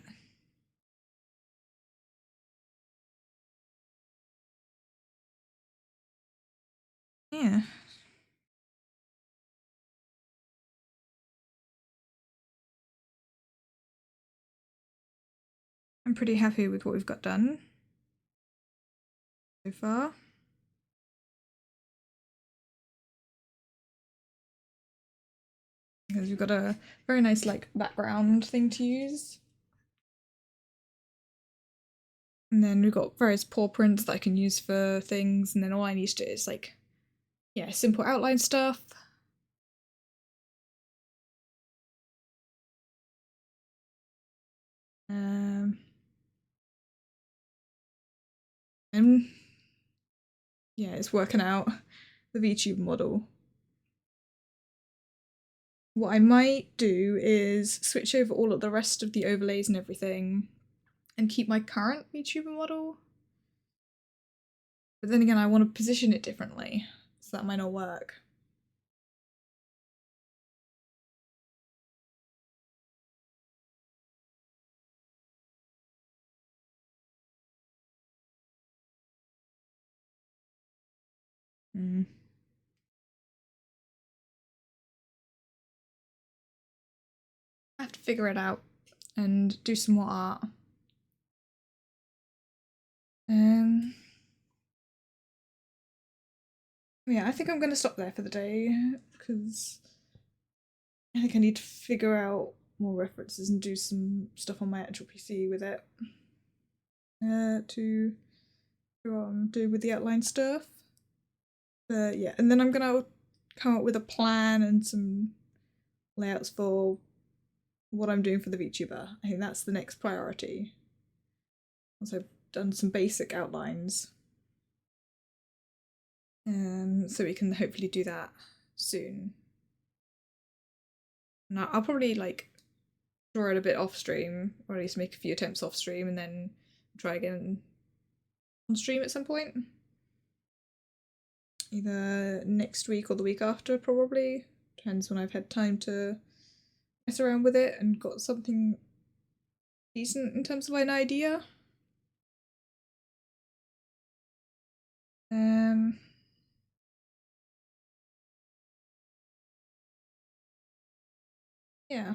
yeah. I'm pretty happy with what we've got done so far. Because we've got a very nice like background thing to use. And then we've got various paw prints that I can use for things, and then all I need to do is like, yeah, simple outline stuff. And yeah, it's working out the VTuber model. What I might do is switch over all of the rest of the overlays and everything and keep my current VTuber model. But then again, I want to position it differently, so that might not work. Mm. I have to figure it out and do some more art. Yeah, I think I'm gonna stop there for the day because I think I need to figure out more references and do some stuff on my actual PC with it. To go on do with the outline stuff. But yeah, and then I'm gonna come up with a plan and some layouts for what I'm doing for the VTuber. I think that's the next priority. Once I've done some basic outlines. So we can hopefully do that soon. Now I'll probably like draw it a bit off stream, or at least make a few attempts off stream, and then try again on stream at some point. Either next week or the week after, probably. Depends when I've had time to mess around with it and got something decent in terms of an idea. Yeah.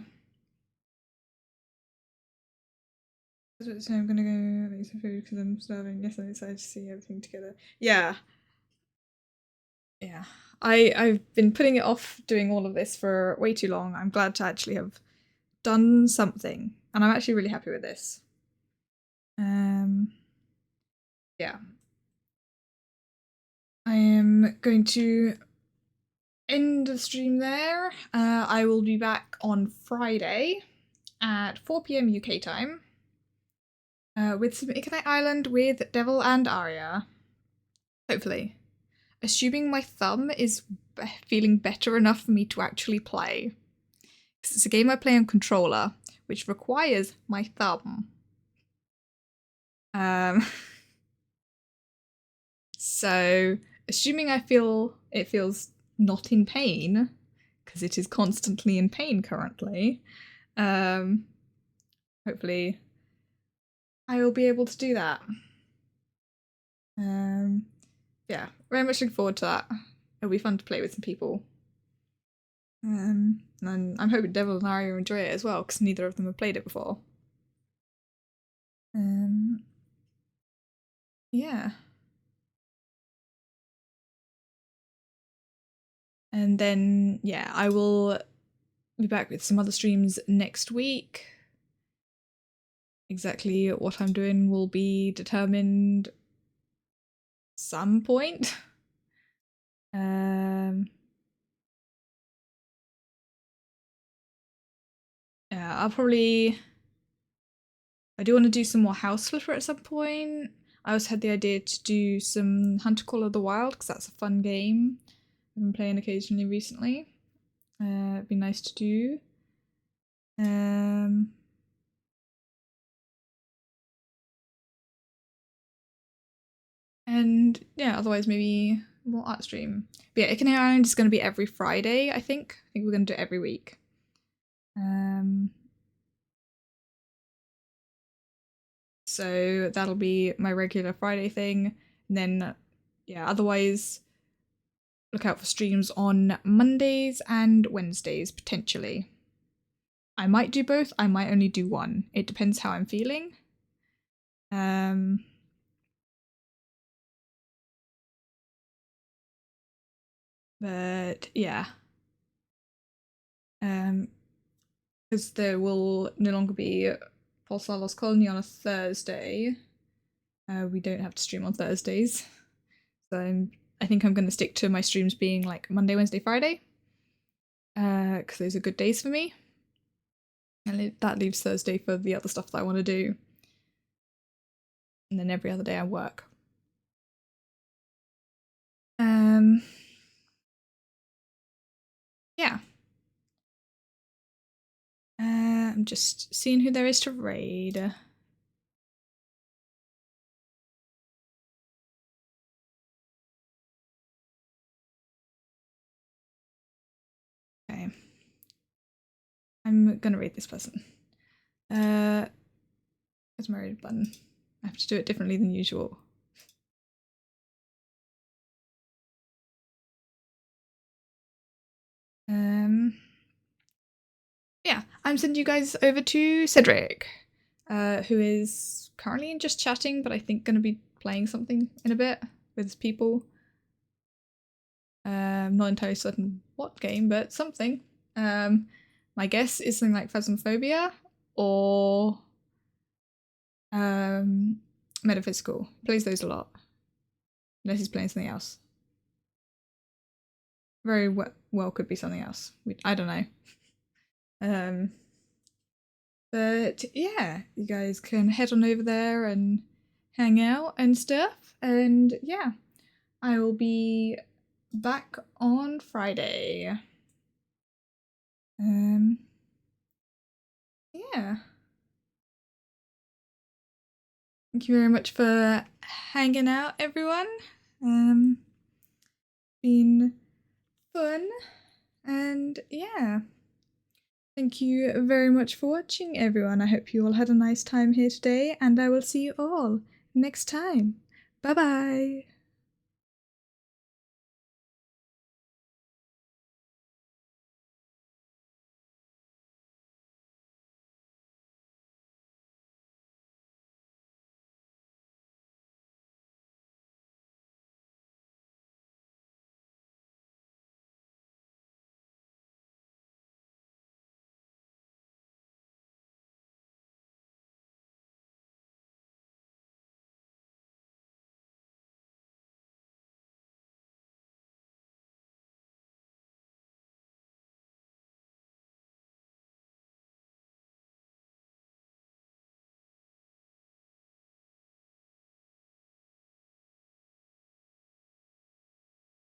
So I'm gonna go make some food because I'm starving. Yes, I'm excited to see everything together. Yeah. Yeah, I've been putting it off doing all of this for way too long. I'm glad to actually have done something, and I'm actually really happy with this. Yeah. I am going to end the stream there. I will be back on Friday at 4 p.m. UK time with some Ignite Island with Devil and Arya. Hopefully. Assuming my thumb is feeling better enough for me to actually play. It's a game I play on controller, which requires my thumb. So, assuming it feels not in pain, because it is constantly in pain currently, hopefully I will be able to do that. Yeah, very much looking forward to that. It'll be fun to play with some people. And I'm hoping Devil and Arya enjoy it as well, because neither of them have played it before. Yeah. And then, yeah, I will be back with some other streams next week. Exactly what I'm doing will be determined some point. Yeah, I do want to do some more House Flipper at some point. I also had the idea to do some Hunter Call of the Wild, because that's a fun game I've been playing occasionally recently. It'd be nice to do. And yeah, otherwise maybe more art stream. But yeah, Ikenei Island is going to be every Friday, I think. I think we're going to do it every week. So that'll be my regular Friday thing. And then, yeah, otherwise, look out for streams on Mondays and Wednesdays, potentially. I might do both, I might only do one. It depends how I'm feeling. But yeah. Because there will no longer be Pulsar Lost Colony on a Thursday. We don't have to stream on Thursdays. So I think I'm going to stick to my streams being like Monday, Wednesday, Friday. Because those are good days for me. And that leaves Thursday for the other stuff that I want to do. And then every other day I work. Yeah. I'm just seeing who there is to raid. Okay. I'm gonna raid this person. Where's my raid button? I have to do it differently than usual. Yeah, I'm sending you guys over to Cedric, who is currently just chatting, but I think going to be playing something in a bit with his people. I'm not entirely certain what game, but something. My guess is something like Phasmophobia or Metaphysical. He plays those a lot, unless he's playing something else. Very well could be something else. I don't know. But yeah, you guys can head on over there and hang out and stuff. And yeah, I will be back on Friday. Yeah. Thank you very much for hanging out, everyone. Been fun. And yeah. Thank you very much for watching, everyone. I hope you all had a nice time here today, and I will see you all next time. Bye bye.